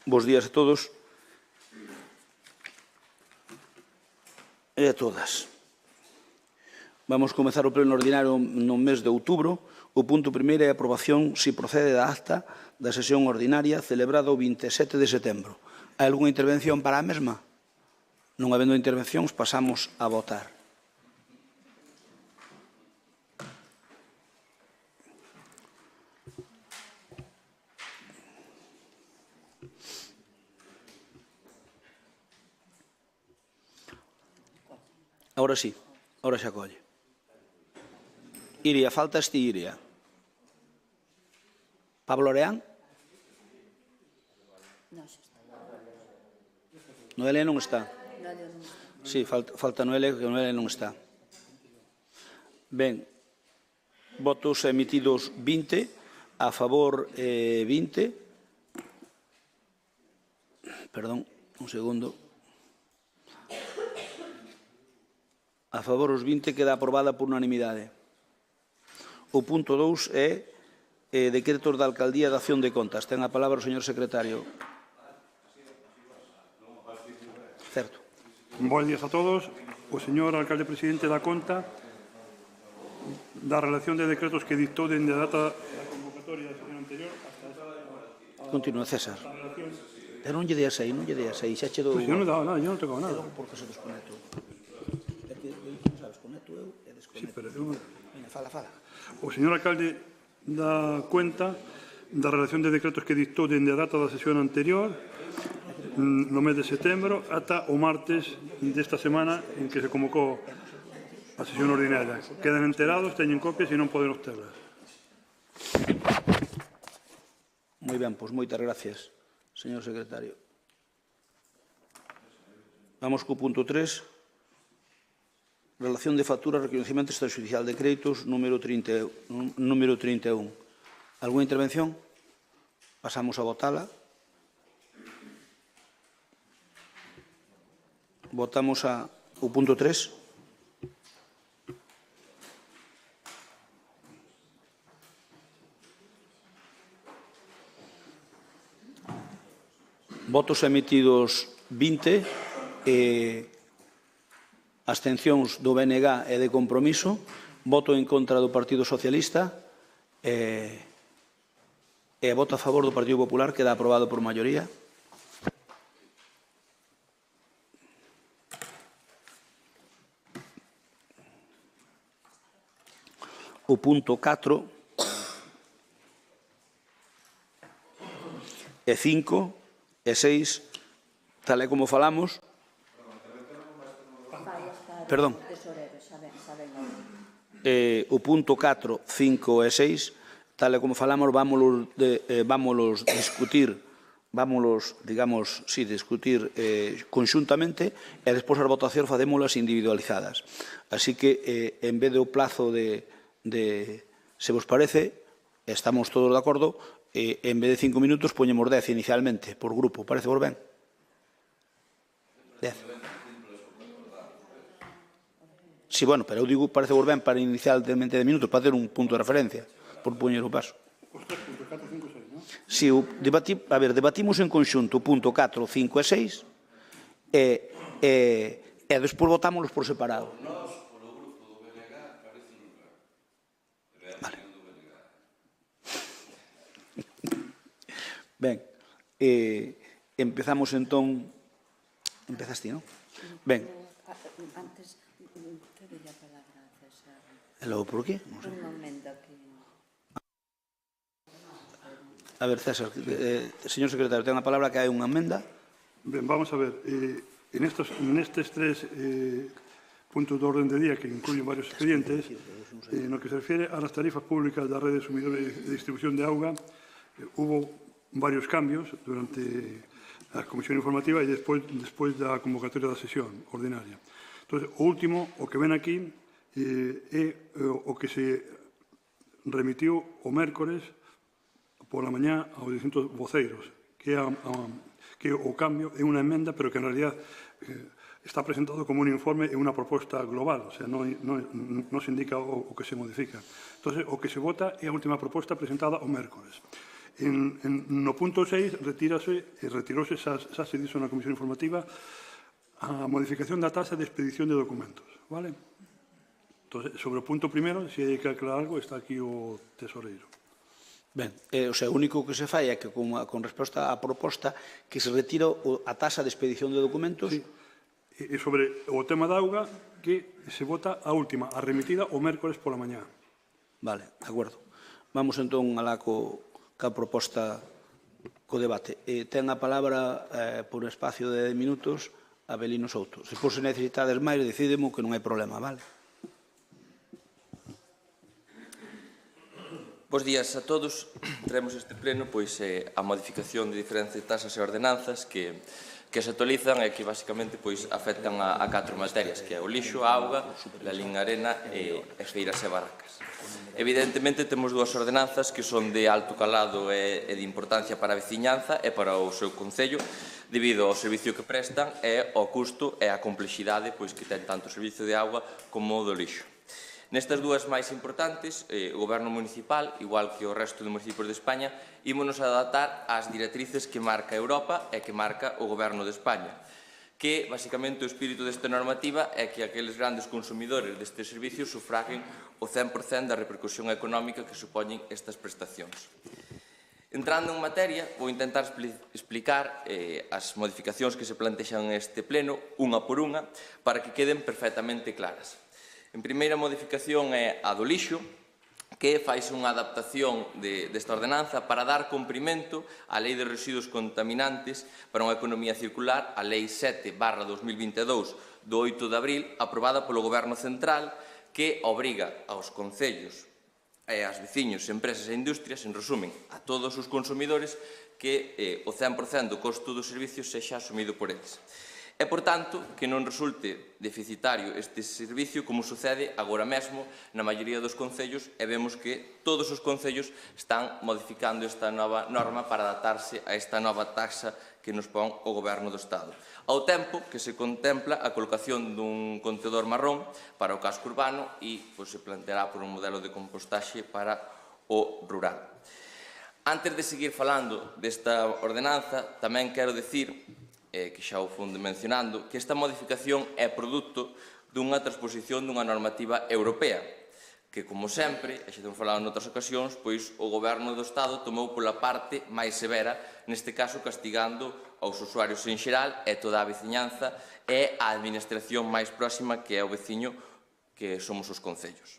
Bos días a todos e a todas. Vamos comezar o pleno ordinario no mes de outubro. O punto primeiro é a aprobación, se procede, da acta da sesión ordinaria celebrada o 27 de setembro. Hai algunha intervención para a mesma? Non habendo intervencións, pasamos a votar. Ahora sí, ahora xa colle. Iria, falta este Iria. Pablo Oreán? Noelia non está. Sí, falta Noelia, que Noelia non está. Ben, votos emitidos 20, a favor 20. Perdón, un segundo. A favor os 20, queda aprobada por unanimidade. O punto 2 é decretos da Alcaldía de Acción de Contas. Ten a palabra o señor secretario. Certo. Bos días a todos. O señor alcalde presidente da conta da relación de decretos que dictou dende a data da convocatoria da sesión anterior hasta... Continúa, César. Pero non lle deas aí, non lle deas aí. Xa che dou... Pois eu non daba nada, eu non tocaba nada. Porque se desconecto. É que, sabes, conecto eu e desconecto. Sí, pero eu... Venga, fala. O señor alcalde dá cuenta da relación de decretos que dictou dende a data da sesión anterior no mes de setembro ata o martes desta semana en que se convocou a sesión ordinaria. Quedan enterados, teñen copias e non poden obterlas. Moi ben, pois moitas gracias, señor secretario. Vamos co punto 3. Relación de facturas, reconocimiento extrajudicial de créditos, número 31. Alguna intervención? Pasamos a votala. Votamos o punto 3. Votos emitidos 20. Abstencións do BNG e de Compromiso, voto en contra do Partido Socialista e voto a favor do Partido Popular, queda aprobado por maioría. O punto 4 e 5 e 6, tal e como falamos. Perdón. O punto 4, 5 e 6, tal e como falamos, vámonos discutir, discutir conxuntamente e despois as votacións facémolas individualizadas. Así que, en vez do plazo se vos parece, estamos todos de acordo, en vez de 5 minutos, poñemos 10 inicialmente, por grupo. Parece vos ben? 10. Sí, bueno, pero eu digo, parece vos ben para inicialmente 10 minutos, para ter un punto de referencia, por poñer o paso. Os 3 puntos, 4, 5 e 6, non? Sí, debatimos en conxunto o punto 4, 5 e 6 e despois votámoslos por separado. Nós, polo grupo do BNG, parece un lugar. Vale. Ben, empezamos entón... Empezaste, non? Ben. Antes, te doy a palabra, César. E logo por qué? Non sei. Unha emenda que... A ver, César, señor secretario, ten a palabra, que hai unha emenda. Ben, vamos a ver. Nestes 3 puntos de orden de día que incluyen varios expedientes, no que se refiere a las tarifas públicas da rede de sumidores de distribución de auga, hubo varios cambios durante a comisión informativa e despois da convocatoria da sesión ordinaria. Entón, o último, o que ven aquí, é o que se remitiu o mércores pola mañá aos distintos voceiros, que o cambio é unha emenda, pero que en realidad está presentado como un informe e unha proposta global, o sea, non se indica o que se modifica. Entón, o que se vota é a última proposta presentada o mércores. No punto 6 retirouse, xa se dixo na Comisión Informativa, a modificación da taxa de expedición de documentos. Vale? Entón, sobre o punto primeiro, se hai que aclarar algo, está aquí o tesoreiro. Ben, o único que se fai é que con resposta á proposta que se retira a taxa de expedición de documentos. Sí. E sobre o tema da auga, que se vota a última, a remitida o mércores pola mañá. Vale, de acordo. Vamos entón alá ca proposta, co debate. Ten a palabra por espacio de 10 minutos Abelino Souto. Se por se necesitades máis, decidemo que non hai problema, vale? Bos días a todos. Traemos este pleno a modificación de diferentes taxas e ordenanzas que se actualizan e que basicamente afectan a 4 materias, que é o lixo, a auga, a linha arena e feiras e barracas. Evidentemente temos dúas ordenanzas que son de alto calado e de importancia para a veciñanza e para o seu concello, debido ao servicio que prestan e ao custo e á complexidade que ten tanto o servicio de auga como o do lixo. Nestas dúas máis importantes, o Goberno municipal, igual que o resto de municipios de España, ímonos adaptar ás directrices que marca Europa e que marca o Goberno de España, que, basicamente, o espírito desta normativa é que aqueles grandes consumidores destes servicios sufraguen o 100% da repercusión económica que supoñen estas prestacións. Entrando en materia, vou intentar explicar as modificacións que se plantexan neste pleno, unha por unha, para que queden perfectamente claras. En primeira modificación é a do lixo, que faise unha adaptación desta ordenanza para dar cumprimento á Lei de Residuos Contaminantes para unha economía circular, a Lei 7/2022 do 8 de abril, aprobada polo Goberno Central, que obriga aos concellos e aos veciños, empresas e industrias, en resumen, a todos os consumidores, que o 100% do costo dos servicios sexa asumido por eles. E, por tanto, que non resulte deficitario este servicio, como sucede agora mesmo na maioría dos concellos, e vemos que todos os concellos están modificando esta nova norma para adaptarse a esta nova taxa que nos pon o Goberno do Estado. Ao tempo que se contempla a colocación dun contedor marrón para o casco urbano e se planteará por un modelo de compostaxe para o rural. Antes de seguir falando desta ordenanza, tamén quero dicir, que xa o fun mencionando, que esta modificación é produto dunha transposición dunha normativa europea, que, como sempre, e xa temos falado noutras ocasións, o Goberno do Estado tomou pola parte máis severa, neste caso castigando aos usuarios en xeral e toda a veciñanza e a administración máis próxima, que é o veciño, que somos os concellos.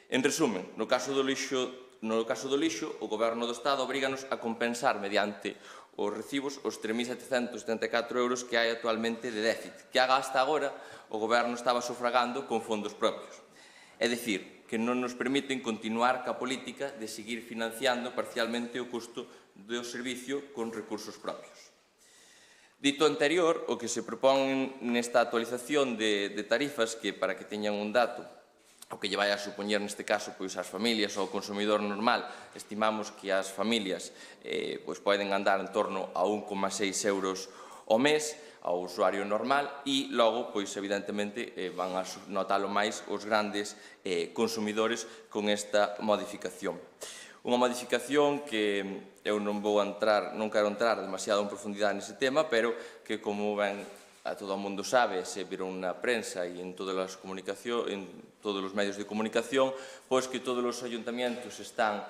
En resumen, no caso do lixo, o Goberno do Estado obríganos a compensar mediante os recibos os 3.774 euros que hai actualmente de déficit, que hasta agora o Goberno estaba sufragando con fondos propios. É dicir, que non nos permiten continuar ca política de seguir financiando parcialmente o custo do servicio con recursos propios. Dito anterior, o que se propón nesta actualización de tarifas, que para que teñan un dato, o que lle vai a supoñer neste caso ás familias ou ao consumidor normal, estimamos que as familias poden andar en torno a 1,6 euros ao mes ao usuario normal e logo, evidentemente, van a notalo máis os grandes consumidores con esta modificación. Unha modificación que eu non quero entrar demasiado en profundidade nese tema, pero que, como ben a todo o mundo sabe, se viron na prensa e en todos os medios de comunicación, que todos os ayuntamientos están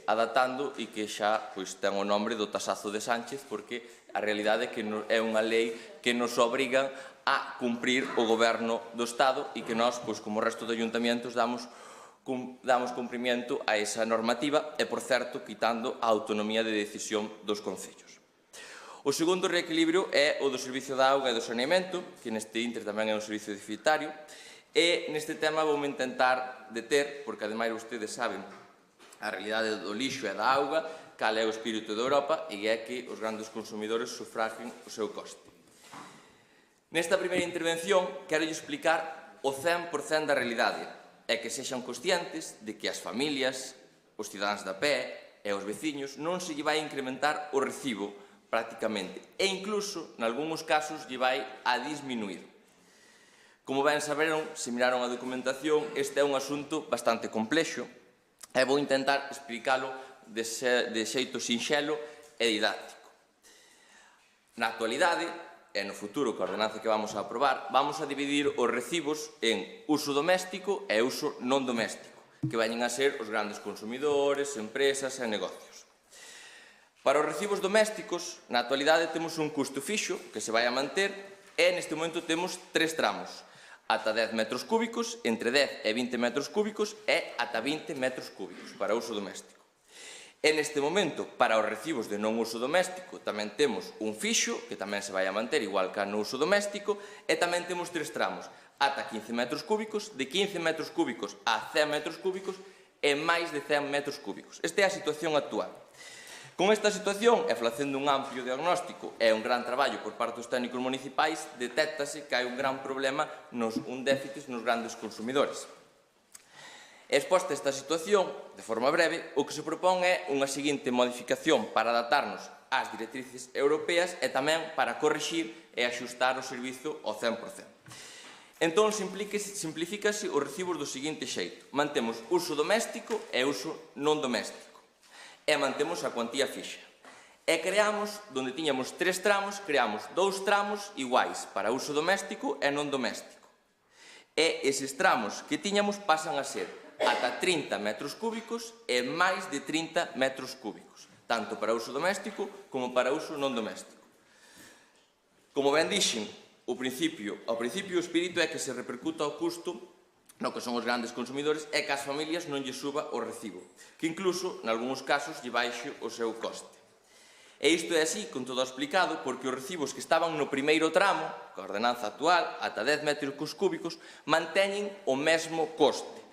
adaptando e que xa ten o nombre do tasazo de Sánchez, porque a realidade é que é unha lei que nos obriga a cumprir o Goberno do Estado e que nós, como o resto de ayuntamientos, damos cumprimento a esa normativa e, por certo, quitando a autonomía de decisión dos concellos. O segundo reequilibrio é o do servicio da auga e do saneamento, que neste intre tamén é un servicio deficitario, e neste tema vou intentar deter, porque ademais vostedes saben a realidade do lixo e da auga, cal é o espírito de Europa, e é que os grandes consumidores sufraguen o seu coste. Nesta primeira intervención, quero explicar o 100% da realidade, e que sexan conscientes de que as familias, os cidadáns da pé e os veciños non se lle vai incrementar o recibo prácticamente, e incluso, nalgúns casos, lle vai a disminuir. Como ben saberon, se miraron a documentación, este é un asunto bastante complexo, e vou intentar explicalo de xeito sinxelo e didáctico. Na actualidade, e no futuro, que a ordenanza que vamos a aprobar, vamos a dividir os recibos en uso doméstico e uso non doméstico, que veñen a ser os grandes consumidores, empresas e negocios. Para os recibos domésticos, na actualidade temos un custo fixo que se vai a manter e neste momento temos 3 tramos, ata 10 metros cúbicos, entre 10 e 20 metros cúbicos e ata 20 metros cúbicos para uso doméstico. E neste momento, para os recibos de non uso doméstico, tamén temos un fixo, que tamén se vai a manter igual que no uso doméstico, e tamén temos 3 tramos, ata 15 metros cúbicos, de 15 metros cúbicos a 100 metros cúbicos e máis de 100 metros cúbicos. Esta é a situación actual. Con esta situación, e facendo un amplio diagnóstico e un gran traballo por parte dos técnicos municipais, detéctase que hai un gran problema, un déficit nos grandes consumidores. Exposta esta situación, de forma breve, o que se propón é unha seguinte modificación para adaptarnos ás directrices europeas e tamén para corrixir e axustar o servizo ao 100%. Entón, simplifícase os recibos do seguinte xeito. Mantemos uso doméstico e uso non doméstico. E mantemos a cuantía fixa. E creamos, onde tiñamos 3 tramos, creamos 2 tramos iguais para uso doméstico e non doméstico. E eses tramos que tiñamos pasan a ser ata 30 metros cúbicos e máis de 30 metros cúbicos, tanto para uso doméstico como para uso non doméstico. Como ben dixen, ao principio o espírito é que se repercuta o custo no que son os grandes consumidores e que as familias non lle suba o recibo, que incluso, nalgúns casos, lle baixe o seu coste. E isto é así, con todo explicado, porque os recibos que estaban no primeiro tramo, coa ordenanza actual, ata 10 metros cúbicos, manteñen o mesmo coste.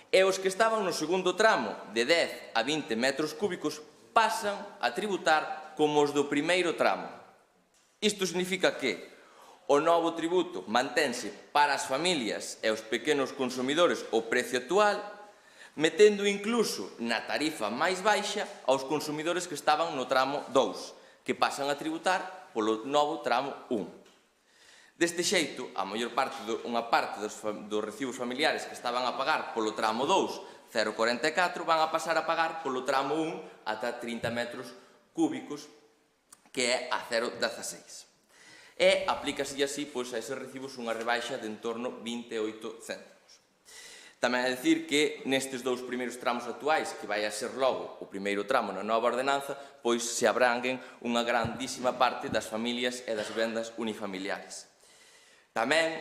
E os que estaban no segundo tramo, de 10 a 20 metros cúbicos, pasan a tributar como os do primeiro tramo. Isto significa que o novo tributo mantense para as familias e os pequenos consumidores o precio actual, metendo incluso na tarifa máis baixa aos consumidores que estaban no tramo 2, que pasan a tributar polo novo tramo 1. Deste xeito, unha parte dos recibos familiares que estaban a pagar polo tramo 2, 0,44, van a pasar a pagar polo tramo 1 ata 30 metros cúbicos, que é a 0,16. E aplícase así a eses recibos unha rebaixa de en torno 28 céntimos. Tamén é dicir que nestes 2 primeiros tramos actuais, que vai a ser logo o primeiro tramo na nova ordenanza, pois se abranguen unha grandísima parte das familias e das vendas unifamiliares. Tamén,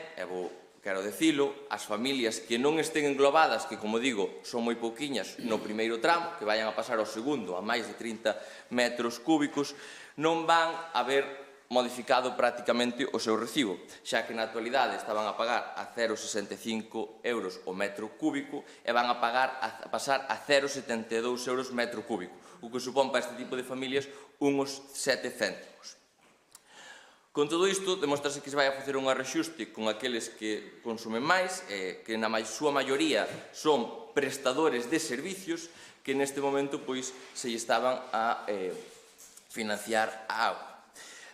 quero dicilo, as familias que non estén englobadas, que, como digo, son moi pouquiñas no primeiro tramo, que vayan a pasar ao segundo a máis de 30 metros cúbicos, non van a ver modificado prácticamente o seu recibo, xa que na actualidade estaban a pagar a 0,65 euros o metro cúbico e van a pasar a 0,72 euros metro cúbico, o que supón para este tipo de familias uns 7 céntimos. Con todo isto, demostrase que se vai a facer un arrexuste con aqueles que consumen máis, que na súa maioría son prestadores de servicios que neste momento se lle estaban a financiar a auga.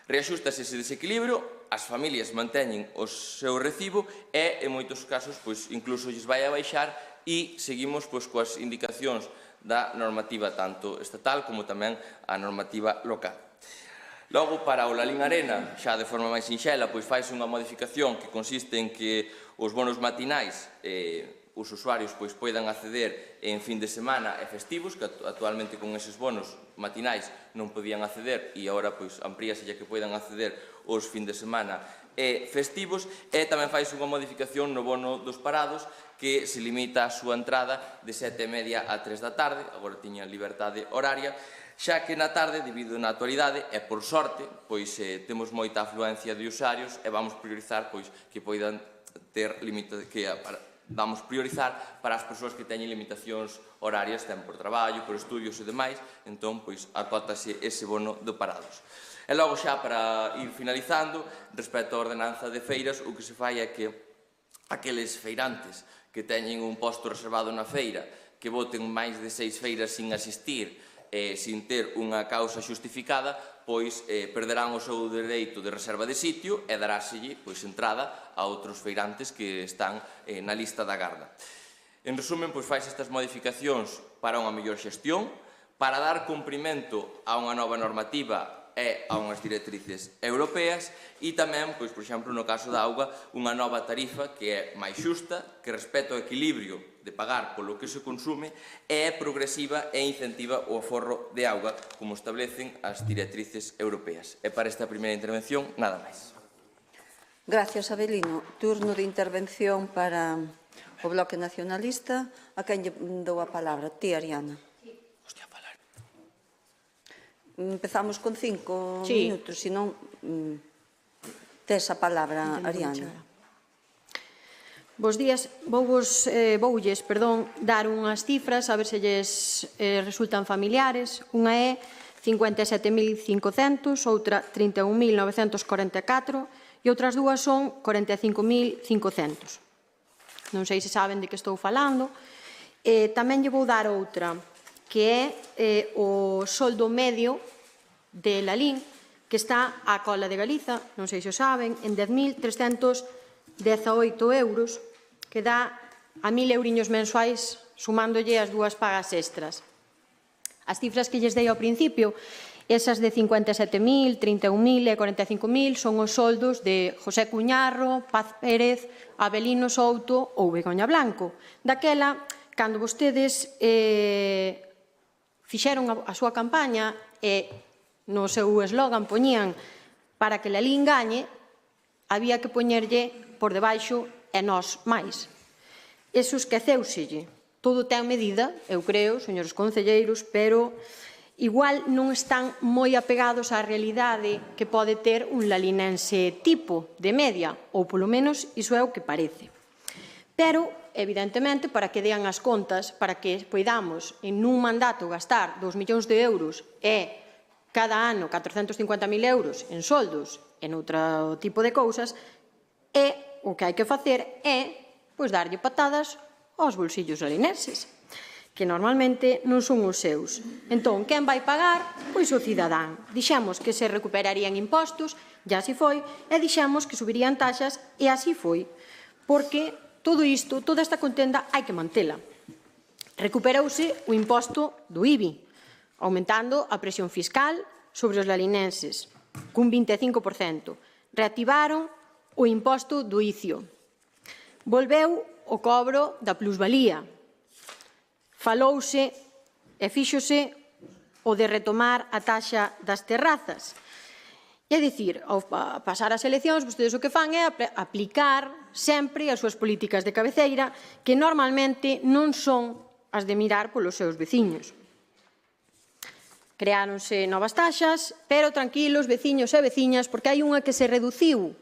Reaxústase ese desequilibrio, as familias manteñen o seu recibo e, en moitos casos, incluso lles vai a baixar e seguimos coas indicacións da normativa tanto estatal como tamén a normativa local. Logo, para o Lalín Arena, xa de forma máis sinxela, faise unha modificación que consiste en que os bonos matinais os usuarios poidan acceder en fin de semana e festivos, que actualmente con eses bonos matinais non podían acceder e agora amplíase ya que poidan acceder os fin de semana e festivos, e tamén faise unha modificación no bono dos parados que se limita a súa entrada de 7:30 a 3 da tarde, agora tiña liberdade horaria, xa que na tarde, debido na actualidade, e por sorte, temos moita afluencia de usuarios e vamos priorizar que poidan ter vamos priorizar para as persoas que teñen limitacións horarias, ten por traballo, por estudios e demais, entón, acótase ese bono de parados. E logo xa, para ir finalizando, respecto á ordenanza de feiras, o que se fai é que aqueles feirantes que teñen un posto reservado na feira, que voten máis de 6 feiras sin asistir, sin ter unha causa xustificada, perderán o seu dereito de reserva de sitio e daráselle entrada a outros feirantes que están na lista da garda. En resumen, faise estas modificacións para unha mellor xestión, para dar cumprimento a unha nova normativa e a unhas directrices europeas e tamén, pois, por exemplo, no caso da auga, unha nova tarifa que é máis xusta, que respecta o equilibrio de pagar polo que se consume e é progresiva e incentiva o aforro de auga, como establecen as directrices europeas. E para esta primeira intervención, nada máis. Gracias, Avelino. Turno de intervención para o Bloque Nacionalista. A quen lle dou a palabra? Ti, Ariana. Empezamos con 5 minutos, senón tes a palabra, Ariana. Bos días, voulles dar unhas cifras, a ver se lles resultan familiares. Unha é 57.500, outra 31.944 e outras dúas son 45.500. Non sei se saben de que estou falando. Tamén lle vou dar outra, que é o soldo medio de Lalín, que está á cola de Galiza, non sei se o saben, en 10.318 euros, que dá a 1.000 euriños mensuais, sumándolle as dúas pagas extras. As cifras que lles dei ao principio, esas de 57.000, 31.000 e 45.000, son os soldos de José Cuñarro, Paz Pérez, Avelino Souto ou Begoña Blanco. Daquela, cando vostedes fixeron a súa campaña e no seu eslogan poñían para que Lalín gañe, había que poñerlle por debaixo e nós máis. Eso esqueceuselle. Todo ten medida, eu creo, señores concelleiros, pero igual non están moi apegados á realidade que pode ter un lalinense tipo de media, ou polo menos iso é o que parece. Pero, evidentemente, para que dean as contas, para que poidamos en un mandato gastar 2 millóns de euros e cada ano 450.000 euros en soldos e noutro tipo de cousas, e o que hai que facer é darlle patadas aos bolsillos lalinenses, que normalmente non son os seus. Entón, quen vai pagar? Pois o cidadán. Dixemos que se recuperarían impostos, e así foi, e dixemos que subirían taxas, e así foi, porque todo isto, toda esta contenda, hai que mantela. Recuperouse o imposto do IBI, aumentando a presión fiscal sobre os lalinenses, cun 25%. Reactivaron o imposto do ICIO. Volveu o cobro da plusvalía. Falouse e fíxose o de retomar a taxa das terrazas. É dicir, ao pasar as eleccións, vostedes o que fan é aplicar sempre as súas políticas de cabeceira, que normalmente non son as de mirar polos seus veciños. Creáronse novas taxas, pero tranquilos, veciños e veciñas, porque hai unha que se reduciu,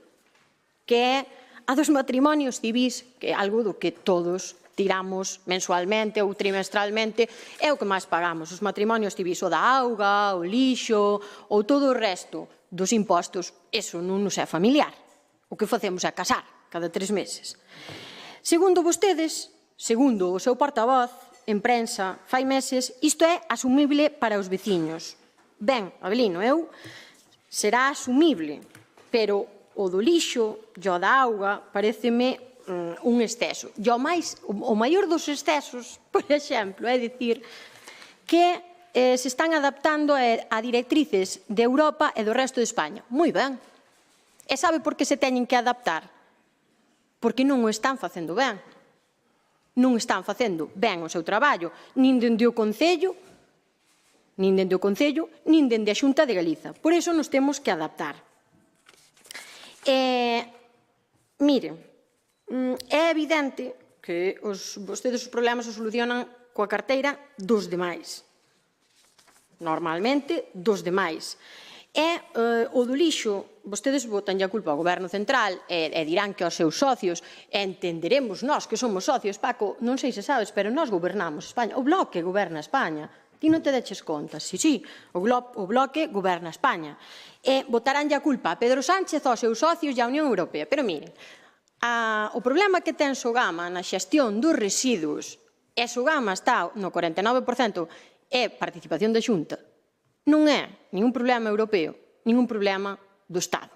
que é a dos matrimonios civís, que é algo do que todos tiramos mensualmente ou trimestralmente, é o que máis pagamos, os matrimonios civís, o da auga, o lixo, ou todo o resto dos impostos. Eso non nos é familiar. O que facemos é casar cada 3 meses. Segundo vostedes, segundo o seu portavoz, en prensa, fai meses, isto é asumible para os veciños. Ben, Avelino, será asumible, pero o do lixo e o da auga pareceme un exceso. E o maior dos excesos, por exemplo, é dicir que se están adaptando a directrices de Europa e do resto de España. Moi ben. E sabe por que se teñen que adaptar? Porque non o están facendo ben. Non están facendo ben o seu traballo, nin dende o Concello, nin dende a Xunta de Galiza. Por iso nos temos que adaptar. Miren, é evidente que vostedes os problemas os solucionan coa carteira dos demais. Normalmente, dos demais. E o do lixo, vostedes botanlle a culpa ao Goberno Central e dirán que aos seus socios, e entenderemos nós que somos socios. Paco, non sei se sabes, pero nós gobernamos España. O Bloque goberna España. Ti non te deches contas. Sí, o Bloque goberna España. E botaránlle a culpa a Pedro Sánchez, aos seus socios e á Unión Europea. Pero miren, o problema que ten Sogama na xestión dos residuos, e Sogama está no 49%, é participación da Xunta, non é ningún problema europeo, ningún problema do Estado.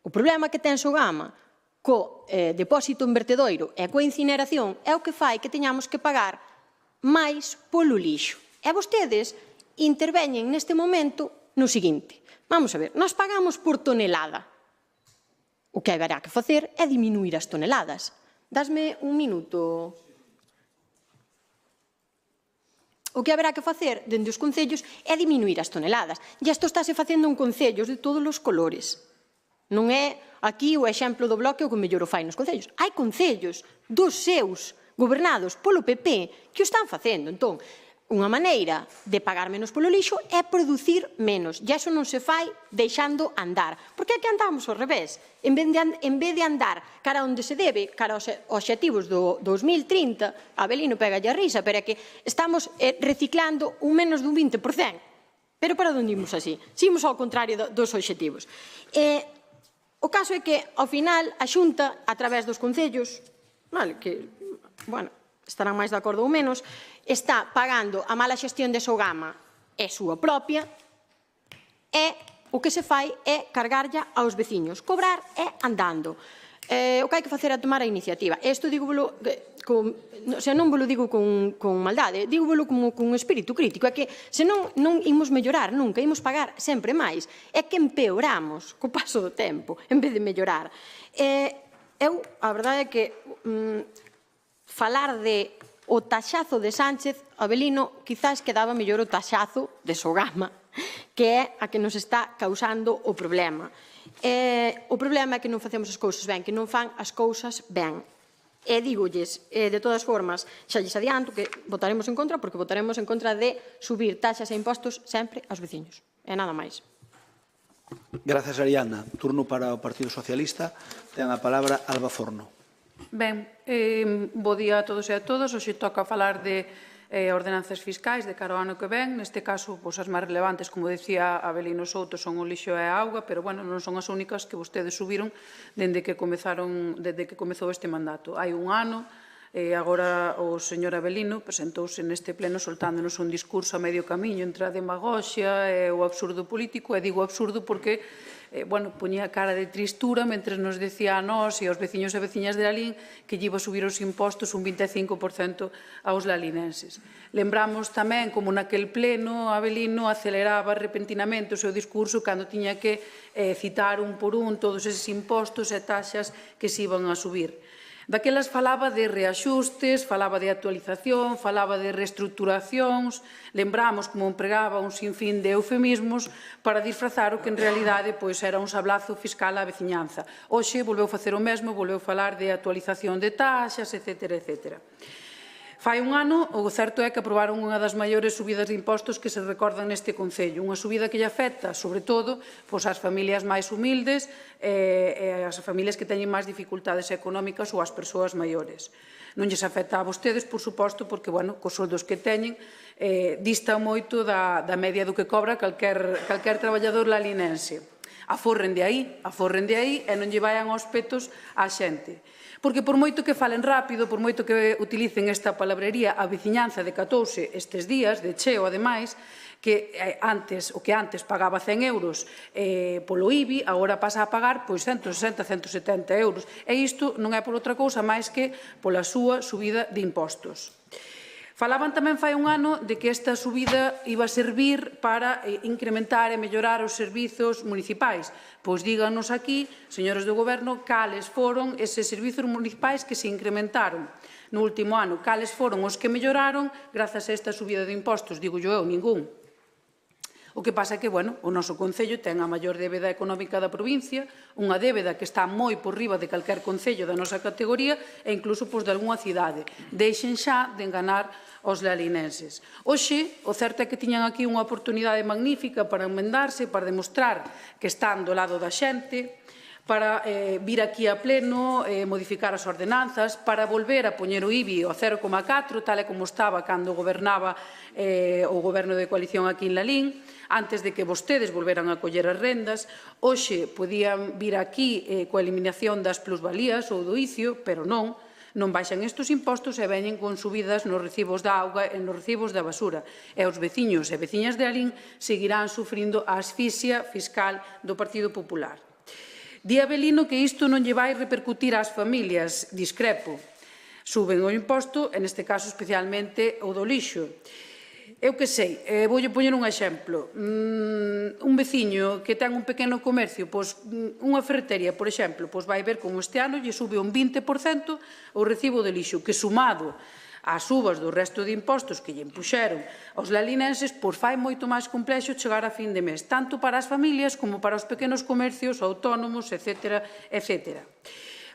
O problema que ten Sogama co depósito en vertedoiro e coa incineración é o que fai que teñamos que pagar máis polo lixo. E vostedes interveñen neste momento no seguinte. Vamos a ver, nós pagamos por tonelada. O que haberá que facer é diminuir as toneladas. Dasme un minuto. O que haberá que facer dende os concellos é diminuir as toneladas. E isto estáse facendo en concellos de todos os colores. Non é aquí o exemplo do bloque o que mellor o fai nos concellos. Hai concellos dos seus gobernados polo PP que o están facendo. Entón, unha maneira de pagar menos polo lixo é producir menos. E iso non se fai deixando andar. Porque é que andamos ao revés. En vez de andar cara onde se debe, cara aos obxectivos do 2030, a Avelino pega a risa, pero é que estamos reciclando un menos dun 20%. Pero para onde imos así? Simos ao contrario dos obxectivos. O caso é que, ao final, a Xunta, a través dos concellos, que, bueno, estarán máis de acordo ou menos, está pagando a mala xestión de Sogama é súa propia e o que se fai é cargarlla aos veciños. Cobrar é andando. O que hai que facer é tomar a iniciativa. Isto dígovolo, non vos lo digo con maldade, dígovolo como con espírito crítico. É que senón non imos mellorar nunca, imos pagar sempre máis. É que empeoramos co paso do tempo, en vez de mellorar. A verdade é que falar de o taxazo de Sánchez, Avelino, quizás quedaba mellor o taxazo de Sogama, que é a que nos está causando o problema. O problema é que non facemos as cousas ben, que non fan as cousas ben. E dígolles, de todas formas, xa lles adianto que votaremos en contra, porque votaremos en contra de subir taxas e impostos sempre aos veciños. E nada máis. Grazas, Ariadna. Turno para o Partido Socialista. Ten a palabra Alba Forno. Ben, bo día a todos e a todas. Hoxe toca falar de ordenanzas fiscais de cara ao ano que ven. Neste caso, as máis relevantes, como decía Avelino Souto, son o lixo e a auga, pero, bueno, non son as únicas que vostedes subiron dende que comezou este mandato. Hai un ano, agora o señor Avelino presentouse neste pleno soltándonos un discurso a medio camiño entre a demagoxia e o absurdo político, e digo absurdo porque poñía cara de tristura mentre nos decía a nós e aos veciños e veciñas de Lalín que lle iba a subir os impostos un 25% aos lalinenses. Lembramos tamén como naquel pleno Avelino aceleraba repentinamente o seu discurso cando tiña que citar un por un todos eses impostos e taxas que se iban a subir. Daquelas falaba de reaxustes, falaba de actualización, falaba de reestructuracións, lembramos como empregaba un sinfín de eufemismos para disfrazar o que en realidade era un sablazo fiscal á veciñanza. Hoxe volveu facer o mesmo, volveu falar de actualización de taxas, etc. etc. Fai un ano, o certo é que aprobaron unha das maiores subidas de impostos que se recordan neste Concello. Unha subida que lle afecta, sobre todo, ás familias máis humildes e ás familias que teñen máis dificultades económicas ou ás persoas maiores. Non lles afecta a vostedes, por suposto, porque, cos soldos que teñen, dista moito da media do que cobra calquer traballador lalinense. Aforren de aí e non lle vayan aos petos á xente. Porque por moito que falen rápido, por moito que utilicen esta palabrería, a veciñanza decatouse estes días, de cheo, ademais, que o que antes pagaba 100 euros polo IBI, agora pasa a pagar 160, 170 euros. E isto non é por outra cousa máis que pola súa subida de impostos. Falaban tamén fai un ano de que esta subida iba a servir para incrementar e mellorar os servizos municipais. Pois díganos aquí, señores do Goberno, cales foron eses servizos municipais que se incrementaron no último ano, cales foron os que melloraron grazas a esta subida de impostos. Digo eu, ningún. O que pasa é que, o noso Concello ten a maior débeda económica da provincia, unha débeda que está moi por riba de calquer concello da nosa categoría e incluso de algunha cidade. Deixen xa de enganar os lalinenses. Hoxe, o certo é que tiñan aquí unha oportunidade magnífica para enmendarse, para demostrar que están do lado da xente, para vir aquí a pleno, modificar as ordenanzas, para volver a poñer o IBI ao 0,4, tal e como estaba cando gobernaba o goberno de coalición aquí en Lalín, antes de que vostedes volveran a coller as rendas. Hoxe podían vir aquí coa eliminación das plusvalías ou do ICIO, pero non baixan estes impostos e veñen con subidas nos recibos da auga e nos recibos da basura. E os veciños e veciñas de Lalín seguirán sufrindo a asfixia fiscal do Partido Popular. Di Avelino que isto non lle vai repercutir ás familias. Discrepo. Suben o imposto, en este caso especialmente o do lixo. Eu que sei, voulle poñer un exemplo. Un veciño que ten un pequeno comercio, unha ferretería, por exemplo, vai ver como este ano lle sube un 20% o recibo de lixo, que sumado ás subas do resto de impostos que lle impuxeron aos lalinenses, fai moito máis complexo chegar a fin de mes, tanto para as familias como para os pequenos comercios, autónomos, etc. etc.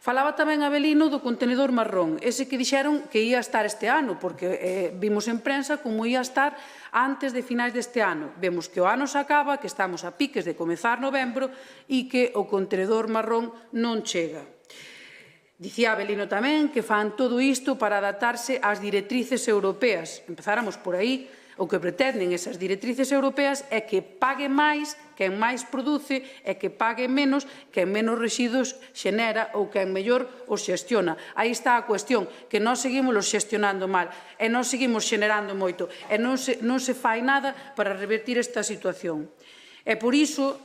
Falaba tamén Avelino do contenedor marrón, ese que dixeron que ia estar este ano, porque vimos en prensa como ia estar antes de finais deste ano. Vemos que o ano se acaba, que estamos a piques de comezar novembro e que o contenedor marrón non chega. Dicía Avelino tamén que fan todo isto para adaptarse ás directrices europeas. Empezáramos por aí. O que pretenden esas directrices europeas é que pague máis quen máis produce e que pague menos quen menos residuos xenera ou quen mellor os xestiona. Aí está a cuestión, que nós seguimos os xestionando mal e nós seguimos xenerando moito e non se fai nada para revertir esta situación. E por iso,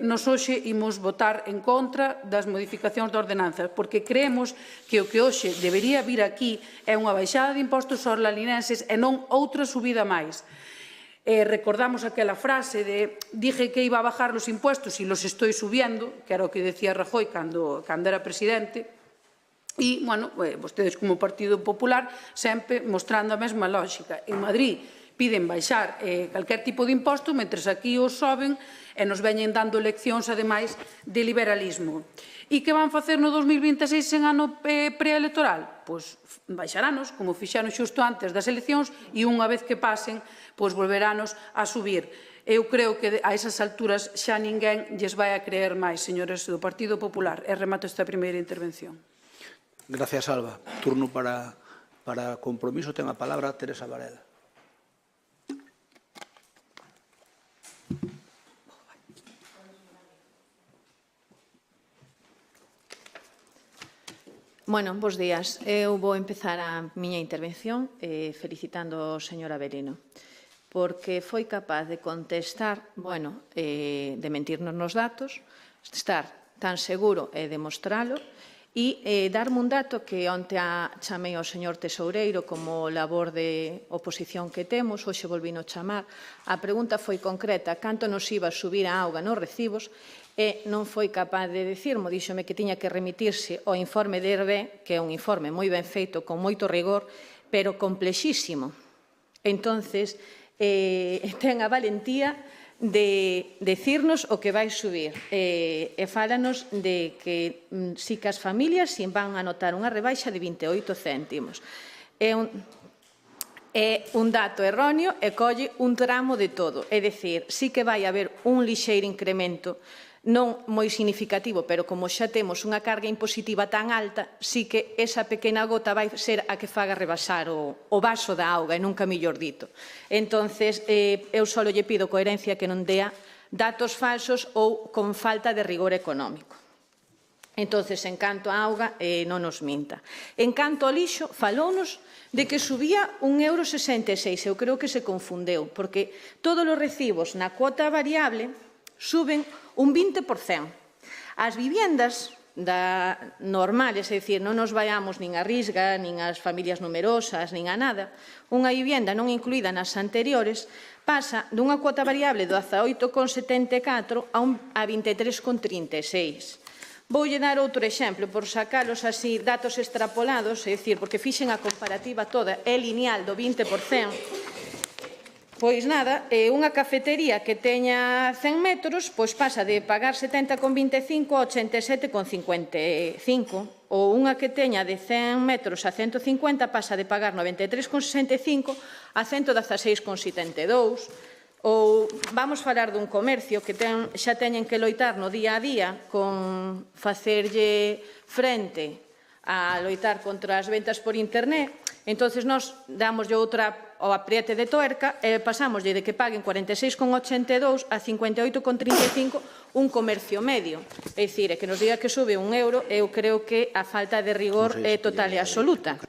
nos hoxe imos votar en contra das modificacións de ordenanzas, porque creemos que o que hoxe debería vir aquí é unha baixada de impostos aos lalinenses e non outra subida máis. Recordamos aquela frase de dije que iba a bajar los impuestos e los estoy subiendo, que era o que decía Rajoy cando era presidente, e, bueno, vostedes como Partido Popular sempre mostrando a mesma lógica. En Madrid piden baixar calquer tipo de imposto, mentres aquí os soben e nos veñen dando leccións, ademais, de liberalismo. E que van facer no 2026 en ano preelectoral? Pois baixaranos, como fixaron xusto antes das eleccións, e unha vez que pasen, pois volveranos a subir. Eu creo que a esas alturas xa ninguén lles vai a creer máis, señores do Partido Popular. E remato esta primeira intervención. Gracias, Alba. Turno para Compromiso. Ten a palabra Teresa Varela. Bueno, bos días. Eu vou empezar a miña intervención felicitando o señor Avelino, porque foi capaz de contestar, de mentirnos nos datos, estar tan seguro e demostralo, e darme un dato que onte chamei ao señor Tesoureiro como labor de oposición que temos, hoxe volvino chamar. A pregunta foi concreta, canto nos iba a subir a auga nos recibos, e non foi capaz de dicirmo, díxome que tiña que remitirse ao informe de ERVE, que é un informe moi ben feito, con moito rigor, pero complexísimo. Entonces, ten a valentía de decirnos o que vai subir e fálanos de que si que as familias si van a notar unha rebaixa de 28 céntimos. É un dato erróneo e colle un tramo de todo, é dicir, si que vai haber un lixeiro incremento non moi significativo, pero como xa temos unha carga impositiva tan alta, sí que esa pequena gota vai ser a que faga rebasar o vaso da auga, e nunca millor dito. Entonces, eu só lle pido coherencia, que non dea datos falsos ou con falta de rigor económico. Entonces, en canto a auga, non nos minta. En canto ao lixo, falounos de que subía €1,66. Eu creo que se confundeu, porque todos os recibos na cuota variable suben un 20%. As viviendas normales, é dicir, non nos vayamos nin a risga, nin as familias numerosas, nin a nada, unha vivienda non incluída nas anteriores pasa dunha cuota variable do 18,74 a 23,36. Voulle dar outro exemplo, por sacalos así datos extrapolados, é dicir, porque fixen a comparativa toda, é lineal do 20%, pois nada, unha cafetería que teña 100 metros, pois pasa de pagar 70,25 a 87,55. Ou unha que teña de 100 metros a 150 pasa de pagar 93,65 a 116,72. Ou vamos falar dun comercio que xa teñen que loitar no día a día con facerlle frente a loitar contra as ventas por internet. Entonces, nós damoslle outra ao apriete de tuerca e pasámoslle de que paguen 46,82 a 58,35 un comercio medio. É dicir, que nos diga que sube €1, eu creo que a falta de rigor é total e absoluta.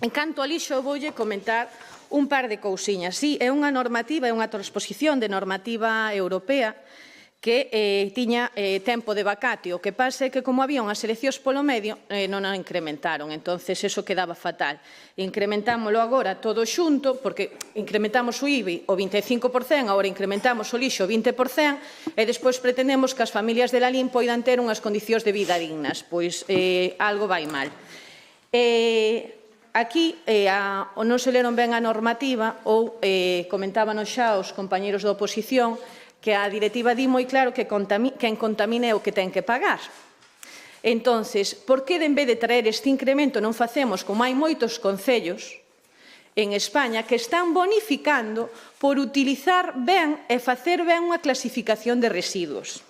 En canto ao lixo, voulle comentar un par de cousiñas. Sí, é unha normativa, é unha transposición de normativa europea que tiña tempo de vacatio. O que pasa é que, como había unhas eleccións polo medio, non a incrementaron. Entonces, eso quedaba fatal. Incrementámoslo agora todo xunto, porque incrementamos o IBI o 25%, agora incrementamos o lixo o 20%, e despois pretendemos que as familias de Lalín poidan ter unhas condicións de vida dignas. Pois algo vai mal. Aquí non se leron ben a normativa ou comentábanos xa os compañeros da oposición que a directiva di moi claro que quen contamine é o que ten que pagar. Entonces, por que en vez de traer este incremento non facemos como hai moitos concellos en España que están bonificando por utilizar ben e facer ben unha clasificación de residuos?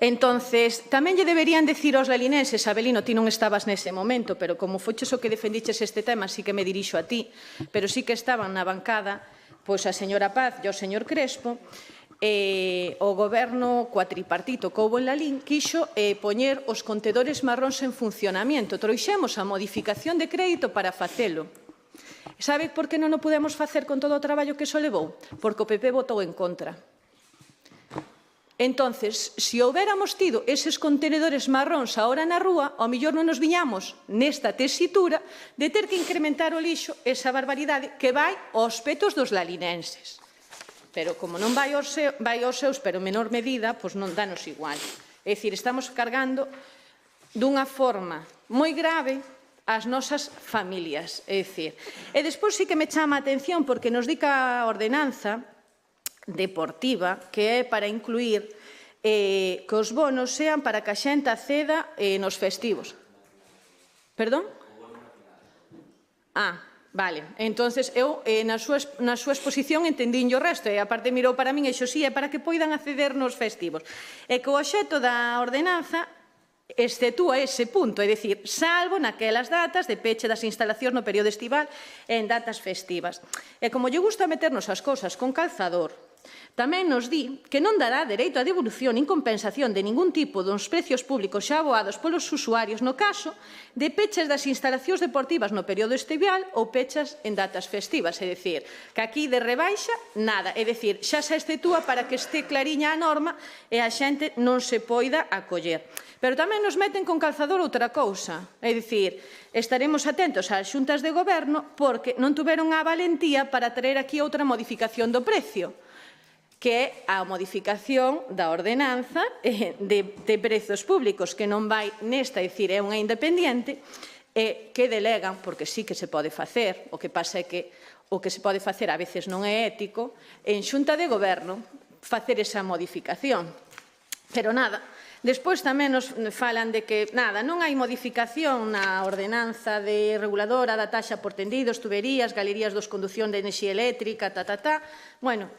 Entonces, tamén lle deberían decir aos lalinenses, Abelino, ti non estabas nese momento, pero como foches o que defendiches este tema, sí que me dirixo a ti, pero sí que estaban na bancada pois a señora Paz e o señor Crespo, o goberno cuatripartito que houbo en Lalín quixo poñer os contedores marróns en funcionamento. Trouxemos a modificación de crédito para facelo. Sabe por que non o podemos facer con todo o traballo que iso levou? Porque o PP votou en contra. Entonces, se houbéramos tido eses contenedores marróns agora na rúa, ao mellor non nos viñamos nesta tesitura de ter que incrementar o lixo, esa barbaridade que vai aos petos dos lalinenses. Pero como non vai aos seus, pero en menor medida, pois non danos igual. É dicir, estamos cargando dunha forma moi grave as nosas familias. É dicir, e despois sí que me chama a atención porque nos dica a ordenanza deportiva que é para incluir que os bonos sean para que a xente acceda nos festivos. Perdón? Vale, entonces eu na súa exposición entendín o resto e aparte mirou para min e xo sí é para que poidan acceder nos festivos. E que o obxecto da ordenanza exceptúa ese punto, é dicir, salvo naquelas datas de peche das instalacións no período estival e en datas festivas. E como lle gusta meternos as cousas con calzador, tamén nos di que non dará dereito a devolución nin compensación de ningún tipo dos precios públicos xa aboados polos usuarios no caso de pechas das instalacións deportivas no período estival ou pechas en datas festivas. É dicir, que aquí de rebaixa, nada. É dicir, xa se exceptúa para que este clariña a norma e a xente non se poida acoller. Pero tamén nos meten con calzador outra cousa. É dicir, estaremos atentos ás xuntas de goberno porque non tuveron a valentía para traer aquí outra modificación do precio, que é a modificación da ordenanza de prezos públicos, que non vai nesta, é dicir, é unha independiente, que delegan, porque sí que se pode facer, o que pasa é que o que se pode facer a veces non é ético, en xunta de goberno facer esa modificación. Pero nada, despois tamén nos falan de que, nada, non hai modificación na ordenanza de reguladora da taxa por tendidos, tuberías, galerías de condución de enerxía eléctrica, Bueno,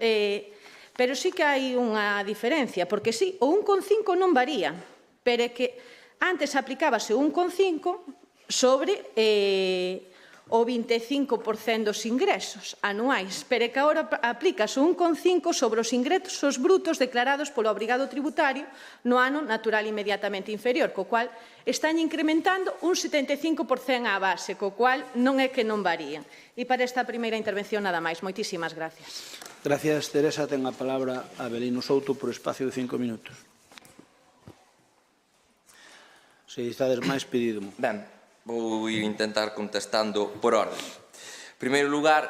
pero sí que hai unha diferencia, porque sí, o 1,5 non varía, pero é que antes aplicábase o 1,5 sobre o 25% dos ingresos anuais, pero é que agora aplícase o 1,5 sobre os ingresos brutos declarados polo obrigado tributario no ano natural inmediatamente inferior, co cual están incrementando un 75% á base, co cual non é que non varía. E para esta primeira intervención nada máis. Moitísimas gracias. Gracias, Teresa. Ten a palabra Abelino Souto por espacio de 5 minutos. Se estades máis, pedídemo. Ben, vou intentar contestando por orden. En primeiro lugar,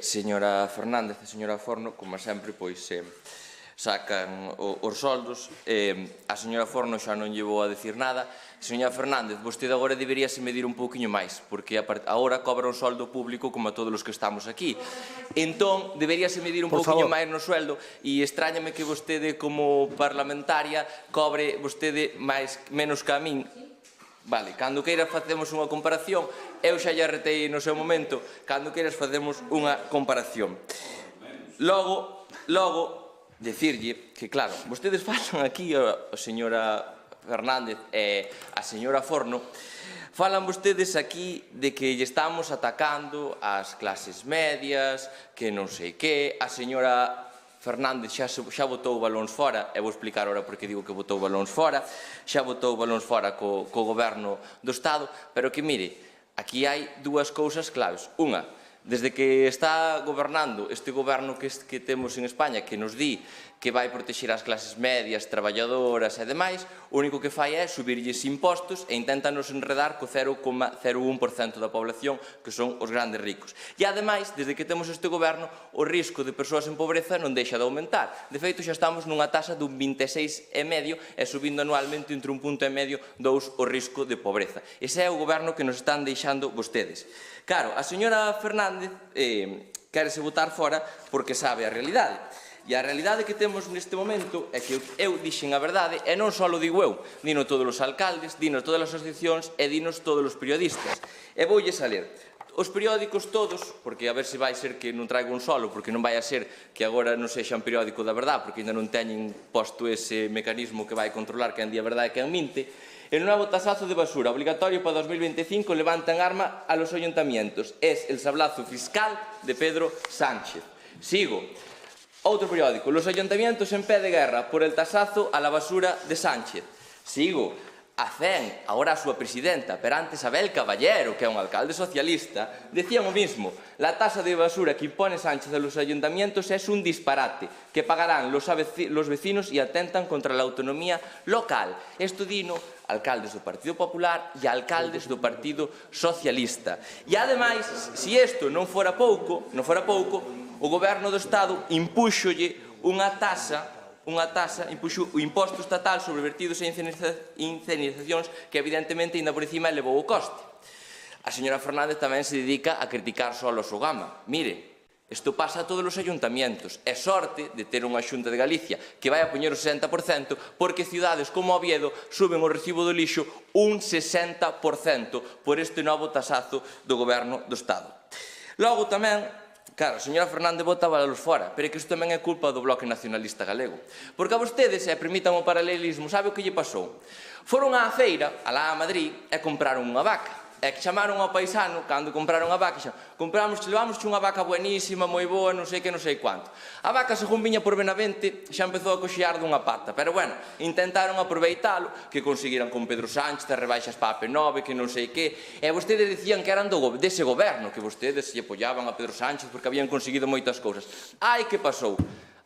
señora Fernández e señora Forno, como sempre, pois sacan os soldos. A señora Forno xa non lle vou a decir nada. Señora Fernández, vostede agora deberíase medir un pouquiño máis, porque agora cobra un soldo público como a todos os que estamos aquí. Entón, deberíase medir un pouquiño máis no sueldo e extrañame que vostede, como parlamentaria, cobre vostede menos que a min. Vale, cando queiras facemos unha comparación, eu xa lle arretei no seu momento, cando queiras facemos unha comparación. Logo, decirlle que, claro, vostedes falan aquí, a señora Fernández e a señora Forno, falan vostedes aquí de que lle estamos atacando as clases medias, que non sei que, a señora Fernández xa botou balóns fora, e vou explicar ahora porque digo que botou balóns fora, xa botou balóns fora co goberno do Estado, pero que, mire, aquí hai dúas cousas claves. Unha, Desde que está gobernando este goberno que temos en España, que nos di que vai protexer as clases medias, traballadoras e demais, o único que fai é subirlles impostos e inténtanos enredar co 0,01% da población, que son os grandes ricos. E, ademais, desde que temos este goberno, o risco de persoas en pobreza non deixa de aumentar. De feito, xa estamos nunha taxa dun 26,5 e subindo anualmente entre 1,5 e 2 o risco de pobreza. Ese é o goberno que nos están deixando vostedes. Claro, a señora Fernández quérese botar fora porque sabe a realidade. E a realidade que temos neste momento é que eu dixen a verdade, e non só o digo eu, dino todos os alcaldes, dino todas as asociacións e dinos todos os periodistas. E voulles a ler. Os periódicos todos, porque a ver se vai ser que non traigo un solo, porque non vai a ser que agora non sexa un periódico da verdade, porque ainda non teñen posto ese mecanismo que vai controlar quen di a verdade e quen minte. El nuevo tasazo de basura obligatorio para 2025 levanta en arma a los ayuntamientos. Es el sablazo fiscal de Pedro Sánchez. Sigo. Outro periódico. Los ayuntamientos en pie de guerra por el tasazo a la basura de Sánchez. Sigo. A CEN, agora a súa presidenta, pero antes Abel Caballero, que é un alcalde socialista, decía o mismo. La tasa de basura que impone Sánchez a los ayuntamientos es un disparate, que pagarán los vecinos y atentan contra la autonomía local. Esto dino alcaldes do Partido Popular e alcaldes do Partido Socialista. E, ademais, se isto non fora pouco, o Goberno do Estado impúxolle unha taxa, impuxo o imposto estatal sobre vertidos e indemnizacións que evidentemente ainda por encima elevou o coste. A señora Fernández tamén se dedica a criticar só o Sogama. Mire, isto pasa a todos os ayuntamientos. É sorte de ter unha Xunta de Galicia que vai a poñer o 60% porque cidades como Oviedo suben o recibo do lixo un 60% por este novo tasazo do Goberno do Estado. Logo tamén, claro, a señora Fernández bota balos fora, pero é que isto tamén é culpa do Bloque Nacionalista Galego. Porque a vostedes, e permitan o paralelismo, sabe o que lle pasou? Foron á feira, alá a Madrid, e compraron unha vaca. E que chamaron ao paisano, cando compraron a vaca, levamos unha vaca buenísima, moi boa, non sei que, non sei quanto. A vaca, según viña por Benavente, xa empezou a coxear dunha pata, pero, bueno, intentaron aproveitalo, que conseguiran con Pedro Sánchez, rebaixas para a P9, que non sei que, e vostedes dicían que eran dese goberno, que vostedes se apoyaban a Pedro Sánchez porque habían conseguido moitas cousas. Ai, que pasou?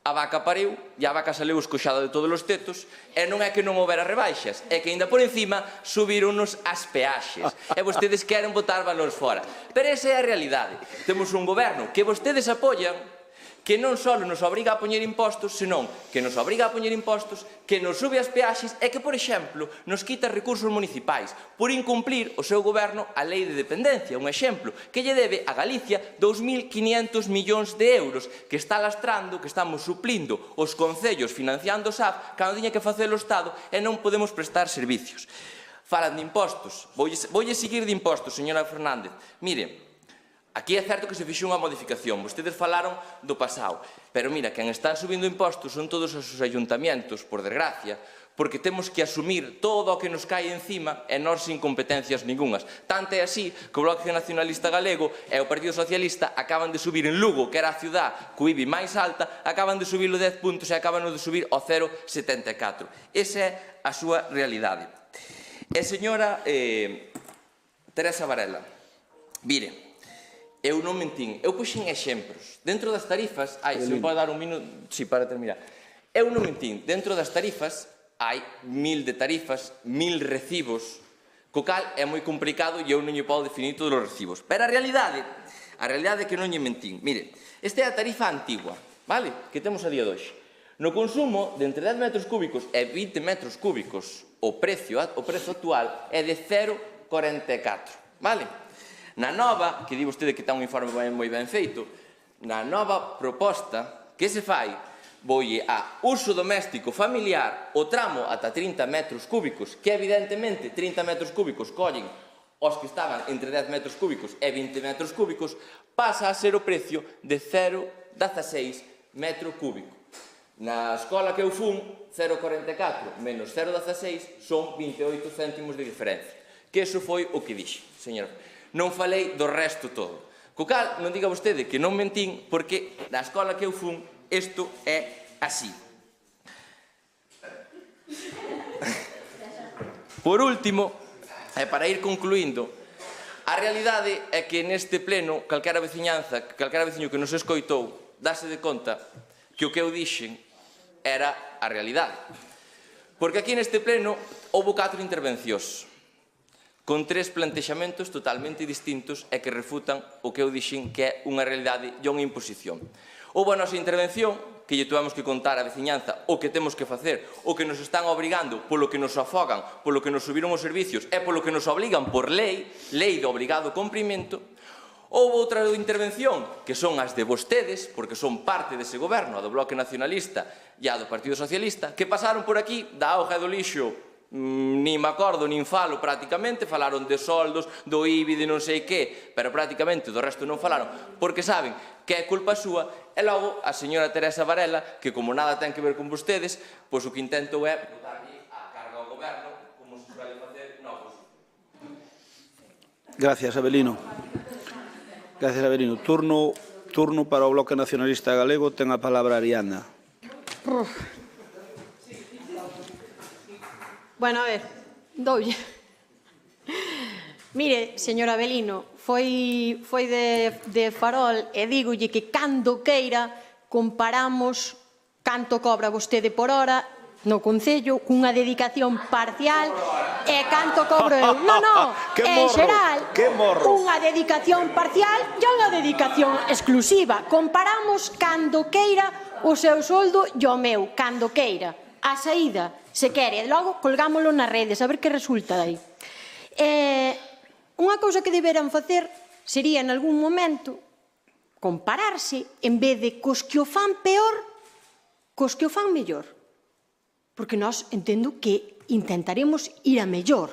A vaca pariu e a vaca saleu escoxada de todos os tetos e non é que non houbera rebaixas, é que ainda por encima subironnos as peaxes e vostedes queren botar valores fora. Pero esa é a realidade. Temos un goberno que vostedes apoian que non só nos obriga a poñer impostos, senón que nos obriga a poñer impostos, que nos sube as peaxes e que, por exemplo, nos quita recursos municipais por incumplir o seu goberno a lei de dependencia, un exemplo, que lle debe a Galicia 2.500 millóns de euros que está lastrando, que estamos suplindo os concellos financiando o SAF cando tiña que facer o Estado e non podemos prestar servicios. Falan de impostos. Voulle seguir de impostos, señora Fernández. Mire, aquí é certo que se fixou unha modificación, vostedes falaron do pasado, pero mira, quen están subindo impostos son todos os ayuntamientos, por desgracia, porque temos que asumir todo o que nos cae encima e nós sin competencias ningunhas. Tanto é así que o Bloque Nacionalista Galego e o Partido Socialista acaban de subir en Lugo, que era a ciudad co IBI máis alta, acaban de subir os 10 puntos e acaban de subir ao 0,74. Esa é a súa realidade. E señora Teresa Varela, mire, eu non mentín, eu puxen exemplos. Dentro das tarifas, se me pode dar un minuto, si, para terminar. Eu non mentín, dentro das tarifas hai 1.000 de tarifas, 1.000 recibos, co cal é moi complicado e eu non lle podo definir todos os recibos. Pero a realidade é que non lle mentín. Mire, esta é a tarifa antigua, vale? Que temos a día de hoxe. No consumo de entre 10 metros cúbicos e 20 metros cúbicos, o prezo actual é de 0,44, vale? Na nova, que di vostede que está un informe moi ben feito, na nova proposta que se fai, volle a uso doméstico familiar o tramo ata 30 metros cúbicos, que evidentemente 30 metros cúbicos collen os que estaban entre 10 metros cúbicos e 20 metros cúbicos, pasa a ser o precio de 0,16 metro cúbico. Na escola que eu fun, 0,44 menos 0,16 son 28 céntimos de diferencia. Que eso foi o que dixe, señora. Non falei do resto todo. Co cal, non diga vostede que non mentín, porque na escola que eu fun, isto é así. Por último, e para ir concluindo, a A realidade é que neste pleno, calquera veciño que nos escoitou, dáse de conta que o que eu dixen era a realidade. Porque aquí neste pleno houve 4 intervencións, con 3 plantexamentos totalmente distintos e que refutan o que eu dixen que é unha realidade e unha imposición. Houve a nosa intervención, que lle tuvemos que contar á veciñanza o que temos que facer, o que nos están obrigando, polo que nos afogan, polo que nos subiron os servicios e polo que nos obligan por lei de obrigado cumprimento. Houve outra intervención, que son as de vostedes, porque son parte dese goberno, a do Bloque Nacionalista e a do Partido Socialista, que pasaron por aquí da auga e do lixo, nin me acordo, nin falo prácticamente, falaron de soldos, do IBI, de non sei que, pero prácticamente do resto non falaron, porque saben que é culpa súa, e logo a señora Teresa Varela, que como nada ten que ver con vostedes, pois o que intentou é botarlle a carga ao goberno, como se suele facer na oposición. Gracias, Avelino. Gracias, Avelino. Turno para o Bloque Nacionalista Galego. Ten a palabra Ariana. Bueno, a ver, doulle. Mire, señor Avelino, foi de farol e dígolle que cando queira comparamos canto cobra vostede por hora no Concello cunha dedicación parcial e canto cobro eu. Non, en xeral, unha dedicación parcial e unha dedicación exclusiva. Comparamos cando queira o seu soldo e o meu, cando queira. A saída, se quere, e logo colgámolo nas redes, a ver que resulta dai. Unha cousa que deberan facer sería, en algún momento, compararse, en vez de cos que o fan peor, cos que o fan mellor. Porque nós entendo que intentaremos ir a mellor.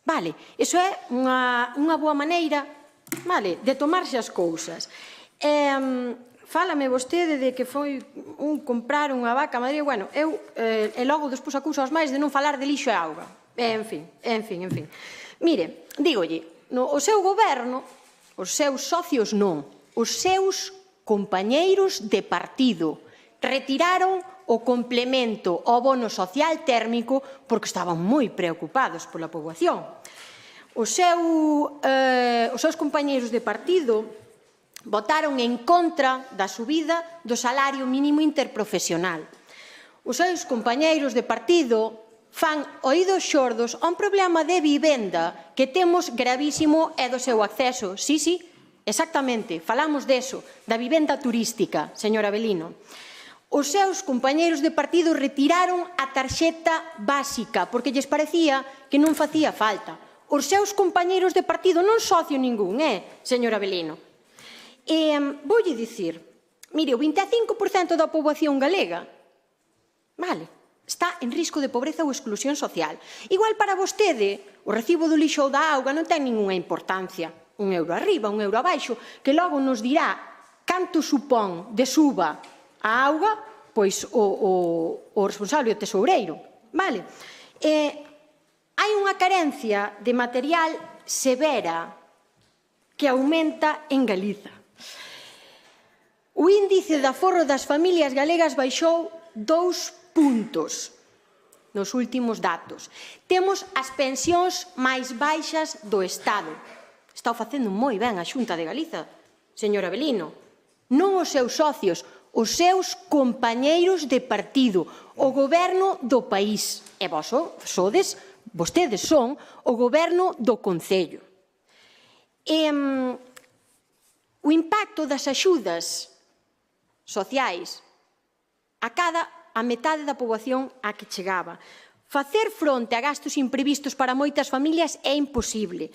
Vale, iso é unha boa maneira, vale, de tomarse as cousas. Fálame vostede de que foi comprar unha vaca a Madrid. Bueno, eu, e logo despois acuso aos máis de non falar de lixo e auga. En fin. Mire, dígolle, o seu goberno, os seus socios non, os seus compañeiros de partido retiraron o complemento ao bono social térmico porque estaban moi preocupados pola poboación. Os seus compañeiros de partido votaron en contra da subida do salario mínimo interprofesional. Os seus compañeiros de partido fan oídos xordos a un problema de vivenda que temos gravísimo e do seu acceso. Sí, exactamente, falamos deso, da vivenda turística, señor Avelino. Os seus compañeiros de partido retiraron a tarxeta básica porque lles parecía que non facía falta. Os seus compañeiros de partido, non socio ningún, señor Avelino. Voulle dicir, mire, o 25% da poboación galega, vale, está en risco de pobreza ou exclusión social. Igual para vostede, o recibo do lixo ou da auga non ten ninguna importancia. €1 arriba, €1 abaixo, que logo nos dirá canto supón de suba a auga, pois o responsable, o tesoureiro. Vale? Hai unha carencia de material severa que aumenta en Galiza. O índice de aforro das familias galegas baixou 2 puntos nos últimos datos. Temos as pensións máis baixas do Estado. Está facendo moi ben a Xunta de Galiza, señor Avelino. Non os seus socios, os seus compañeiros de partido, o goberno do país. E vostedes son o goberno do Concello. O impacto das axudas sociais a metade da poboación a que chegaba. Facer fronte a gastos imprevistos para moitas familias é imposible.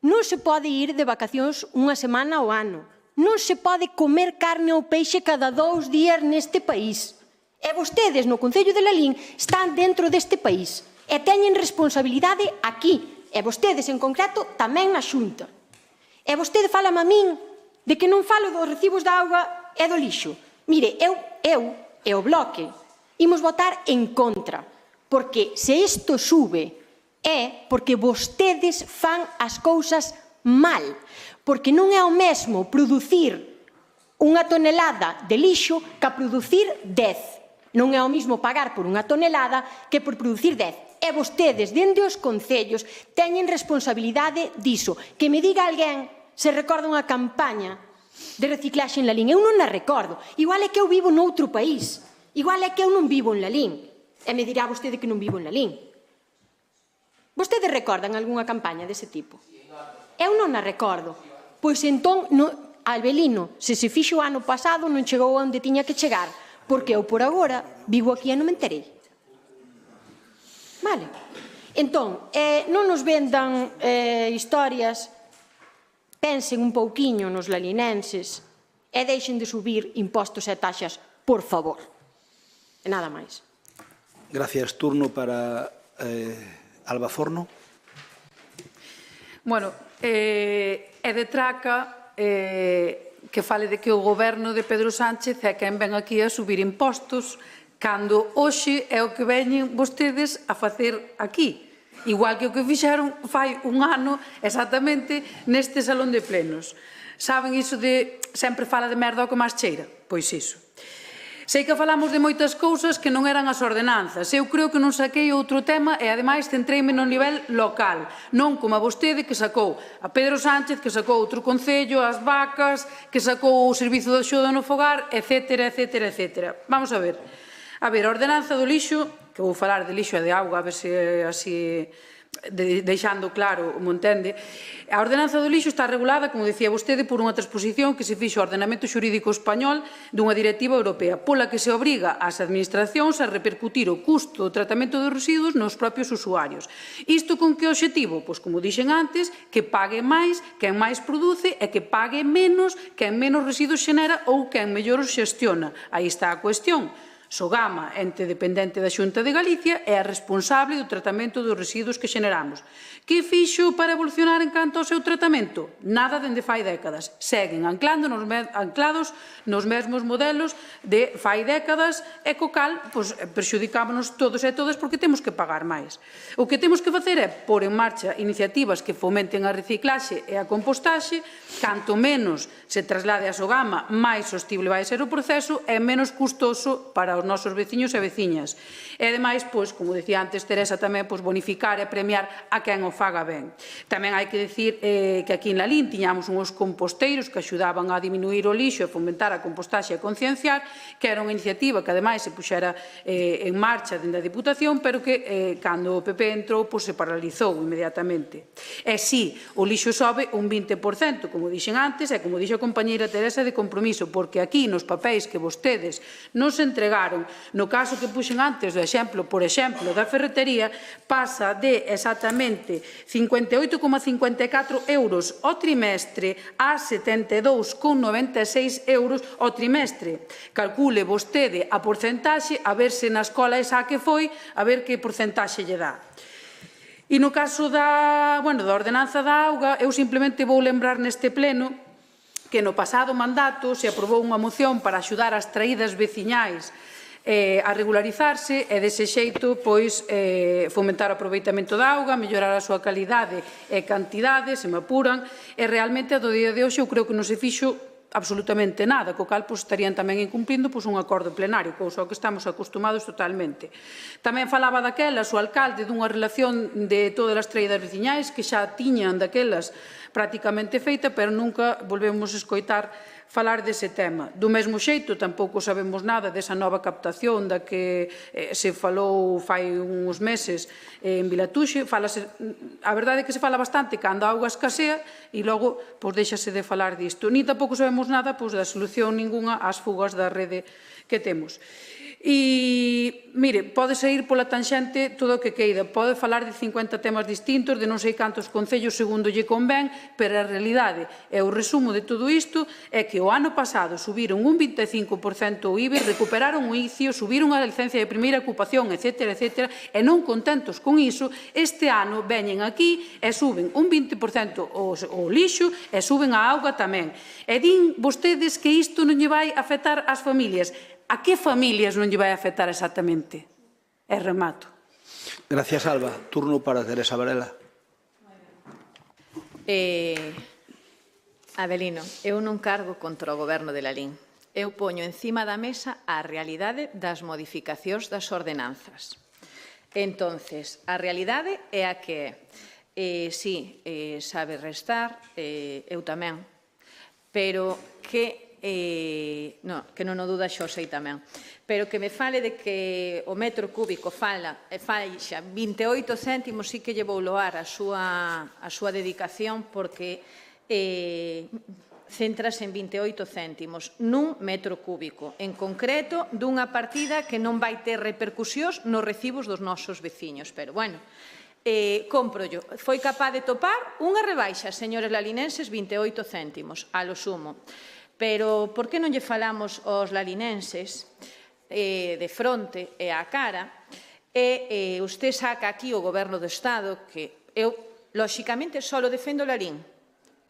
Non se pode ir de vacacións unha semana ao ano. Non se pode comer carne ou peixe cada 2 días neste país. E vostedes no Concello de Lalín están dentro deste país e teñen responsabilidade aquí. E vostedes en concreto tamén na Xunta. E vostede fálame a min de que non falo dos recibos da auga e do lixo. Mire, eu e o Bloque imos votar en contra, porque se isto sube é porque vostedes fan as cousas mal, porque non é o mesmo producir unha tonelada de lixo que a producir 10. Non é o mesmo pagar por unha tonelada que por producir 10. E vostedes, dende os concellos, teñen responsabilidade diso. Que me diga alguén se recorda unha campaña de reciclaxe en Lalín. Eu non a recordo. Igual é que eu vivo noutro país. Igual é que eu non vivo en Lalín. E me dirá vostede que non vivo en Lalín. Vostedes recordan algunha campaña dese tipo? Eu non a recordo. Pois entón, Albelino, se se fixo o ano pasado, non chegou onde tiña que chegar, porque eu por agora vivo aquí e non me enterei. Vale. Entón, non nos vendan historias, pensen un pouquiño nos lalinenses e deixen de subir impostos e taxas, por favor. E nada máis. Gracias. Turno para Alba Forno. Bueno, é de traca que fale de que o goberno de Pedro Sánchez é quen ven aquí a subir impostos cando hoxe é o que veñen vostedes a facer aquí. Igual que o que fixeron fai un ano exactamente neste salón de plenos. Saben iso de sempre fala de merda o que máis cheira? Pois iso. Sei que falamos de moitas cousas que non eran as ordenanzas. Eu creo que non saquei outro tema e, ademais, centreime no nivel local. Non como a vostede que sacou a Pedro Sánchez, que sacou outro concello, as vacas, que sacou o servizo de axuda no fogar, etc, etc, etc. Vamos a ver. A ordenanza do lixo, que vou falar de lixo e de auga, a ver se así deixando claro, mo entende. A ordenanza do lixo está regulada, como decía vostede, por unha transposición que se fixo ao ordenamento xurídico español dunha directiva europea, pola que se obriga ás administracións a repercutir o custo do tratamento dos residuos nos propios usuarios. Isto con que obxectivo? Pois, como dixen antes, que pague máis quen máis produce e que pague menos quen menos residuos xenera ou quen mellor os xestiona. Aí está a cuestión. Sogama, ente dependente da Xunta de Galicia, é a responsable do tratamento dos residuos que xeneramos. Que fixo para evolucionar en canto ao seu tratamento? Nada dende fai décadas. Seguen anclados nos mesmos modelos de fai décadas e co cal perxudicámonos todos e todas porque temos que pagar máis. O que temos que facer é pôr en marcha iniciativas que fomenten a reciclaxe e a compostaxe. Canto menos se traslade a Sogama, máis sostible vai ser o proceso e menos custoso para os nosos veciños e veciñas. E, ademais, como decía antes Teresa, tamén bonificar e premiar a quen o faga ben. Tamén hai que dicir que aquí en Lalín tiñamos uns composteiros que axudaban a diminuir o lixo e fomentar a compostaxe e a concienciar, que era unha iniciativa que, ademais, se puxera en marcha dende a Diputación, pero que, cando o PP entrou, se paralizou inmediatamente. E si, o lixo sobe un 20%, como dixen antes, e como dixo a compañeira Teresa de Compromiso, porque aquí, nos papéis que vostedes nos entregaron, no caso que puxen antes do exemplo, por exemplo, da ferretería, pasa de exactamente 58,54 euros ao trimestre a 72,96 euros ao trimestre. Calcule vostede a porcentaxe, a ver se na escola esa que foi, a ver que porcentaxe lle dá. E no caso da ordenanza da auga, eu simplemente vou lembrar neste pleno que no pasado mandato se aprobou unha moción para axudar as traídas veciñais a regularizarse e dese xeito fomentar o aproveitamento da auga, mellorar a súa calidade e cantidade, se me apuran, e realmente a do día de hoxe eu creo que non se fixo absolutamente nada, co cal estarían tamén incumplindo un acordo plenario, cousa ao que estamos acostumados totalmente. Tamén falaba daquelas o alcalde dunha relación de todas as traídas veciñais que xa tiñan daquelas prácticamente feita, pero nunca volvemos a escoitar falar dese tema. Do mesmo xeito, tampouco sabemos nada desa nova captación da que se falou fai uns meses en Vilatuxe. A verdade é que se fala bastante cando a auga escasea e logo deixase de falar disto. Ni tampouco sabemos nada da solución ninguna ás fugas da rede que temos. E, mire, pode sair pola tanxente todo o que queira, pode falar de 50 temas distintos, de non sei cantos concellos segundo lle convén, pero a realidade e o resumo de todo isto é que o ano pasado subiron un 25% o IBI, recuperaron o ICIO, subiron a licencia de primeira ocupación, etc., etc., e non contentos con iso, este ano veñen aquí e suben un 20% o lixo e suben a auga tamén. E din vostedes que isto non lle vai afectar ás familias. A que familias non lle vai afectar exactamente? E remato. Gracias, Alba. Turno para Teresa Varela. Avelino, eu non cargo contra o goberno de Lalín. Eu poño encima da mesa a realidade das modificacións das ordenanzas. Entonces, a realidade é a que sí, sabe restar, eu tamén, pero que non o duda xo sei tamén, pero que me fale de que o metro cúbico faixa 28 céntimos, sí que lle vou loar a súa dedicación, porque centrase en 28 céntimos nun metro cúbico, en concreto dunha partida que non vai ter repercusións nos recibos dos nosos veciños. Pero, bueno, cómprollo. Foi capaz de topar unha rebaixa, señores lalinenses, 28 céntimos, a lo sumo. Pero, por que non lle falamos aos lalinenses de fronte e á cara? E usted saca aquí o Goberno do Estado, que eu, lóxicamente, só defendo Lalín,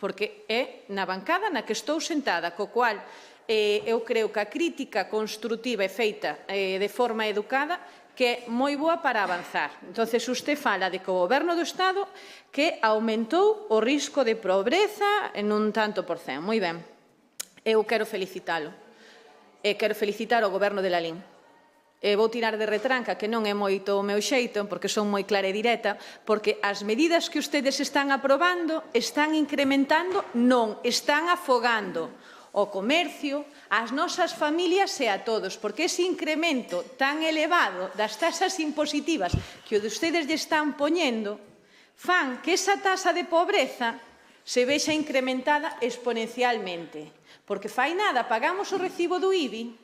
porque é na bancada na que estou sentada, co cual eu creo que a crítica construtiva é feita de forma educada, que é moi boa para avanzar. Entonces, usted fala de que o Goberno do Estado que aumentou o risco de pobreza en un tanto por cen. Moi ben, eu quero felicitalo. Quero felicitar o Goberno de Lalín. Vou tirar de retranca, que non é moito o meu xeito, porque son moi clara e directa, porque as medidas que ustedes están aprobando están incrementando, non, están afogando o comercio, as nosas familias e a todos, porque ese incremento tan elevado das tasas impositivas que ustedes lle están poñendo fan que esa tasa de pobreza se vexa incrementada exponencialmente. Porque fai nada, pagamos o recibo do IBI,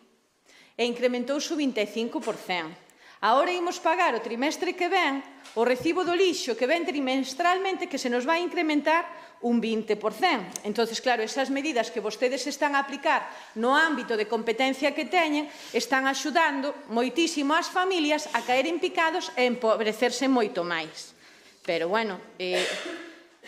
e incrementouse o 25%. Agora imos pagar o trimestre que ven o recibo do lixo que ven trimestralmente, que se nos vai incrementar un 20%. Entón, claro, esas medidas que vostedes están a aplicar no ámbito de competencia que teñen están axudando moitísimo as familias a caer en picados e empobrecerse moito máis. Pero, bueno,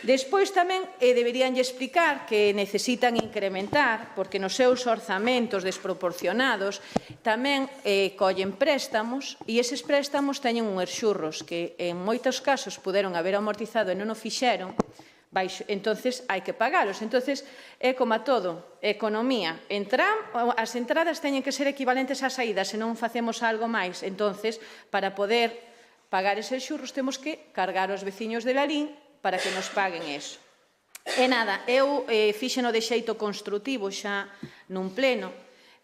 despois tamén deberíanlle explicar que necesitan incrementar, porque nos seus orzamentos desproporcionados tamén collen préstamos, e eses préstamos teñen uns xurros que en moitos casos puderon haber amortizado e non o fixeron, entonces hai que pagalos. Entonces é como a todo, economía, as entradas teñen que ser equivalentes ás saídas, se non facemos algo máis. Entonces, para poder pagar eses xurros temos que cargar aos veciños de Lalín para que nos paguen eso. E nada, eu fixeno de xeito construtivo xa nun pleno,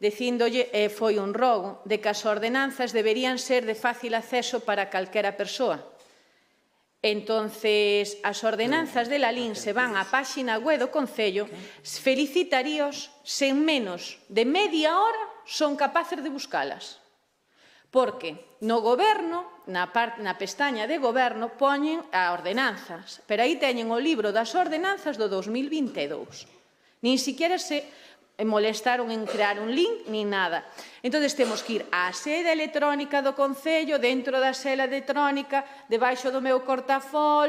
dicíndolle, foi un rogo, de que as ordenanzas deberían ser de fácil acceso para calquera persoa. Entonces, as ordenanzas de Lalín se van á páxina web do Concello, felicitaríos se en menos de media hora son capaces de buscalas. Porque no Goberno, na pestaña de Goberno, poñen as ordenanzas, pero aí teñen o libro das ordenanzas do 2022. Nin siquiera se molestaron en crear un link, nin nada. Entón, temos que ir á sede electrónica do Concello, dentro da sede electrónica, debaixo do meu cortafol,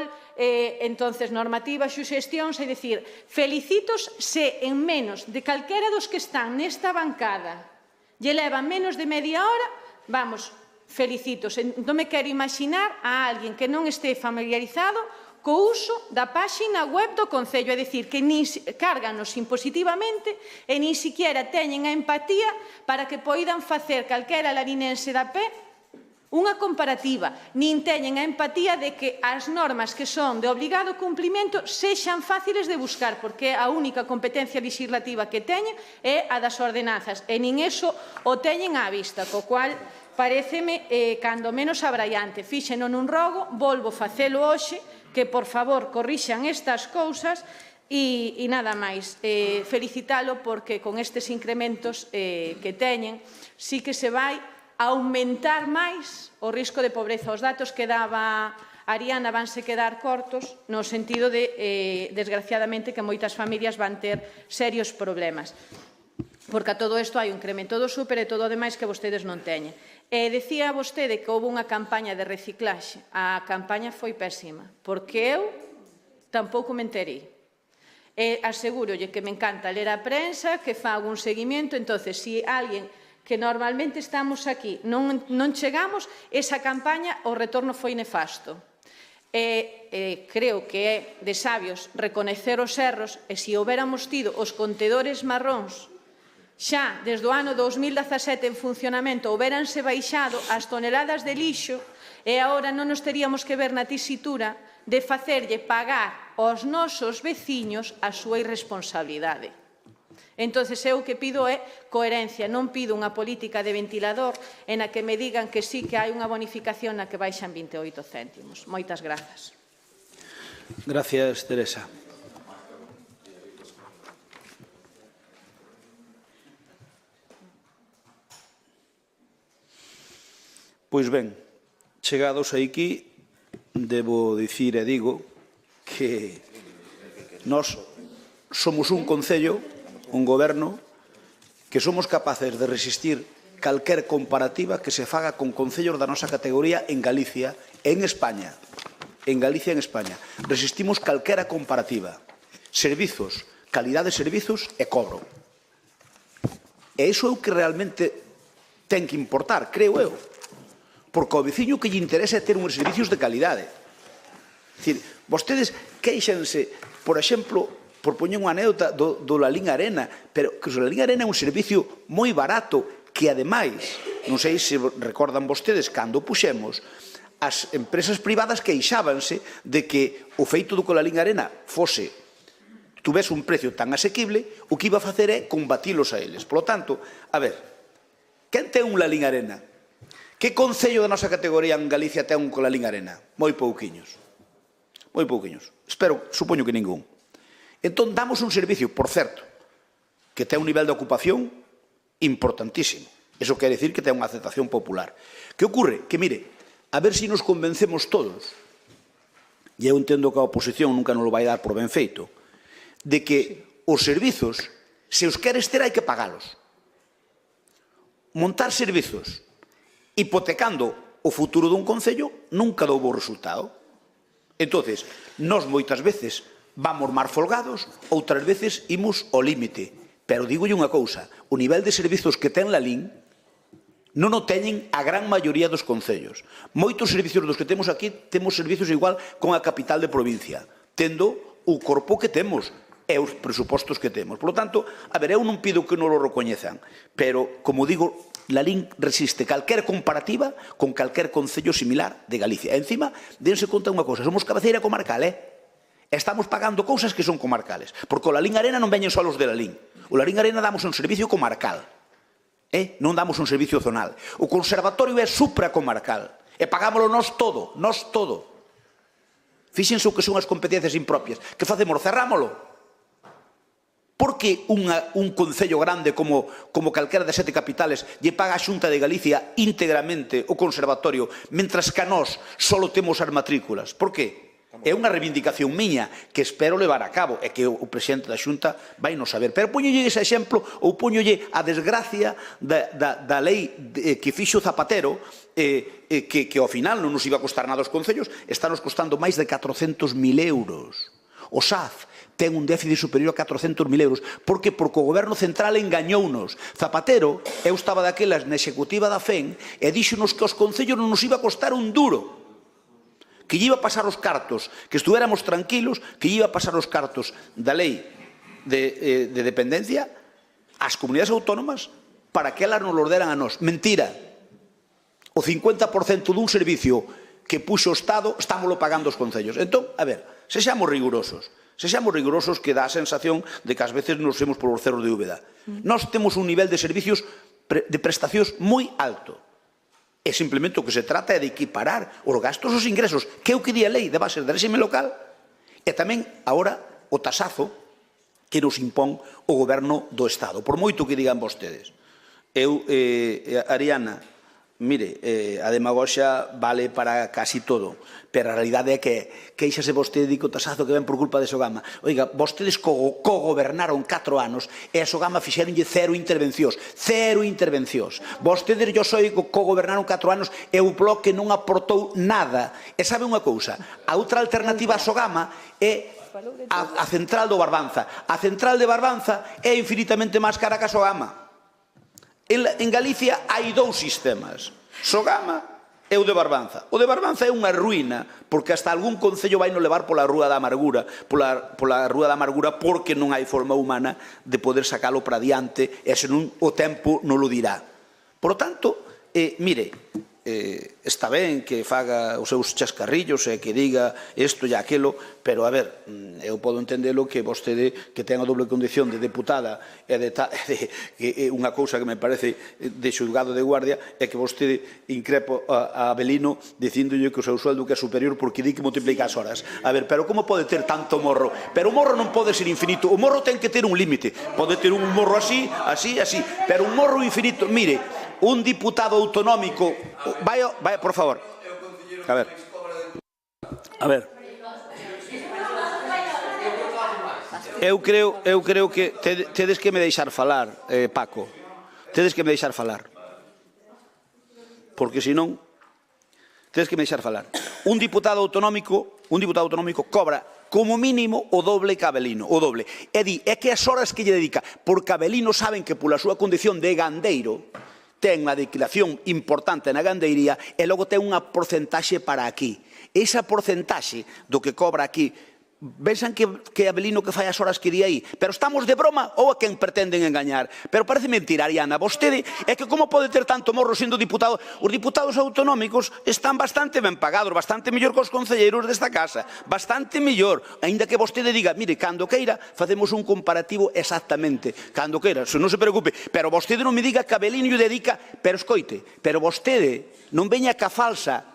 entonces normativas, suxestións, é dicir, felicitos se en menos de calquera dos que están nesta bancada lle levan menos de media hora, vamos, felicitos. Non me quero imaginar a alguén que non este familiarizado co uso da páxina web do Concello, é dicir, que cárganos impositivamente e nin siquiera teñen a empatía para que poidan facer calquera larinense da pé unha comparativa, nin teñen a empatía de que as normas que son de obligado cumplimento sexan fáciles de buscar, porque a única competencia legislativa que teñen é a das ordenanzas, e nin eso o teñen á vista, co cual paréceme cando menos abraiante. Fíxeno nun rogo, volvo facelo hoxe, que por favor corrixan estas cousas e nada máis. Felicitalo porque con estes incrementos que teñen sí que se vai aumentar máis o risco de pobreza. Os datos que daba Ariana vanse quedar cortos no sentido de, desgraciadamente, que moitas familias van ter serios problemas. Porque a todo isto hai un incremento do súper e todo o demais que vostedes non teñen. Decía vostede que houve unha campaña de reciclaxe. A campaña foi pésima, porque eu tampouco me enterei. Asegúrolle que me encanta ler a prensa, que fago un seguimento, entonces, se alguén que normalmente estamos aquí non chegamos, esa campaña, o retorno foi nefasto. Creo que é de sabios recoñecer os erros, e se houbéramos tido os contedores marróns xa desde o ano 2017 en funcionamento houberanse baixado as toneladas de lixo e agora non nos teríamos que ver na tesitura de facerlle pagar aos nosos veciños a súa irresponsabilidade. Entón, eu o que pido é coherencia, non pido unha política de ventilador en a que me digan que sí que hai unha bonificación na que baixan 28 céntimos. Moitas grazas. Gracias, Teresa. Pois ben, chegados aquí, debo dicir e digo que nós somos un concello, un goberno, que somos capaces de resistir calquer comparativa que se faga con concellos da nosa categoría en Galicia, en España. En Galicia, en España. Resistimos calquera comparativa. Servizos, calidade de servizos e cobro. E iso é o que realmente ten que importar, creo eu. Porque ao veciño que lle interesa é ter uns servicios de calidade. É dicir, vostedes queixanse, por exemplo, por poñer unha anécdota do Lalín Arena, pero que o Lalín Arena é un servicio moi barato que, ademais, non sei se recordan vostedes, cando puxemos, as empresas privadas queixábanse de que o feito do que o Lalín Arena tuvese un precio tan asequible, o que iba a facer é combatilos a eles. Por lo tanto, a ver, quen ten un Lalín Arena? Que concello da nosa categoría en Galicia ten un Lalín Arena? Moi pouquiños. Moi pouquiños. Supoño que ningún. Entón, damos un servicio, por certo, que ten un nivel de ocupación importantísimo. Eso quere dicir que ten unha aceptación popular. Que ocorre? Que, mire, a ver se nos convencemos todos, e eu entendo que a oposición nunca nos lo vai dar por ben feito, de que os servizos, se os queres ter, hai que pagalos. Montar servizos hipotecando o futuro dun concello nunca dou bo resultado. Entonces, nós moitas veces vamos máis folgados, outras veces imos ao límite. Pero dígolle unha cousa, o nivel de servizos que ten Lalín non o teñen a gran maioría dos concellos. Moitos servizos dos que temos aquí, temos servizos igual con a capital de provincia, tendo o corpo que temos e os presupostos que temos. Por lo tanto, a ver, eu non pido que non o recoñezan, pero, como digo, Lalín resiste calquer comparativa con calquer concello similar de Galicia. E, encima, dense conta unha cousa, somos cabeceira comarcal, Estamos pagando cousas que son comarcales. Porque o Lalín Arena non veñen só os de Lalín. O Lalín Arena damos un servicio comarcal. Non damos un servicio zonal. O conservatorio é supracomarcal. E pagámoslo nós todo. Fíxense o que son as competencias impropias. Que facemos? Cerrámoslo. Por que un concello grande como calquera das 7 capitales lle paga a Xunta de Galicia íntegramente o conservatorio, mentras que a nós só temos as matrículas? Por que? É unha reivindicación miña que espero levar a cabo e que o presidente da Xunta vai non saber. Pero poñolle ese exemplo ou poñolle a desgracia da lei que fixo Zapatero que ao final non nos iba a costar nada aos concellos, está nos costando máis de 400.000 euros. O SAF ten un déficit superior a 400.000 euros. Por que? Porque o goberno central engañounos. Zapatero, eu estaba daquelas na executiva da FEN e díxonos que aos concellos non nos iba a costar un duro, que lle iba a pasar os cartos, que estuéramos tranquilos, que lle iba a pasar os cartos da lei de dependencia ás comunidades autónomas para que elas nos lo deran a nós. Mentira. O 50% dun servicio que puxo o Estado, estámoslo pagando os concellos. Entón, a ver, sexamos rigurosos. Sexamos rigurosos, que dá a sensación de que ás veces nos vemos por os cerros de Úbeda. Nós temos un nivel de servicios de prestacións moi alto. E simplemente o que se trata é de equiparar os gastos aos ingresos, que é o que di a lei de bases de réxime local, e tamén, agora, o tasazo que nos impón o goberno do Estado. Por moito que digan vostedes. Eu, Ariana, mire, a demagoxa vale para casi todo, pero a realidade é que queixase vostede de que o tasazo que ven por culpa de Sogama. Oiga, vostedes cogobernaron 4 anos e a Sogama fixeronlle 0 intervencións. 0 intervencións. Vostedes, yo soy, cogobernaron 4 anos e o Bloque non aportou nada. E sabe unha cousa? A outra alternativa a Sogama é a central do Barbanza. A central de Barbanza é infinitamente máis cara que a Sogama. En Galicia hai 2 sistemas, Sogama é o de Barbanza. O de Barbanza é unha ruína, porque hasta algún concello vai no levar pola Rúa da Amargura, pola Rúa da Amargura, porque non hai forma humana de poder sacalo para diante, e senón o tempo non lo dirá. Por tanto, mire, está ben que faga os seus chascarrillos e que diga isto e aquilo, pero, a ver, eu podo entendelo que vostede, que ten a doble condición de deputada e de unha cousa que me parece de xulgado de guardia, é que vostede increpa a Avelino dicindolle que o seu sueldo que é superior porque di que multiplica as horas. A ver, pero como pode ter tanto morro? Pero o morro non pode ser infinito, o morro ten que ter un límite. Pode ter un morro así, así, así, pero un morro infinito, mire, un diputado autonómico... Vaya, por favor. A ver. Eu creo que tedes que me deixar falar, Paco. Tedes que me deixar falar. Porque senón tedes que me deixar falar. Un diputado autonómico cobra como mínimo o doble que Avelino, o doble. É que as horas que lle dedica, porque Avelino saben que pola súa condición de gandeiro ten unha declaración importante na gandeiría e logo ten unha porcentaxe para aquí. Esa porcentaxe do que cobra aquí, pensan que Avelino que fai as horas que di aí, pero estamos de broma ou a quen pretenden engañar? Pero parece mentira, Ariana, vostede é que como pode ter tanto morro sendo diputado? Os diputados autonómicos están bastante ben pagados, bastante mellor que os concelleiros desta casa, bastante mellor, aínda que vostede diga, mire, cando queira facemos un comparativo exactamente, cando queira, non se preocupe, pero vostede non me diga que Avelino lle dedica, pero escoite, pero vostede non veña ca falsedade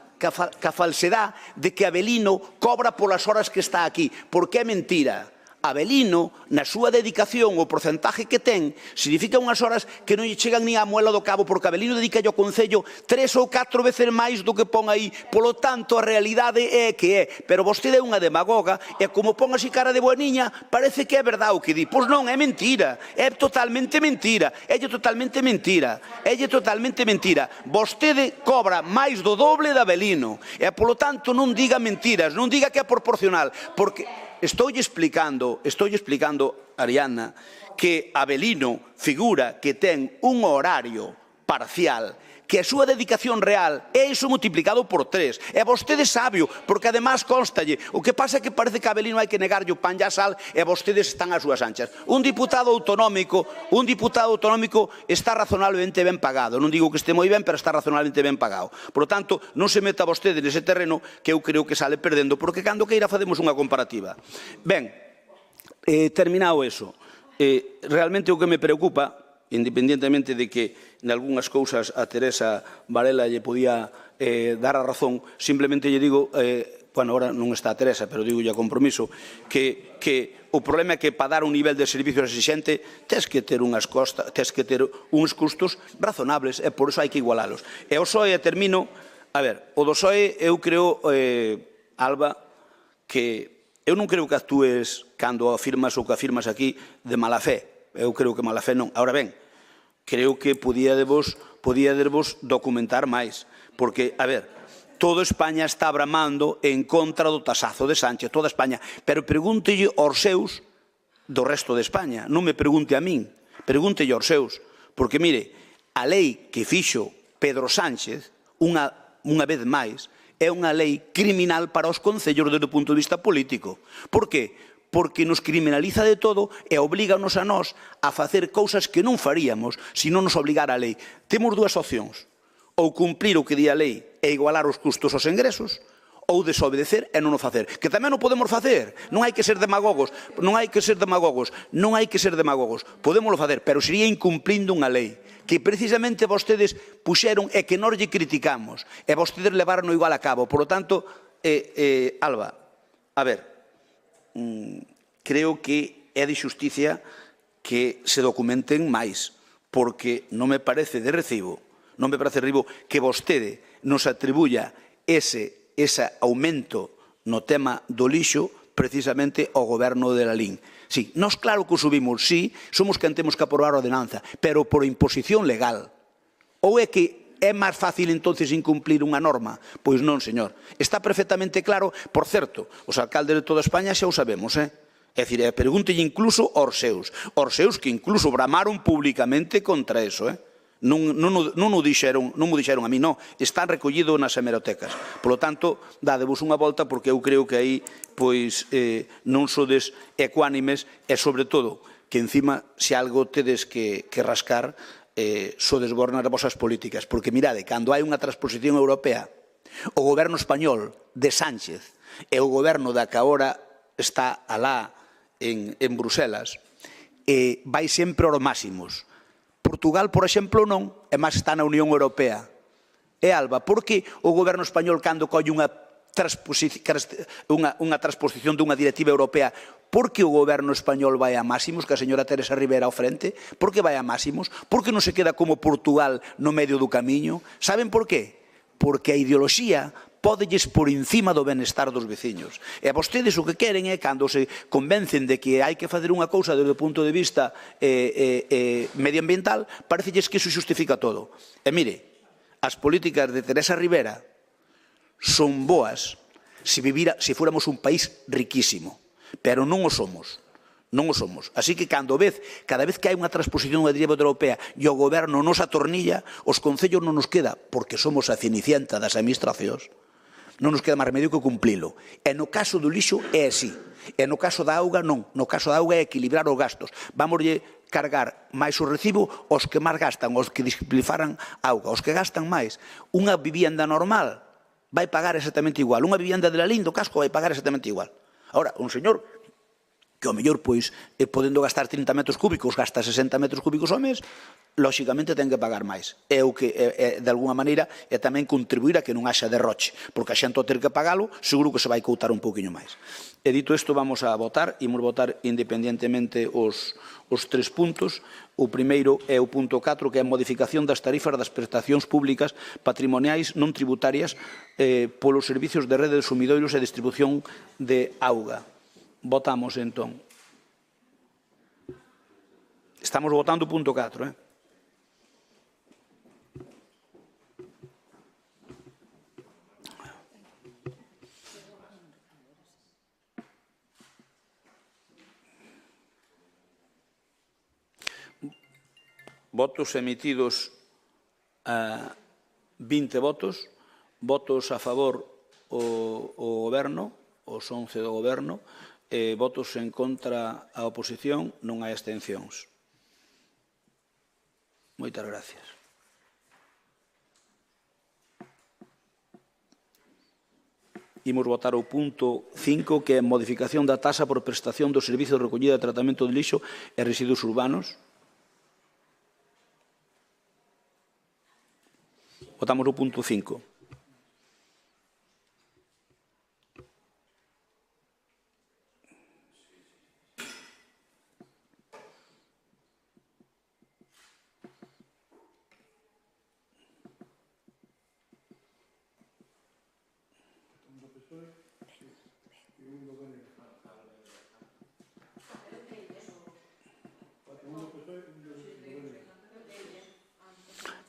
de que Avelino cobra polas horas que está aquí, porque é mentira. Avelino, na súa dedicación, o porcentaje que ten, significa unhas horas que non lle chegan ni á muela do cabo, porque Avelino dedica ao Concello 3 ou 4 veces máis do que pon aí. Polo tanto, a realidade é que é. Pero vostede é unha demagoga, e como pon así cara de boa niña, parece que é verdade o que di. Pois non, é mentira. É totalmente mentira. Élle totalmente mentira. Élle totalmente mentira. Vostede cobra máis do doble de Avelino. E, polo tanto, non diga mentiras, non diga que é proporcional, porque... Estou explicando, Ariana, que Avelino figura que ten un horario parcial, que a súa dedicación real é iso multiplicado por 3. E vostede sabio, porque además constalle. O que pasa é que parece que a Avelino hai que negarlle o pan e a sal e vostedes están ás súas anchas. Un diputado autonómico está razonablemente ben pagado. Non digo que este moi ben, pero está razonablemente ben pagado. Por lo tanto, non se meta vostede nese terreno que eu creo que sale perdendo, porque cando queira facemos unha comparativa. Ben, terminado eso, realmente o que me preocupa, independentemente de que en algunhas cousas a Teresa Varela lle podía dar a razón, simplemente lle digo, bueno, ahora non está a Teresa, pero digo a compromiso, que o problema é que para dar un nivel de servicio exixente tes que ter uns custos razonables, e por iso hai que igualalos. E o PSOE, termino, a ver, o do PSOE, eu creo, Alba, que eu non creo que actúes cando afirmas o que afirmas aquí de mala fe. Eu creo que mala fe non. Ahora ben, creo que podíadevos documentar máis, porque, a ver, toda España está bramando en contra do tasazo de Sánchez, toda España, pero pregúntelle aos seus do resto de España, non me pregunte a min, pregúntelle aos seus, porque, mire, a lei que fixo Pedro Sánchez, unha vez máis, é unha lei criminal para os concellos desde o punto de vista político. Por que? Porque nos criminaliza de todo e oblíganos a nós a facer cousas que non faríamos se non nos obligara a lei. Temos dúas opcións. Ou cumplir o que di a lei e igualar os custos aos ingresos, ou desobedecer e non o facer. Que tamén o podemos facer. Non hai que ser demagogos. Podémoslo facer, pero sería incumplindo unha lei que precisamente vostedes puxeron e que nós lle criticamos. E vostedes levaron igual a cabo. Por lo tanto, Alba, a ver, creo que é de xusticia que se documenten máis, porque non me parece de recibo que vostede nos atribuya ese aumento no tema do lixo precisamente ao goberno de Lalín. Sí, nós claro que o subimos, sí, somos quen temos que aprobar a ordenanza, pero por imposición legal. Ou é que é máis fácil entonces incumplir unha norma? Pois non, señor. Está perfectamente claro, por certo, os alcaldes de toda España xa o sabemos, É dicir, pregúntelle incluso aos seus que incluso bramaron públicamente contra eso, Non mo dixeron a mí, non. Está recollido nas hemerotecas. Por lo tanto, dádevos unha volta porque eu creo que aí non sodes ecuánimes e, sobre todo, que encima, se algo tedes que rascar, sodes vos nas vosas políticas. Porque, mirade, cando hai unha transposición europea, o goberno español de Sánchez e o goberno da que agora está alá en Bruselas, vai sempre aos máximos. Portugal, por exemplo, non, e máis está na Unión Europea. E, Alba, por que o goberno español, cando colle unha transposición dunha directiva europea, por que o goberno español vai a máximos, que a señora Teresa Rivera ao frente? Por que vai a máximos? Por que non se queda como Portugal no medio do camiño? Saben por qué? Porque a ideoloxía pódelles por encima do benestar dos veciños. E vostedes o que queren é, cando se convencen de que hai que facer unha cousa desde o punto de vista medioambiental, parecelles que iso xustifica todo. E mire, as políticas de Teresa Rivera son boas se fóramos un país riquísimo, pero non o somos. Non o somos. Así que cada vez que hai unha transposición da directiva europea e o goberno nos atornilla, os concellos non nos queda, porque somos a cenicienta das administracións, non nos queda máis remedio que cumplilo. E no caso do lixo é así. E no caso da auga non. No caso da auga é equilibrar os gastos. Vámoslle cargar máis o recibo aos que máis gastan, aos que despilfaran auga. Os que gastan máis. Unha vivienda normal vai pagar exactamente igual. Unha vivienda de Lalín do Casco vai pagar exactamente igual. Ahora, un señor que ao mellor, pois, podendo gastar 30 metros cúbicos, gasta 60 metros cúbicos ao mes, lóxicamente ten que pagar máis. É o que, de alguma maneira, é tamén contribuir a que non haxa derroche, porque a xente ao ter que pagalo, seguro que se vai coutar un pouquiño máis. E dito isto, vamos a votar, imos votar independientemente os 3 puntos. O primeiro é o punto 4, que é a modificación das tarifas das prestacións públicas patrimoniais non tributarias polos servicios de rede de sumidoiros e distribución de auga. Votamos, entón. Estamos votando o punto 4, Votos emitidos a 20 votos. Votos a favor o goberno, os 11 do goberno. Votos en contra a oposición, non hai abstencións. Moitas gracias. Imos votar o punto 5, que é a modificación da taxa por prestación do servicio de recollida e tratamento de lixo e residuos urbanos. Votamos o punto 5.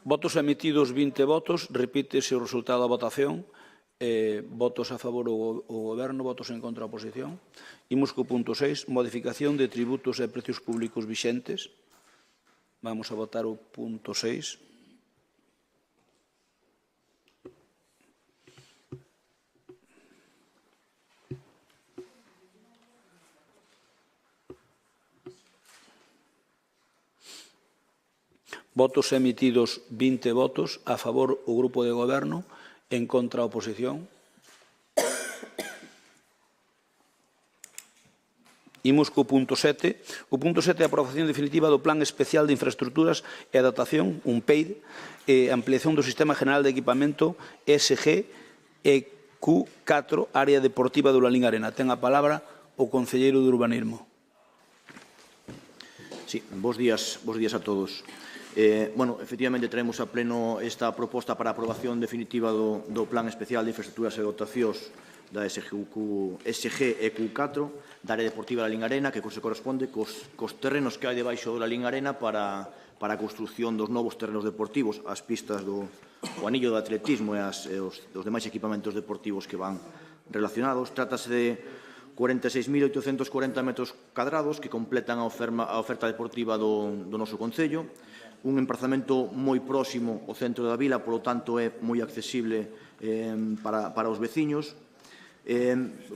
Votos emitidos 20 votos, repítese o resultado da votación, votos a favor o goberno, votos en contra a oposición. Imos co punto 6, modificación de tributos e precios públicos vixentes. Vamos a votar o punto 6. Votos emitidos 20 votos, a favor o grupo de goberno, en contra a oposición. Imos co punto 7. O punto 7 é a aprobación definitiva do Plan Especial de Infraestructuras e Adaptación, un PEID, ampliación do Sistema General de Equipamento SG EQ4, área deportiva do Lalín Arena. Ten a palabra o concelleiro de Urbanismo. Sí, bos días a todos. Efectivamente, traemos a pleno esta proposta para a aprobación definitiva do Plan Especial de Infraestructuras e Dotacións da SG EQ4, da área deportiva da Lalín Arena, que se corresponde cos terrenos que hai debaixo da Lalín Arena para a construción dos novos terrenos deportivos, as pistas do anillo de atletismo e os demais equipamentos deportivos que van relacionados. Trátase de 46.840 metros cadrados que completan a oferta deportiva do noso concello. un emprazamento moi próximo ao centro da vila, polo tanto é moi accesible para os veciños.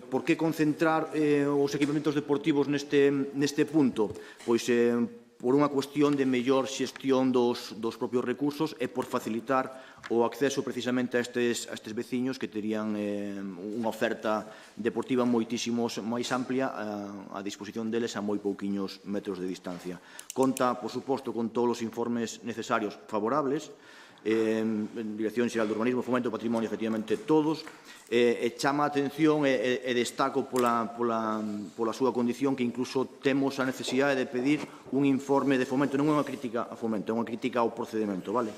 Por que concentrar os equipamentos deportivos neste punto? Pois por unha cuestión de mellor xestión dos propios recursos e por facilitar o acceso precisamente a estes veciños que terían unha oferta deportiva moitísimo máis amplia a disposición deles a moi pouquiños metros de distancia. Conta, por suposto, con todos os informes necesarios favorables, Dirección Xeral de Urbanismo, Fomento, Patrimonio, efectivamente todos, e chama a atención e destaco pola súa condición que incluso temos a necesidade de pedir un informe de Fomento, non é unha crítica a Fomento, é unha crítica ao procedimento, vale?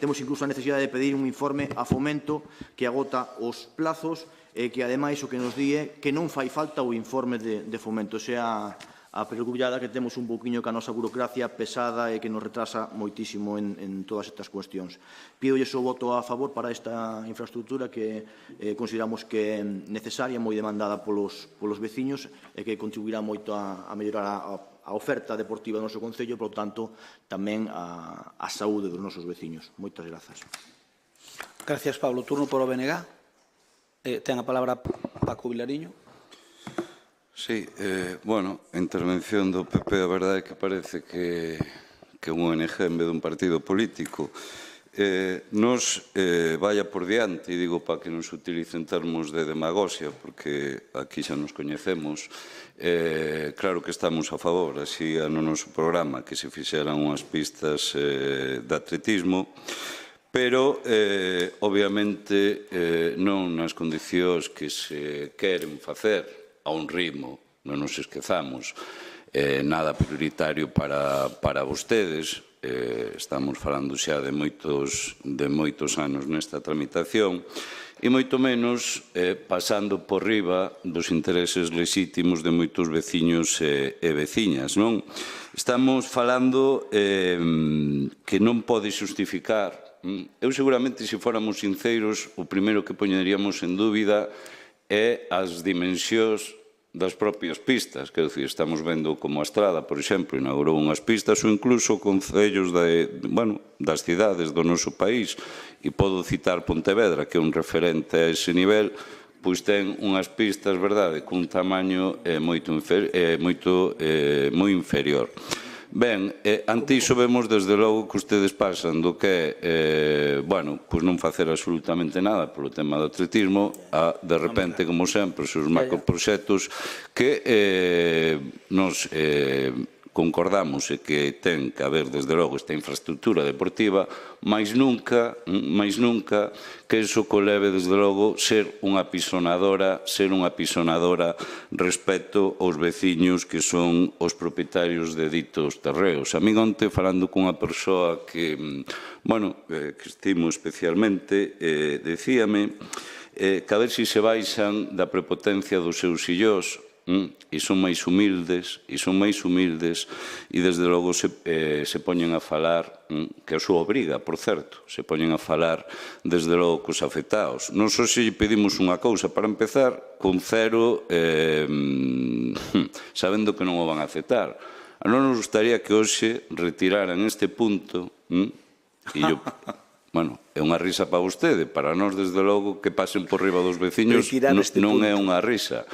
Temos incluso a necesidade de pedir un informe a Fomento que agota os plazos e que ademais o que nos di é que non fai falta o informe de Fomento, xa a preocupada que temos un pouquiño que a nosa burocracia pesada e que nos retrasa moitísimo en todas estas cuestións. Pídolle o voto a favor para esta infraestructura que consideramos que é necesaria, moi demandada polos veciños e que contribuirá moito a mellorar a oferta deportiva do noso Concello e, por tanto, tamén a saúde dos nosos veciños. Moitas grazas. Gracias, Pablo. Turno por o BNG. Ten a palabra Paco Vilariño. Sí, bueno, a intervención do PP a verdade é que parece que un ONG en vez dun partido político. Nos vaya por diante, e digo para que non se utilicen termos de demagoxia, porque aquí xa nos coñecemos, claro que estamos a favor, así no noso programa, que se fixeran unhas pistas de atletismo, pero, obviamente, non nas condicións que se queren facer, a un ritmo, non nos esquezamos, nada prioritario para vostedes. Estamos falando xa de moitos anos nesta tramitación e moito menos pasando por riba dos intereses lexítimos de moitos veciños e veciñas, non? Estamos falando que non pode xustificar. Eu seguramente, se fóramos sinceros, o primeiro que poñeríamos en dúbida é as dimensións das propias pistas. Quero dicir, estamos vendo como a Estrada, por exemplo, inaugurou unhas pistas ou incluso concellos das cidades do noso país, e podo citar Pontevedra, que é un referente a ese nivel, pois ten unhas pistas, verdade, cun tamaño moi inferior. Ben, ante iso vemos desde logo que ustedes pasan do que é, pois non facer absolutamente nada polo tema do atletismo a, de repente, como sempre, os seus macroproxectos que nos concordamos e que ten que haber, desde logo, esta infraestructura deportiva, máis nunca que iso coleve, desde logo, ser unha pisonadora respecto aos veciños que son os propietarios de ditos terreos. A mí onte, falando cunha persoa que estimo especialmente, decíame que a ver se baixan da prepotencia dos seus illós e son máis humildes e desde logo se poñen a falar, que a súa obriga, por certo, se poñen a falar desde logo cos afectados. Non só se lle pedimos unha cousa, para empezar, con cero, sabendo que non o van a aceptar. A non nos gustaría que hoxe retiraran este punto e eu... Bueno, é unha risa para vostede, para nós, desde logo, que pasen por riba dos veciños non é unha risa.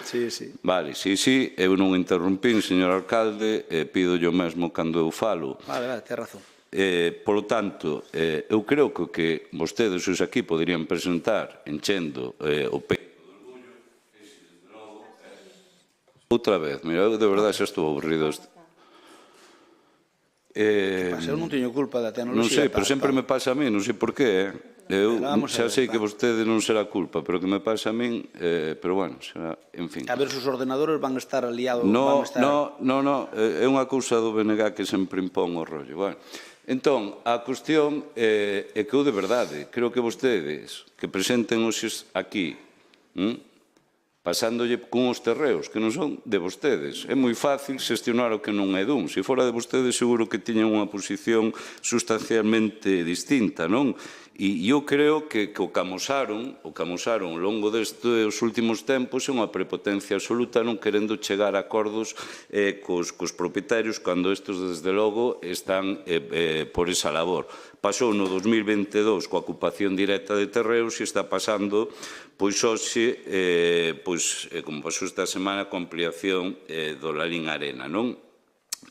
Vale, sí, eu non interrompín, señor alcalde, pido yo mesmo cando eu falo. Vale, ten razón. Polo tanto, eu creo que o que vostedes hoxe aquí poderían presentar enchendo o peito do orgullo, desde logo, outra vez, mira, eu de verdade xa estou aburrido. Eu non teño culpa da tecnoloxía. Non sei, pero sempre me pasa a mí, non sei por qué. Eu xa sei que vostede non será culpa, pero que me pasa a min, pero bueno, será, en fin. A ver se os ordenadores van estar aliados. No, é unha cousa do BNG que sempre impón o rollo. Bueno, entón, a cuestión é que eu de verdade creo que vostedes que presenten hoxe aquí pasándolle con os terreos que non son de vostedes. É moi fácil xestionar o que non é dun. Se fora de vostedes, seguro que tiñan unha posición sustancialmente distinta, non? E eu creo que o que amosaron ao longo destes últimos tempos é unha prepotencia absoluta non querendo chegar a acordos cos propietarios cando estes, desde logo, están por esa labor. Pasou no 2022 coa ocupación directa de terreos e está pasando, pois hoxe, como pasou esta semana, coa ampliación do Lalín Arena, non?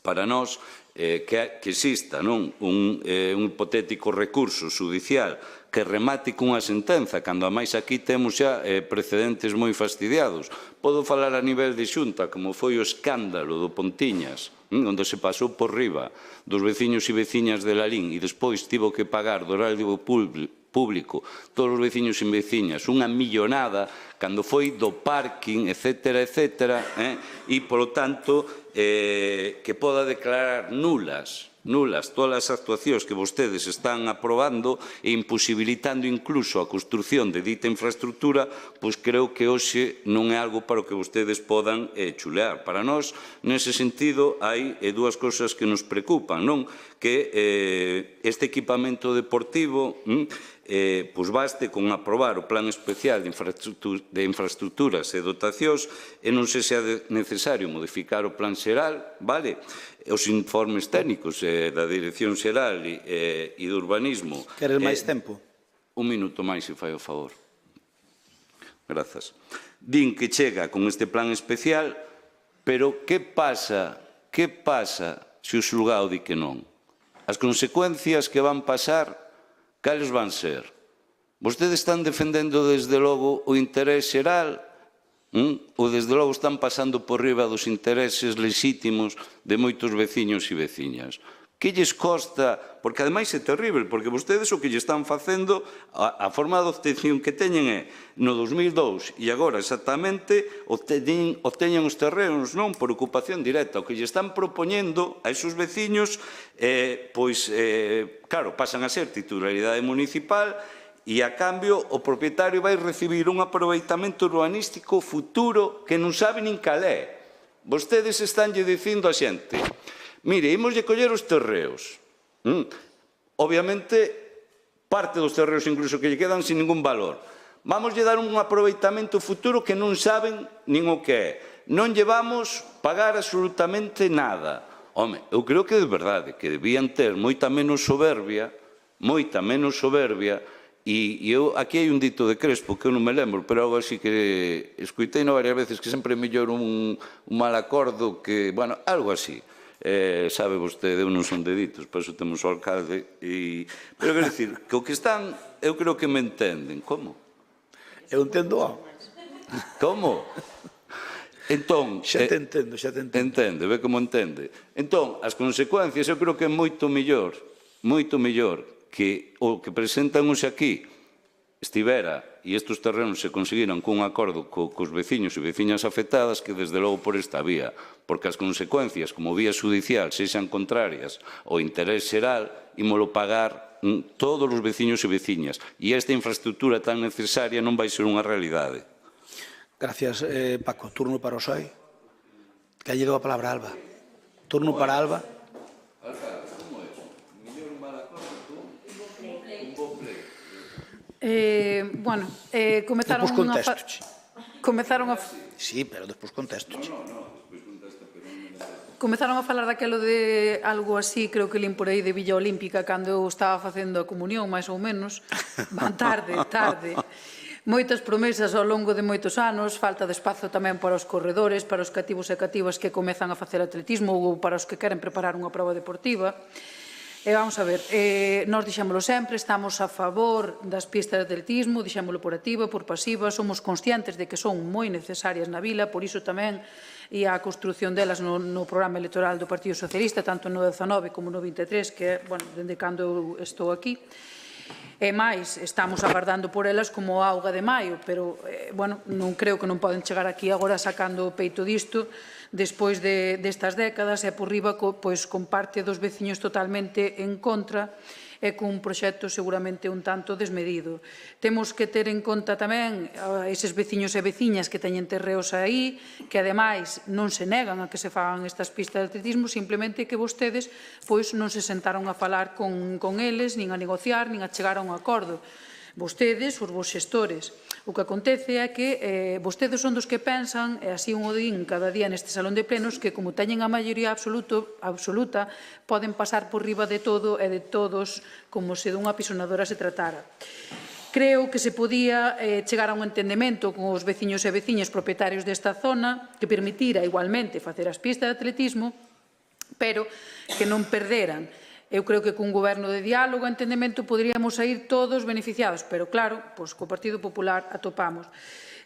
Para nós, que exista un hipotético recurso judicial que remate cunha sentenza, cando a máis aquí temos xa precedentes moi fastidiados. Podo falar a nivel de xunta, como foi o escándalo do Pontiñas, onde se pasou por riba dos veciños e veciñas de Lalín e despois tivo que pagar do horario público todos os veciños e veciñas unha millonada cando foi do parking, etcétera, etcétera, e, polo tanto, que poda declarar nulas todas as actuacións que vostedes están aprobando e imposibilitando incluso a construción de dita infraestructura, pois creo que hoxe non é algo para o que vostedes podan chulear. Para nós, nese sentido, hai dúas cousas que nos preocupan, non? Que este equipamento deportivo pois baste con aprobar o Plan Especial de Infraestructuras e Dotacións e non se sea necesario modificar o Plan Xeral, vale? Os informes técnicos da Dirección Xeral e do Urbanismo. Queres máis tempo? Un minuto máis, se fai o favor. Grazas. Din que chega con este plan especial, pero que pasa se o xulgado di que non? As consecuencias que van pasar, cales van ser? Vostedes están defendendo desde logo o interés xeral ou desde logo están pasando por riba dos intereses lexítimos de moitos veciños e veciñas? Que lles costa? Porque ademais é terrible, porque vostedes o que lle están facendo, a forma de obtención que teñen é no 2002 e agora exactamente obteñen os terrenos non por ocupación directa. O que lle están propoñendo a esos veciños, pois, claro, pasan a ser titularidade municipal e, a cambio, o propietario vai recibir un aproveitamento urbanístico futuro que non sabe nin cal é. Vostedes estánlle dicindo a xente: mire, imoslle coller os terreos. Obviamente, parte dos terreos incluso que lle quedan sin ningún valor. Vamoslle dar un aproveitamento futuro que non saben nin o que é. Non lle vamos pagar absolutamente nada. Home, eu creo que de verdade que debían ter moita menos soberbia, e eu, aquí hai un dito de Crespo que eu non me lembro, pero algo así que escuitei varias veces, que sempre é mellor un mal acordo que, bueno, algo así. Sabe vostede, eu non son de ditos, por iso temos o alcalde, pero quero dicir, que o que están, eu creo que me entenden. Como? Eu entendo. Como? Entón, xa te entendo. Entende, ve como entende. Entón, as consecuencias eu creo que é moito mellor que o que presentan hoxe aquí estivera e estes terrenos se conseguiran cun acordo cos veciños e veciñas afectadas que desde logo por esta vía, porque as consecuencias como vía judicial sexan contrarias ao interés xeral, ímolo pagar todos os veciños e veciñas, e esta infraestructura tan necesaria non vai ser unha realidade. Gracias, Paco. Turno para o SOE. Que ha llegado a palabra Alba. Turno para Alba. Bueno, comezaron a... Sí, pero despois contesto. Comezaron a falar daquelo de algo así, creo que lín por aí de Villa Olímpica, cando eu estaba facendo a comunión, máis ou menos. Van tarde. Moitas promesas ao longo de moitos anos, falta de espazo tamén para os corredores, para os cativos e cativas que comezan a facer atletismo ou para os que queren preparar unha proba deportiva. Vamos a ver, nós dixémolo sempre, estamos a favor das pistas de atletismo, dixémolo por activa, por pasiva, somos conscientes de que son moi necesarias na vila, por iso tamén e a construción delas no programa electoral do Partido Socialista, tanto no 19 como no 23, que é, bueno, dende cando eu estou aquí. E máis, estamos agardando por elas como a auga de maio, pero, bueno, non creo que non poden chegar aquí agora sacando o peito disto, despois destas décadas e por riba con parte dos veciños totalmente en contra e cun proxecto seguramente un tanto desmedido. Temos que ter en conta tamén eses veciños e veciñas que teñen terreos aí, que ademais non se negan a que se fagan estas pistas de atletismo, simplemente que vostedes non se sentaron a falar con eles, nin a negociar, nin a chegar a un acordo. Vostedes, os vos xestores. O que acontece é que vostedes son dos que pensan, e así un o din cada día neste salón de plenos, que como teñen a maioría absoluta, poden pasar por riba de todo e de todos como se dunha pisonadora se tratara. Creo que se podía chegar a un entendemento con os veciños e veciñas propietarios desta zona que permitira igualmente facer as pistas de atletismo, pero que non perderan. Eu creo que cun goberno de diálogo e entendemento poderíamos sair todos beneficiados, pero claro, co Partido Popular atopamos.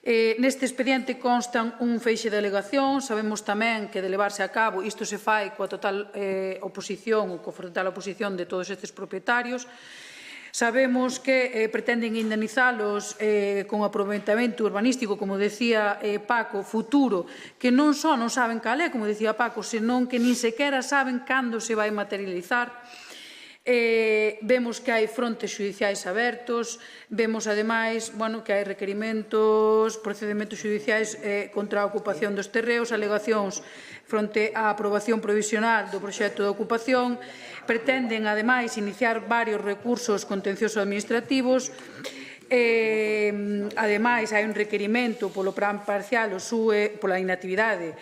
Neste expediente constan un feixe de alegacións, sabemos tamén que de levarse a cabo isto se fai coa total oposición ou coa frontal oposición de todos estes propietarios. Sabemos que pretenden indemnizalos con aproveitamento urbanístico, como decía Paco, futuro, que non só non saben cal é, como decía Paco, senón que nin sequera saben cando se vai materializar. Vemos que hai frontes xudiciais abertos, vemos ademais que hai requerimentos, procedimentos xudiciais contra a ocupación dos terreos, alegacións fronte á aprobación provisional do proxecto de ocupación, pretenden ademais iniciar varios recursos contenciosos administrativos, ademais hai un requerimento polo plan parcial pola inactividade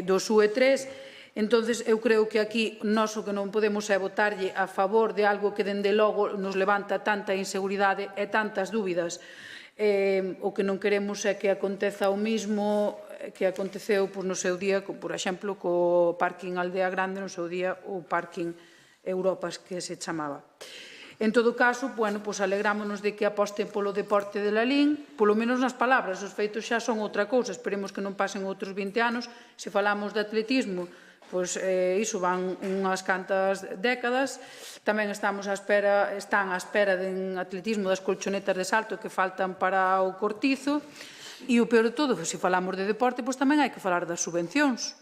do SUE 3. Entón, eu creo que aquí nós o que non podemos é votarlle a favor de algo que, dende logo, nos levanta tanta inseguridade e tantas dúbidas. O que non queremos é que aconteza o mismo que aconteceu no seu día, por exemplo, co parking Aldea Grande, no seu día, o parking Europas, que se chamaba. En todo caso, alegrámonos de que aposten polo deporte de Lalín, polo menos nas palabras, os feitos xa son outra cousa, esperemos que non pasen outros 20 anos. Se falamos de atletismo, iso van unhas cantas décadas. Tamén están á espera de atletismo das colchonetas de salto que faltan para o Cortizo. E o peor de todo, se falamos de deporte, tamén hai que falar das subvencións.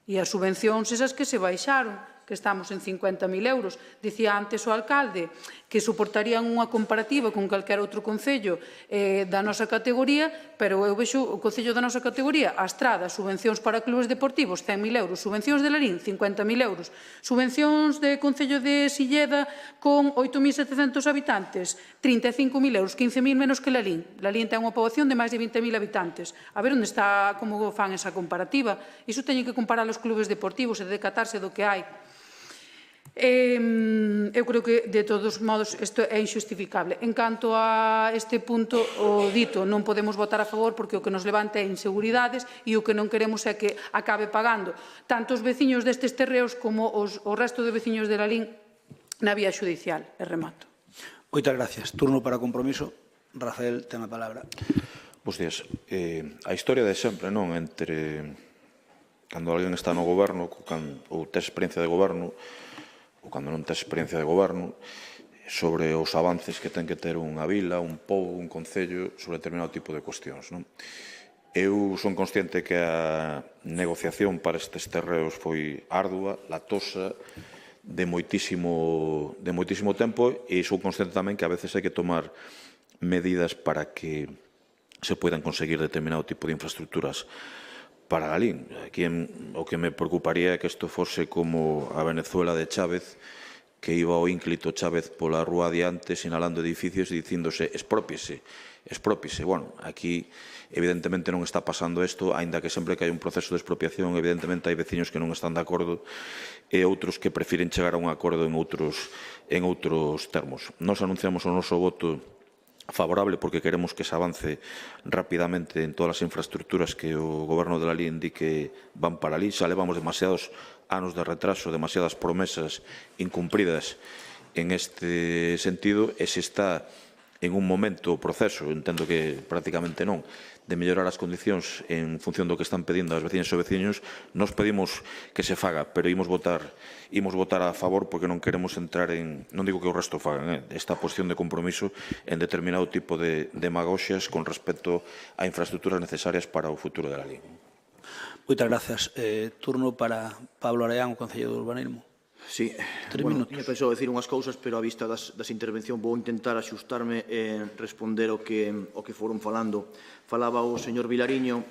E as subvencións esas que se baixaron, que estamos en 50.000 euros. Dicía antes o alcalde que soportarían unha comparativa con calquera outro concello da nosa categoría, pero eu vexo o concello da nosa categoría, a Estrada, subvencións para clubes deportivos, 100.000 euros, subvencións de Larín, 50.000 euros, subvencións de concello de Silleda con 8.700 habitantes, 35.000 euros, 15.000 menos que Larín. Larín ten unha poboación de máis de 20.000 habitantes. A ver onde está, como fan esa comparativa. Iso teñen que comparar os clubes deportivos e decatarse do que hai. Eu creo que, de todos modos, isto é injustificable. En canto a este punto, o dito, non podemos votar a favor porque o que nos levanta é inseguridades e o que non queremos é que acabe pagando tanto os veciños destes terreos como o resto de veciños de Lalín na vía xudicial. E remato. Moitas gracias. Turno para compromiso. Rafael, ten a palabra. Bos días. A historia de sempre, non? Entre cando alguén está no goberno ou tes experiencia de goberno ou cando non tes experiencia de goberno, sobre os avances que ten que ter unha vila, un pobo, un concello, sobre determinado tipo de cuestións. Eu son consciente que a negociación para estes terreos foi ardua, latosa, de moitísimo tempo, e sou consciente tamén que a veces hai que tomar medidas para que se poidan conseguir determinado tipo de infraestructuras para Lalín. Aquí o que me preocuparía é que isto fose como a Venezuela de Chávez, que iba ao ínclito Chávez pola rúa adiante sinalando edificios e dicíndose exprópiese. Bueno, aquí evidentemente non está pasando isto, aínda que sempre que hai un proceso de expropiación, evidentemente hai veciños que non están de acordo e outros que prefiren chegar a un acordo en outros termos. Nos anunciamos o noso voto favorable porque queremos que se avance rapidamente en todas as infraestructuras que o goberno de Lalín di que van para ali. Xa levamos demasiados anos de retraso, demasiadas promesas incumpridas en este sentido, e se está en un momento o proceso, entendo que prácticamente non, de mellorar as condicións en función do que están pedindo as veciñas e veciños, nos pedimos que se faga, pero imos votar a favor porque non queremos entrar en, non digo que o resto fagan, esta posición de compromiso en determinado tipo de demagoxias con respecto a infraestructuras necesarias para o futuro de Lalín. Moitas grazas. Turno para Pablo Areán, o Concelleiro de Urbanismo. Sí, 3 bueno, minutos. tiña pensado decir unhas cousas, pero a vista das intervención vou intentar axustarme e responder o que foron falando. Falaba o señor Vilariño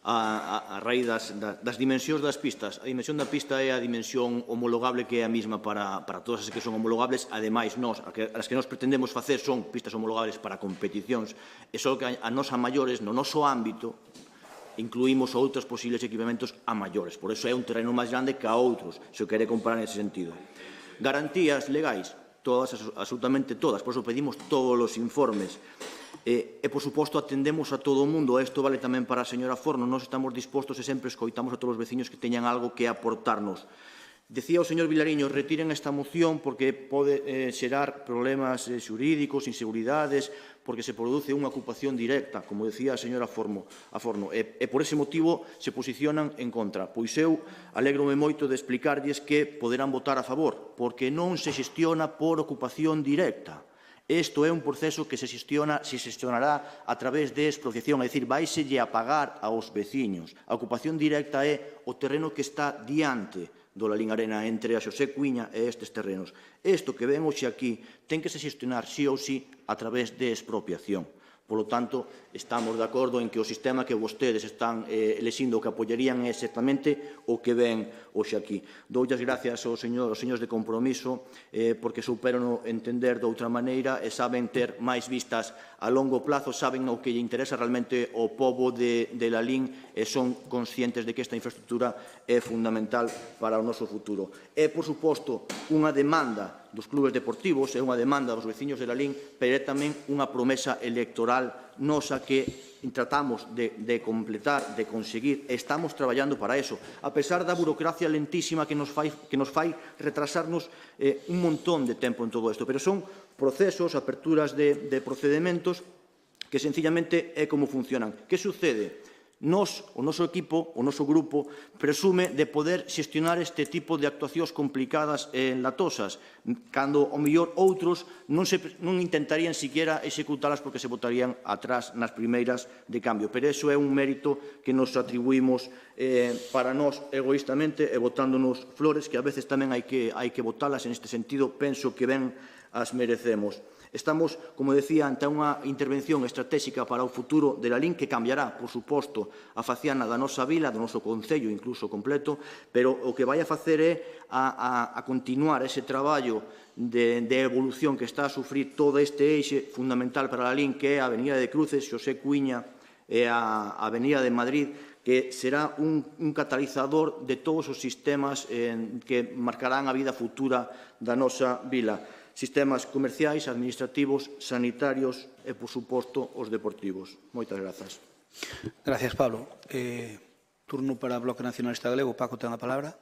a raíz das dimensións das pistas. A dimensión da pista é a dimensión homologable que é a mesma para todas as que son homologables. Ademais, as que nós pretendemos facer son pistas homologables para competicións, e só que a nos a maiores, no noso ámbito, incluímos outros posibles equipamentos a maiores. Por eso é un terreno máis grande que a outros, se o quere comparar nese sentido. Garantías legais, todas, absolutamente todas. Por eso pedimos todos os informes. E, por suposto, atendemos a todo o mundo. Isto vale tamén para a señora Forno. Nós estamos dispostos e sempre escoitamos a todos os veciños que teñan algo que aportarnos. Decía o señor Vilariño, retiren esta moción porque pode xerar problemas xurídicos, inseguridades, porque se produce unha ocupación directa, como decía a señora Forno, e por ese motivo se posicionan en contra. Pois eu alégrome moito de explicarlles que poderán votar a favor, porque non se xestiona por ocupación directa. Isto é un proceso que se xestionará a través de expropiación, é dicir, vaiselle a pagar aos veciños. A ocupación directa é o terreno que está diante do Lalín Arena entre a Xosé Cuíña e estes terrenos. Isto que ven hoxe aquí ten que se xestionar sí ou sí a través de expropiación. Polo tanto, estamos de acordo en que o sistema que vostedes están elixindo o que apoiarían é exactamente o que ven hoxe aquí. Doullas gracias aos señores de Compromiso porque souperon entender de outra maneira e saben ter máis vistas a longo plazo, saben o que lle interesa realmente ao pobo de Lalín e son conscientes de que esta infraestructura é fundamental para o noso futuro. É, por suposto, unha demanda dos clubes deportivos, é unha demanda dos veciños de Lalín, pero é tamén unha promesa electoral nosa que tratamos de completar, de conseguir, e estamos traballando para eso, a pesar da burocracia lentísima que nos fai retrasarnos un montón de tempo en todo isto, pero son procesos, aperturas de procedimentos que sencillamente é como funcionan. Que sucede? O noso equipo, o noso grupo, presume de poder xestionar este tipo de actuacións complicadas e latosas, cando, ao mellor, outros non intentarían siquiera executalas porque se botarían atrás nas primeiras de cambio. Pero iso é un mérito que nos atribuímos para nós egoístamente e botándonos flores, que a veces tamén hai que botalas. En este sentido, penso que ben as merecemos. Estamos, como decía, ante unha intervención estratégica para o futuro de Lalín que cambiará, por suposto, a faciana da nosa vila, do noso concello incluso completo, pero o que vai a facer é a continuar ese traballo de evolución que está a sufrir todo este eixe fundamental para Lalín, que é a Avenida de Cruces, Xosé Cuíña e a Avenida de Madrid, que será un catalizador de todos os sistemas que marcarán a vida futura da nosa vila. Sistemas comerciais, administrativos, sanitarios e, por suposto, os deportivos. Moitas grazas. Gracias, Pablo. Turno para o Bloque Nacionalista Galego. Paco, ten a palabra.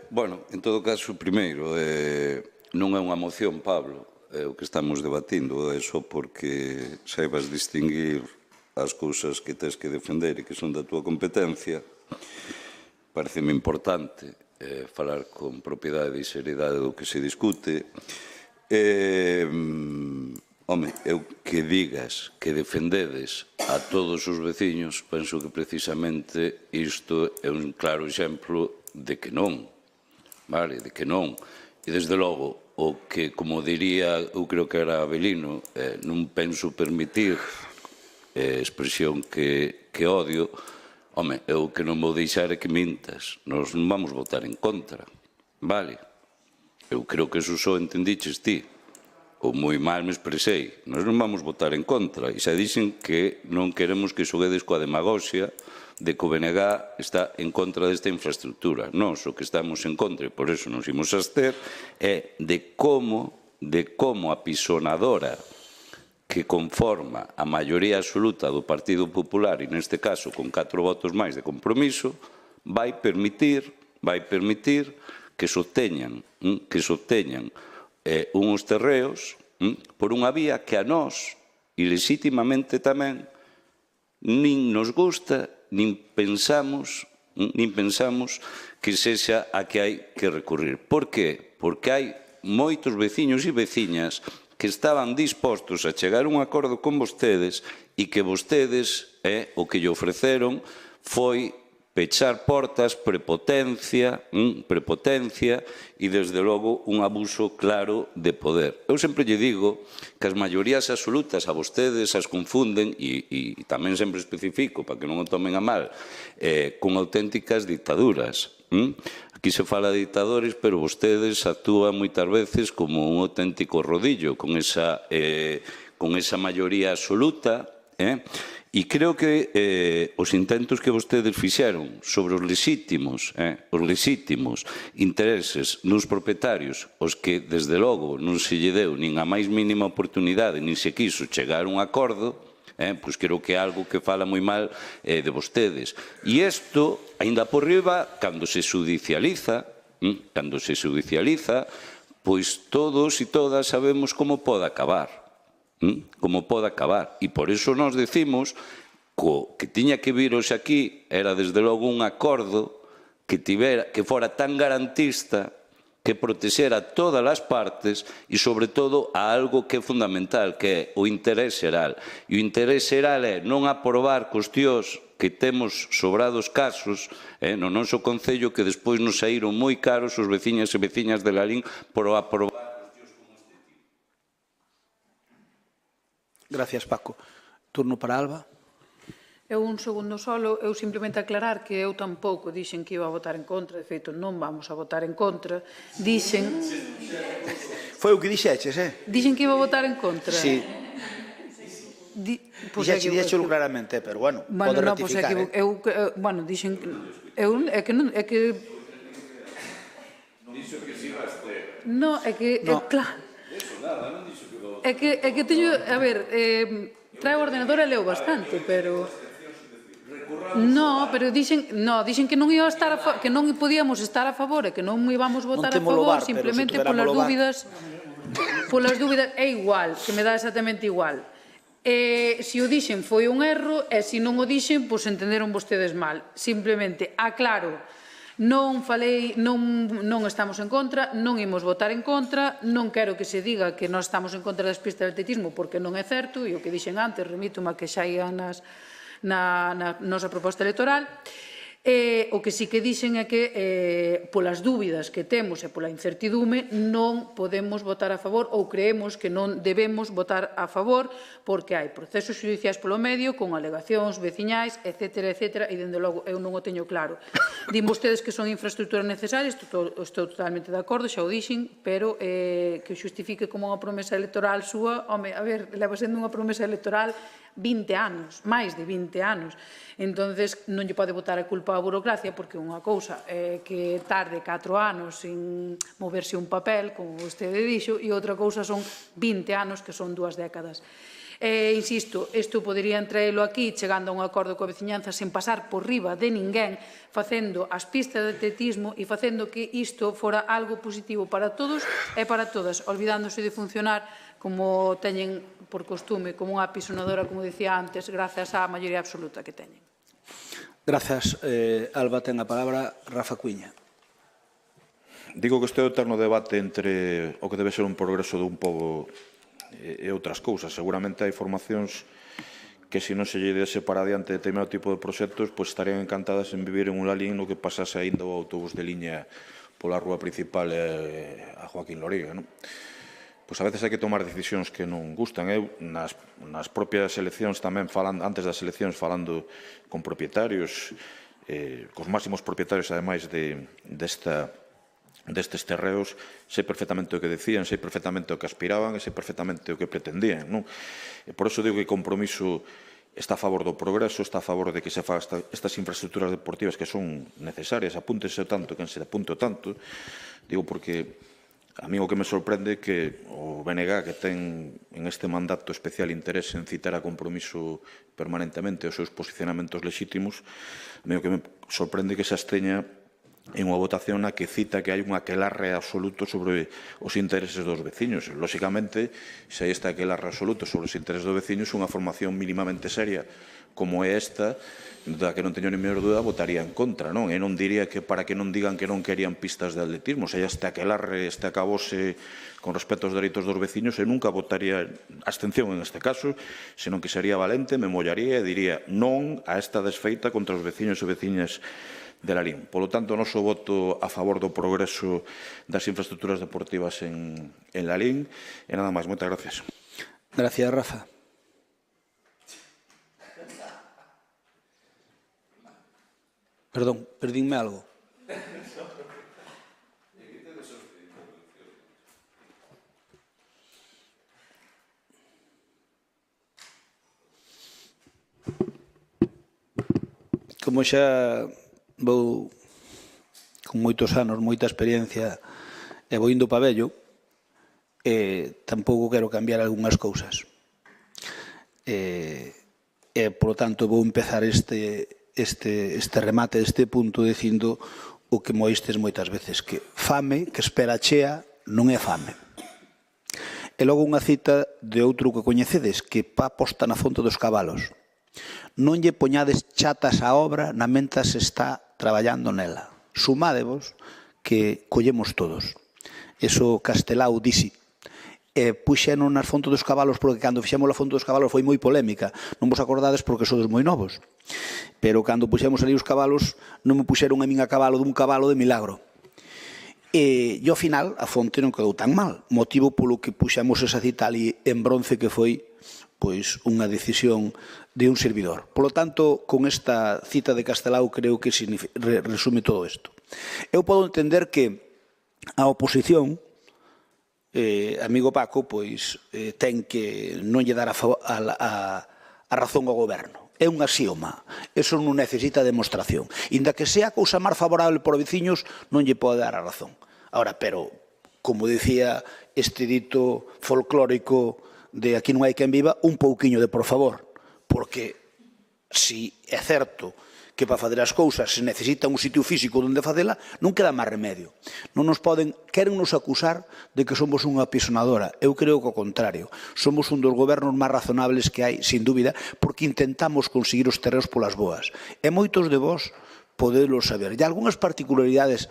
Bueno, en todo caso, primeiro, non é unha moción, Pablo, é o que estamos debatindo, é só porque saibas distinguir as cousas que tens que defender e que son da túa competencia. Pareceme importante falar con propiedade e seriedade do que se discute. Home, eu que digas que defendedes a todos os veciños, penso que precisamente isto é un claro exemplo de que non, vale, de que non. E, desde logo, o que, como diría, eu creo que era Avelino, non penso permitir expresión que odio. Home, eu que non vou deixar é que mintas. Nós non vamos votar en contra, vale? Eu creo que eso só entendiches ti, ou moi mal me expresei. Nós non vamos votar en contra, e xa dixen que non queremos que xoguedes coa demagoxia de que o BNG está en contra desta infraestructura. Nós o que estamos en contra, e por eso nos imos abster, é de como a pisonadora que conforma a maioría absoluta do Partido Popular, e neste caso con 4 votos máis de Compromiso, vai permitir que se obteñan uns terreos por unha vía que a nós, e legitimamente tamén, nin nos gusta, nin pensamos que sexa a que hai que recurrir. Por que? Porque hai moitos veciños e veciñas que estaban dispostos a chegar a un acordo con vostedes e que vostedes o que lle ofreceron foi pechar portas, prepotencia e, desde logo, un abuso claro de poder. Eu sempre lle digo que as maiorías absolutas a vostedes as confunden, e tamén sempre especifico, para que non o tomen a mal, con auténticas dictaduras. Aquí se fala de dictadores, pero vostedes actúan moitas veces como un auténtico rodillo, con esa maioría absoluta, e creo que os intentos que vostedes fixeron sobre os legítimos intereses nos propietarios, os que, desde logo, non se lle deu nin a máis mínima oportunidade, nin se quiso chegar a un acordo, pois creo que é algo que fala moi mal de vostedes. E isto, aínda por riba, cando se judicializa, pois todos e todas sabemos como pode acabar. E por iso nos decimos que tiña que vir hoxe aquí era desde logo un acordo que fora tan garantista, que protexera todas as partes e, sobre todo, a algo que é fundamental, que é o interés xeral. E o interés xeral é non aprobar cuestións que temos sobrados casos no noso concello que despois nos saíron moi caros os veciñas e veciñas de Lalín por aprobar. Gracias, Paco. Turno para Alba. Eu un segundo solo, eu simplemente aclarar que eu tampouco dixen que iba a votar en contra, de feito non vamos a votar en contra, dixen... Foi o que dixeches, Dixen que iba a votar en contra. Sí. Dixéchelo claramente, pero bueno, pode ratificar. Bueno, dixen... É que non... É que... Non dixo que si vas ter. Non, é que... Claro. É que teño... A ver, trae o ordenador e leo bastante, pero... No, pero dixen que non iba a estar que non podíamos estar a favor e que non íbamos votar a favor simplemente polas dúbidas. Polas dúbidas é igual, que me dá exactamente igual. Se o dixen foi un erro e se non o dixen, pois entenderon vostedes mal. Simplemente aclaro. Non estamos en contra, non imos votar en contra, non quero que se diga que nós estamos en contra das pistas de atletismo porque non é certo, e o que dixen antes remítome a que xa ia na nosa proposta electoral. O que sí que dixen é que polas dúbidas que temos e pola incertidume non podemos votar a favor ou creemos que non debemos votar a favor porque hai procesos xudiciais polo medio con alegacións veciñais, etcétera, e dende logo eu non o teño claro. Din vostedes que son infraestructuras necesarias, estou totalmente de acordo, xa o dixen, pero que o xustifique como unha promesa electoral súa, home, a ver, leva sendo unha promesa electoral 20 anos, máis de 20 anos. Entonces, non lle pode botar a culpa á burocracia, porque unha cousa é que tarde 4 anos sin moverse un papel, como vostede dixo, e outra cousa son 20 anos, que son 2 décadas. Insisto, isto poderían traelo aquí, chegando a un acordo coa veciñanza, sen pasar por riba de ninguén, facendo as pistas de atletismo e facendo que isto fora algo positivo para todos e para todas, olvidándose de funcionar como teñen por costume, como unha apisonadora, como dicía antes, grazas á maioría absoluta que teñen. Grazas, Alba. Ten a palabra Rafa Cuiña. Digo que este é o eterno debate entre o que debe ser un progreso dun pobo e outras cousas. Seguramente hai formacións que se non se lle dese para adiante determinado tipo de proxectos, pois estarían encantadas en vivir en un Lalín no que pasase aínda o autobús de liña pola rúa principal a Joaquín Loriga, non? Pois a veces hai que tomar decisións que non gustan. Eu, nas propias eleccións tamén, antes das eleccións, falando con propietarios, cos máximos propietarios, ademais, destes terreos, sei perfectamente o que decían, sei perfectamente o que aspiraban e sei perfectamente o que pretendían, non? E por iso digo que o Compromiso está a favor do progreso, está a favor de que se fagan estas infraestructuras deportivas que son necesarias, apúntese tanto quen se apunte tanto, digo porque a mí o que me sorprende é que o BNG, que ten en este mandato especial interés en citar a Compromiso permanentemente os seus posicionamentos lexítimos, a mí o que me sorprende é que se absteña en unha votación na que cita que hai un aquelarre absoluto sobre os intereses dos veciños. Lóxicamente, se hai este aquelarre absoluto sobre os intereses dos veciños, unha formación mínimamente seria como é esta, da que non teño ni menor dúda, votaría en contra, non? E non diría que para que non digan que non querían pistas de atletismo, se hai este aquelarre, este acabose con respecto aos dereitos dos veciños, e nunca votaría abstención en este caso, senón que sería valente, me mollaría e diría non a esta desfeita contra os veciños e veciñas de Lalín. Polo tanto, o noso voto a favor do progreso das infraestructuras deportivas en Lalín. E nada máis, moitas gracias. Gracias, Rafa. Perdón, perdínme algo. Como xa vou con moitos anos, moita experiencia e vou indo pa vello, tampouco quero cambiar algunhas cousas. Por lo tanto, vou empezar este remate, este punto, dicindo o que moistes moitas veces, que fame, que espera chea, non é fame. E logo unha cita de outro que coñecedes, que pa posta na fonte dos cabalos. Non lle poñades chatas á obra na mentas está traballando nela. Sumádevos que collemos todos. Eso Castelao dixi. Puxeron nas fontes dos cabalos, porque cando fixemos a fonte dos cabalos foi moi polémica. Non vos acordades porque sodes moi novos. Pero cando puxemos ali os cabalos, non me puxeron a min a cabalo dun cabalo de milagro. E ao final a fonte non quedou tan mal. Motivo polo que puxemos esa cita ali en bronce, que foi pois unha decisión de un servidor. Por lo tanto, con esta cita de Castelao creo que resume todo isto. Eu podo entender que a oposición, amigo Paco, pois ten que non lle dar a razón ao goberno. É un axioma. Eso non necesita demostración. Inda que sea a cousa máis favorable por veciños, non lle pode dar a razón. Ahora, pero, como dicía este dito folclórico de aquí non hai quen viva, un pouquiño de por favor, porque si é certo que para fazer as cousas se necesita un sitio físico onde facela, non queda máis remedio. Non nos poden, querennos acusar de que somos unha apisonadora. Eu creo que ao contrario. Somos un dos gobernos máis razonables que hai, sin dúbida, porque intentamos conseguir os terreos polas boas. E moitos de vós podedlo saber. E algunhas particularidades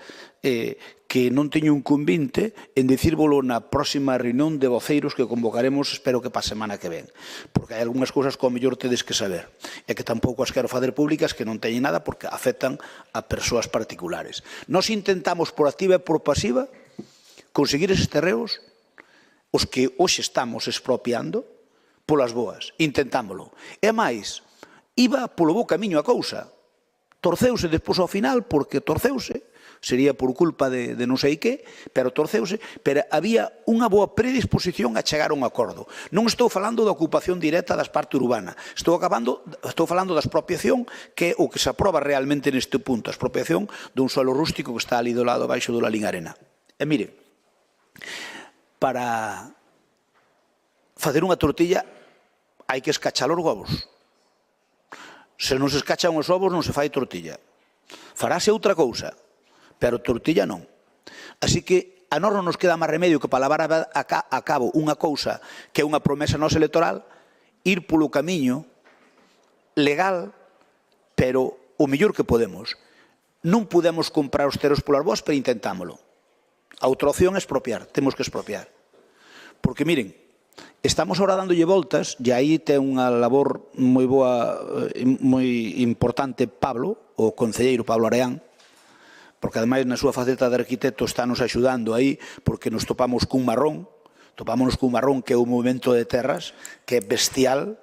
que non teño un convinte en dicírvolo na próxima reunión de voceiros que convocaremos, espero que pa semana que ven. Porque hai algunhas cousas que ao mellor tedes que saber. E que tampouco as quero facer públicas, que non teñen nada porque afectan a persoas particulares. Nos intentamos por activa e por pasiva conseguir eses terreos, os que hoxe estamos expropiando, polas boas. Intentámolo. E máis, iba polo bo camiño a cousa. Torceuse despois ao final, porque torceuse, sería por culpa de non sei que, pero torceuse, pero había unha boa predisposición a chegar a un acordo. Non estou falando da ocupación directa das partes urbanas, estou falando da expropiación, que é o que se aproba realmente neste punto, a expropiación dun suelo rústico que está ali do lado baixo do Lalín Arena. E mire, para facer unha tortilla hai que escachar os ovos. Se non se escachan os ovos non se fai tortilla. Farase outra cousa, pero tortilla non. Así que a nós non nos queda máis remedio que para levar a cabo unha cousa que é unha promesa nosa electoral, ir polo camiño legal, pero o mellor que podemos. Non podemos comprar os terreos polas boas, pero intentámolo. A outra opción é expropiar, temos que expropiar. Porque, miren, estamos ahora dándolle voltas, e aí ten unha labor moi boa, moi importante Pablo, o concelleiro Pablo Areán, porque ademais na súa faceta de arquitecto está nos axudando aí, porque nos topámonos cun marrón que é o movimento de terras, que é bestial,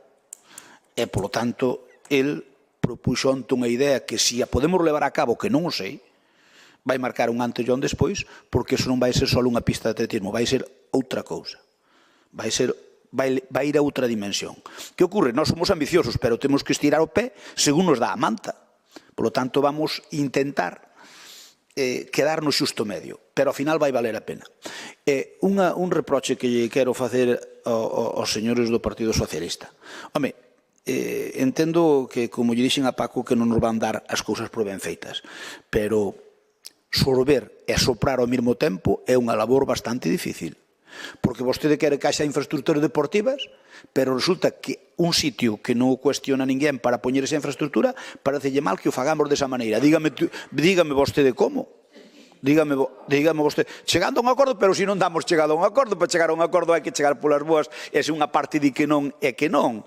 e, polo tanto, el propuxo onte unha idea que se a podemos levar a cabo, que non o sei, vai marcar un antes e un despois, porque eso non vai ser só unha pista de atletismo, vai ser outra cousa. Vai ir a outra dimensión. Que ocorre? Nós somos ambiciosos, pero temos que estirar o pé según nos dá a manta. Por lo tanto, vamos intentar quedar no xusto medio, pero ao final vai valer a pena. Un reproche que lle quero facer aos señores do Partido Socialista. Home, entendo que, como lle dixen a Paco, que non nos van dar as cousas por ben feitas, pero sorber e soprar ao mesmo tempo é unha labor bastante difícil. Porque vostede quere que haxa infraestructuras deportivas, pero resulta que un sitio que non o cuestiona ninguén para poñer esa infraestructura, parecelle mal que o fagamos desa maneira. Dígame vostede como. Dígame vostede, chegando a un acordo, pero se non damos chegado a un acordo, para chegar a un acordo hai que chegar polas boas, e se unha parte di que non, é que non.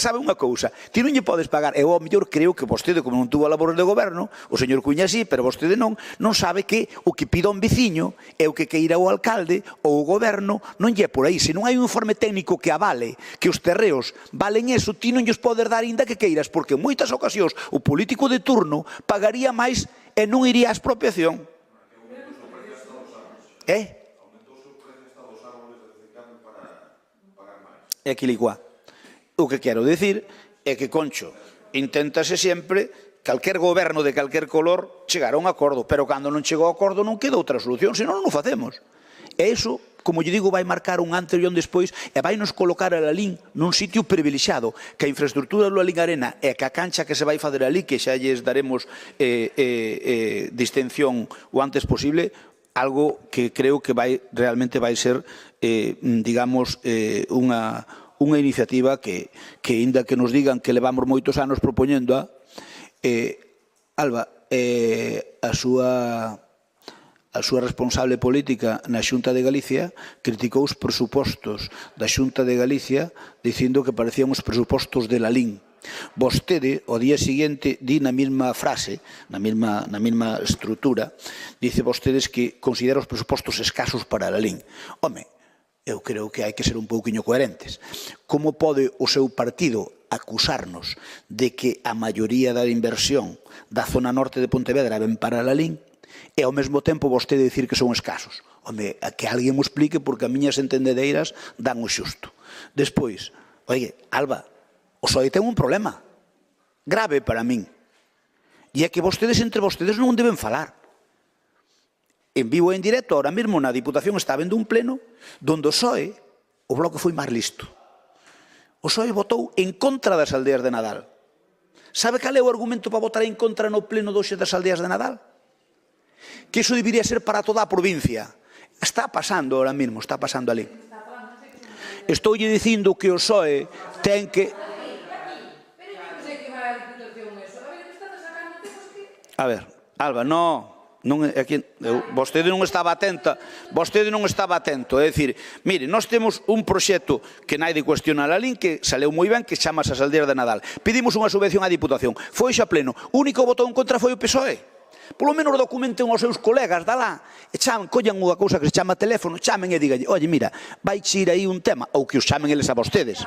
Sabe unha cousa, ti non lle podes pagar, e ao mellor creo que vostede, como non tuvo labores de goberno, o señor Cuña sí, pero vostede non sabe que o que pida un veciño é o que queira o alcalde ou o goberno, non lle é por aí. Se non hai un informe técnico que avale que os terreos valen eso, ti non lles podes dar ainda que queiras, porque en moitas ocasións o político de turno pagaría máis e non iría a expropiación. É que ligua. O que quero dicir é que, Concho, inténtase sempre, calquer goberno de calquer color, chegar a un acordo, pero cando non chegou ao acordo non queda outra solución, senón non o facemos. E iso, como lle digo, vai marcar un antes e un despois e vai nos colocar a Lalín nun sitio privilexiado, que a infraestructura do Lalín Arena e que a cancha que se vai fazer ali, que xa lles daremos distinción o antes posible, algo que creo que realmente vai ser, digamos, unha iniciativa que, ainda que nos digan que levamos moitos anos propoñéndoa, Alba, a súa responsable política na Xunta de Galicia criticou os presupostos da Xunta de Galicia dicindo que parecían os presupostos de Lalín. Vostede, ao día seguinte, di na mesma frase, na mesma estrutura, dice vostedes que considera os presupostos escasos para Lalín. Home, eu creo que hai que ser un pouquiño coherentes. Como pode o seu partido acusarnos de que a maioría da inversión da zona norte de Pontevedra ven para Lalín e ao mesmo tempo vostede dicir que son escasos? Home, que alguén mo explique, porque as miñas entendedeiras dan o xusto. Despois, oye, Alba, o PSOE ten un problema grave para min, e é que vostedes entre vostedes non deben falar. En vivo e en directo, ahora mesmo na Diputación está habendo un pleno donde o PSOE, o bloque foi máis listo. O PSOE votou en contra das aldeas de Nadal. Sabe cal é o argumento para votar en contra no pleno doxe das aldeas de Nadal? Que iso debería ser para toda a provincia. Está pasando ahora mesmo, está pasando ali. Estoulle dicindo que o PSOE ten que... A ver, Alba, vostede non estaba atenta, é dicir, mire, nós temos un proxecto que naide cuestionar a Lalín, que saleu moi ben, que chamas as aldeas de Nadal. Pedimos unha subvención á Diputación, foi xa pleno, o único que votou en contra foi o PSOE. Polo menos documenten aos seus colegas, dá lá, e collan unha cousa que se chama teléfono, chamen e digan, oye, mira, vai ir aí un tema, ou que os chamen eles a vostedes.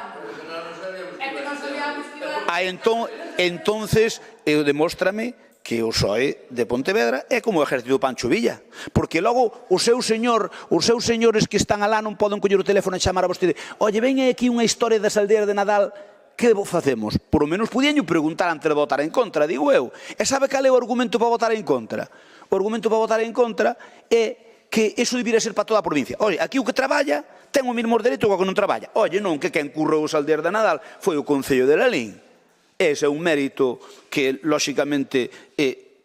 Entonces, demóstrame que o PSOE de Pontevedra é como o exército do Pancho Villa, porque logo os seus señores que están alá non poden coller o teléfono e chamar a vostede, oye, ven aquí unha historia das aldeas de Nadal, que facemos? Por lo menos podían preguntar antes de votar en contra, digo eu. E sabe cal é o argumento para votar en contra? O argumento para votar en contra é que iso debería ser para toda a provincia. Oye, aquí o que traballa ten o mesmo dereito que o que non traballa. Oye, non, que quen currou os aldeas de Nadal foi o Concello de Lalín. Ese é un mérito que, lóxicamente,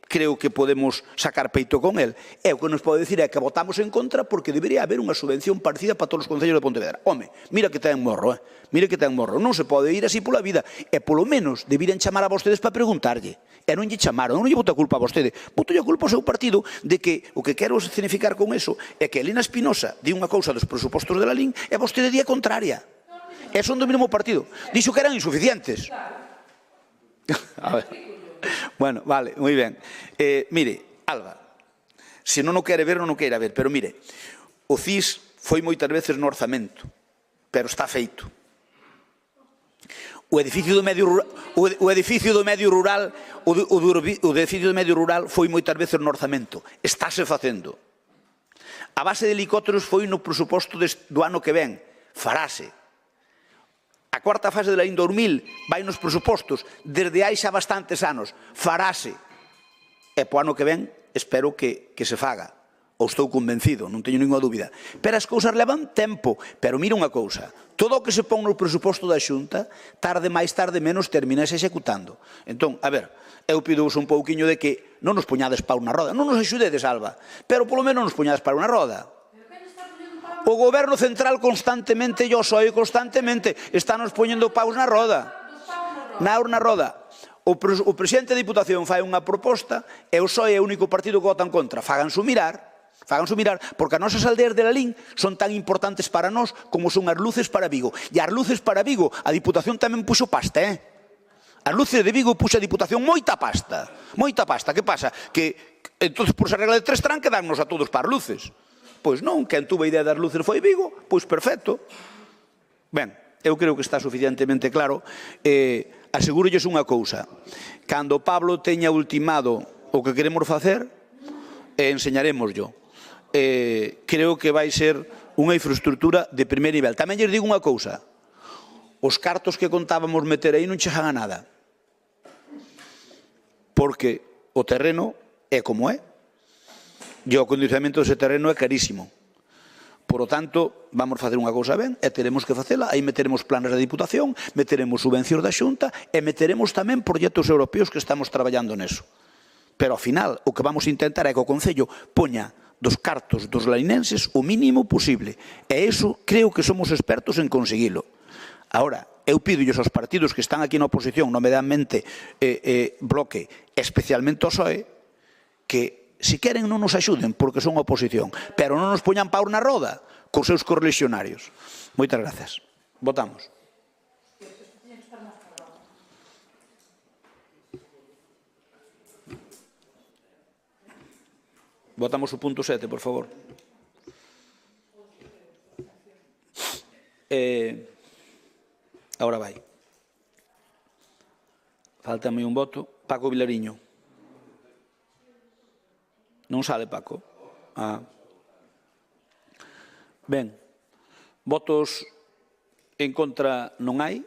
creo que podemos sacar peito con el. E o que nos pode dicir é que votamos en contra porque debería haber unha subvención parecida para todos os concellos de Pontevedra. Home, mira que ten morro, mira que ten morro. Non se pode ir así pola vida. E polo menos deberían chamar a vostedes para preguntarlle. E non lle chamaron, non lle boto a culpa a vostede. Boto a culpa ao seu partido de que o que quero significar con eso é que Elena Espinosa di unha cousa dos presupostos de Lalín e vostede di a contraria. E son do mesmo partido. Dixo que eran insuficientes. A ver. Bueno, vale, moi ben. Mire, Alba, se non o quere ver, non o queira ver, pero mire, o CIS foi moitas veces no orzamento, pero está feito. O edificio do medio rural foi moitas veces no orzamento, estáse facendo. A base de helicópteros foi no presuposto do ano que ven, farase. A cuarta fase de Lalín 2000 vai nos presupostos desde hai xa bastantes anos, farase. E po ano que ven espero que se faga. ou estou convencido, non teño ninguna dúbida. Pero as cousas levan tempo. Pero mira unha cousa, todo o que se pon no presuposto da Xunta, tarde máis, tarde menos, terminase executando. Entón, a ver, eu pido-vos un pouquiño de que non nos poñades pau na roda. Non nos axudedes, Alba, pero polo menos nos poñades pau na roda. O goberno central constantemente, e o PSOE constantemente, estános poñendo paus na roda. Na roda. O presidente da Diputación fai unha proposta e o PSOE é o único partido que vota en contra. Fáganse mirar, porque as nosas aldeas de Lalín son tan importantes para nós como son as luces para Vigo. E as luces para Vigo, a Diputación tamén puxo pasta, As luces de Vigo puxa a Diputación moita pasta. Moita pasta. Que pasa? Que, entón, por esa regla de tres terán que darnos a todos para as luces. Pois non, quen tuvo a idea das luces foi Vigo, pois perfecto. Ben, eu creo que está suficientemente claro. Asegúrolles unha cousa, cando Pablo teña ultimado o que queremos facer, enseñaremoslo. Creo que vai ser unha infraestructura de primer nivel. Tamén lles digo unha cousa, os cartos que contábamos meter aí non chegan a nada, porque o terreno é como é, e o acondicionamento dese terreno é carísimo. Por lo tanto, vamos facer unha cousa ben e teremos que facela. Aí meteremos planes da Diputación, meteremos subvencións da Xunta e meteremos tamén proxectos europeos que estamos traballando neso. Pero, ao final, o que vamos a intentar é que o Concello poña dos cartos dos lainenses o mínimo posible. E iso creo que somos expertos en conseguilo. Ahora, eu pídolles aos partidos que están aquí na oposición, nomeadamente Bloque, especialmente o PSOE, que se queren non nos axuden porque son oposición, pero non nos poñan pau na roda cos seus correligionarios. Moitas grazas. Votamos. Votamos o punto 7, por favor. Ahora vai. Faltame un voto. Paco Vilariño. Non sale, Paco. Ben, votos en contra non hai.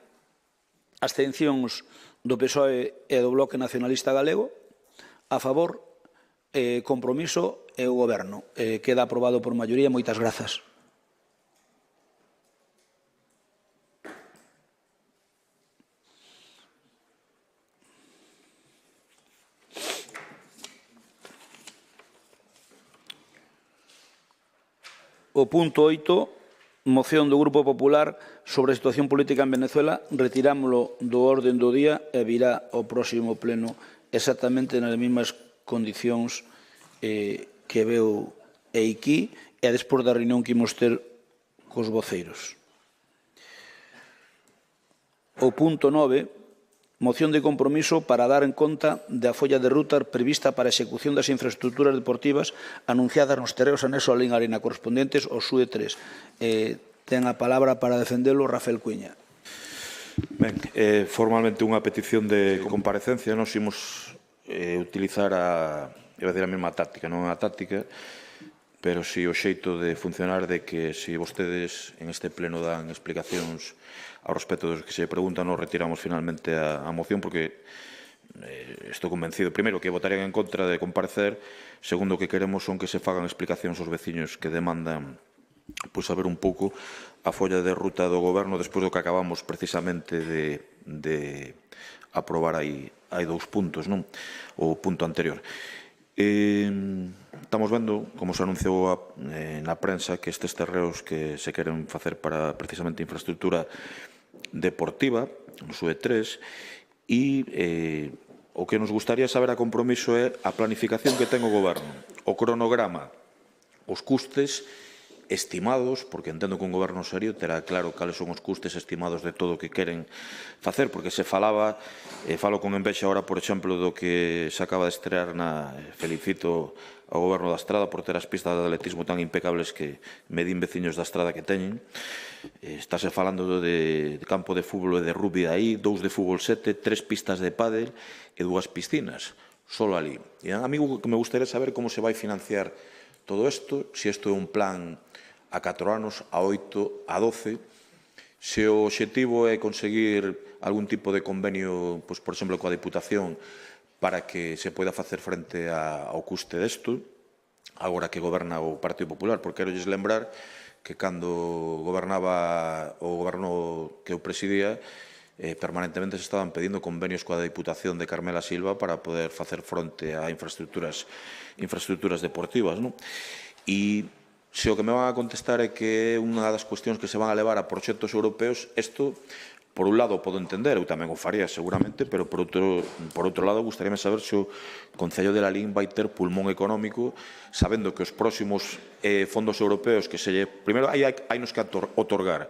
Abstencións do PSOE e do Bloque Nacionalista Galego. A favor, Compromiso e o Goberno. Queda aprobado por maioría. Moitas grazas. O punto 8, moción do Grupo Popular sobre a situación política en Venezuela, retirámoslo do orden do día e virá ao próximo pleno exactamente nas mesmas condicións que veu aquí e despois da reunión que imos ter cos voceiros. O punto 9, moción de compromiso para dar en conta da folla de ruta prevista para a execución das infraestructuras deportivas anunciadas nos terreos anexo a Lín Arena correspondentes ao SUE 3. Ten a palabra para defendelo Rafael Cuiña. Ben, formalmente unha petición de comparecencia. Nos imos utilizar a mesma táctica, non a táctica, pero si o xeito de funcionar de que se vostedes en este pleno dan explicacións ao respecto dos que se preguntan, nos retiramos finalmente a moción, porque estou convencido, primeiro, que votarían en contra de comparecer, segundo, que queremos son que se fagan explicacións aos veciños que demandan saber un pouco a folla de ruta do Goberno despois do que acabamos precisamente de aprobar aí dous puntos, non? O punto anterior. Estamos vendo, como se anunciou na prensa, que estes terreos que se queren facer para precisamente infraestructura deportiva, no SUE 3, e o que nos gustaría saber a Compromiso é a planificación que ten o Goberno, o cronograma, os custes estimados, porque entendo que un goberno serio terá claro cales son os custes estimados de todo o que queren facer, porque se falaba, falo con envexa ahora, por exemplo, do que se acaba de estrear felicito ao goberno da Estrada por ter as pistas de atletismo tan impecables que medín veciños da Estrada que teñen. Estáse falando de campo de fútbol e de rugby aí, 2 de fútbol 7, 3 pistas de pádel e 2 piscinas, solo ali. E a mí que me gustaría saber como se vai financiar todo isto, se isto é un plan a 4 anos, a 8, a 12, se o obxectivo é conseguir algún tipo de convenio, por exemplo, coa Diputación, para que se poida facer frente ao custe desto, agora que goberna o Partido Popular, porque quero lles lembrar que cando gobernaba o goberno que eu presidía, permanentemente se estaban pedindo convenios coa Diputación de Carmela Silva para poder facer fronte a infraestructuras deportivas. E se o que me van a contestar é que é unha das cuestións que se van a levar a proxectos europeos, isto, por un lado, podo entender, eu tamén o faría seguramente, pero por outro lado, gustaríame saber se o Concello de Lalín vai ter pulmón económico, sabendo que os próximos fondos europeos que se lle... Primeiro, hai nos que otorgar,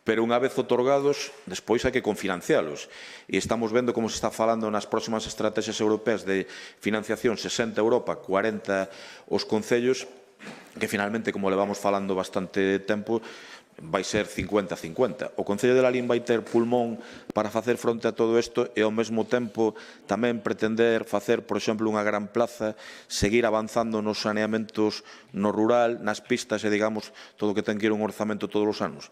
pero unha vez otorgados, despois hai que confinancialos. E estamos vendo como se está falando nas próximas estrategias europeas de financiación 60 Europa, 40 os concellos, que finalmente, como levamos falando bastante tempo, vai ser 50-50. O Concello de Lalín vai ter pulmón para facer fronte a todo isto e, ao mesmo tempo, tamén pretender facer, por exemplo, unha gran plaza, seguir avanzando nos saneamentos no rural, nas pistas e, digamos, todo o que ten que ir un orzamento todos os anos.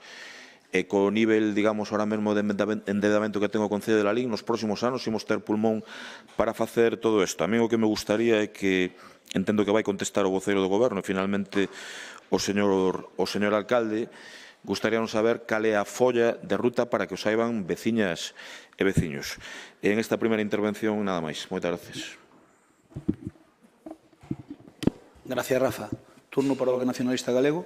E co nivel, digamos, ahora mesmo de endedamento que ten o Concello de Lalín, nos próximos anos imos ter pulmón para facer todo isto. A mí o que me gustaría é que, entendo que vai contestar o voceiro do Goberno e, finalmente, o señor alcalde, gustaríanos saber cal é a folla de ruta para que o saiban veciñas e veciños. E en esta primeira intervención, nada máis. Moitas gracias. Gracias, Rafa. Turno para o Bloque Nacionalista Galego.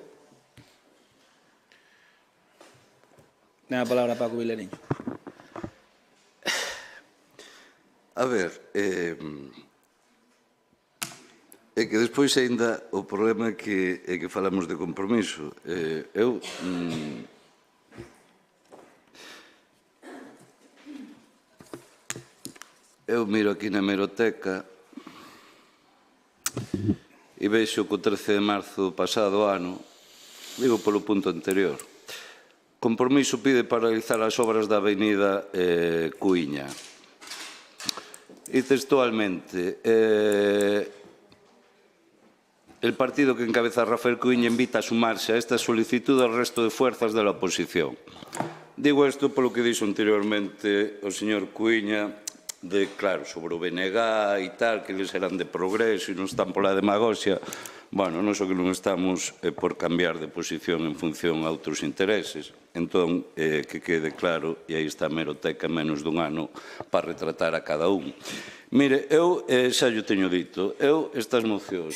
Ten a palabra Paco Vilariño. A ver, é que despois ainda o problema é que falamos de compromiso. Eu miro aquí na hemeroteca e vexo que o 13 de marzo do pasado ano, digo polo punto anterior, compromiso pide paralizar as obras da avenida Cuíña. E textualmente, el partido que encabeza Rafael Cuíña invita a sumarse a esta solicitud al resto de fuerzas de la oposición. Digo isto polo que dixo anteriormente o señor Cuíña, claro, sobre o BNG e tal, que eles eran de progreso e non están pola demagoxia. Bueno, non só que non estamos por cambiar de posición en función a outros intereses. Entón, que quede claro, e aí está a hemeroteca menos dun ano para retratar a cada un. Mire, eu xa yo teño dito, estas mocións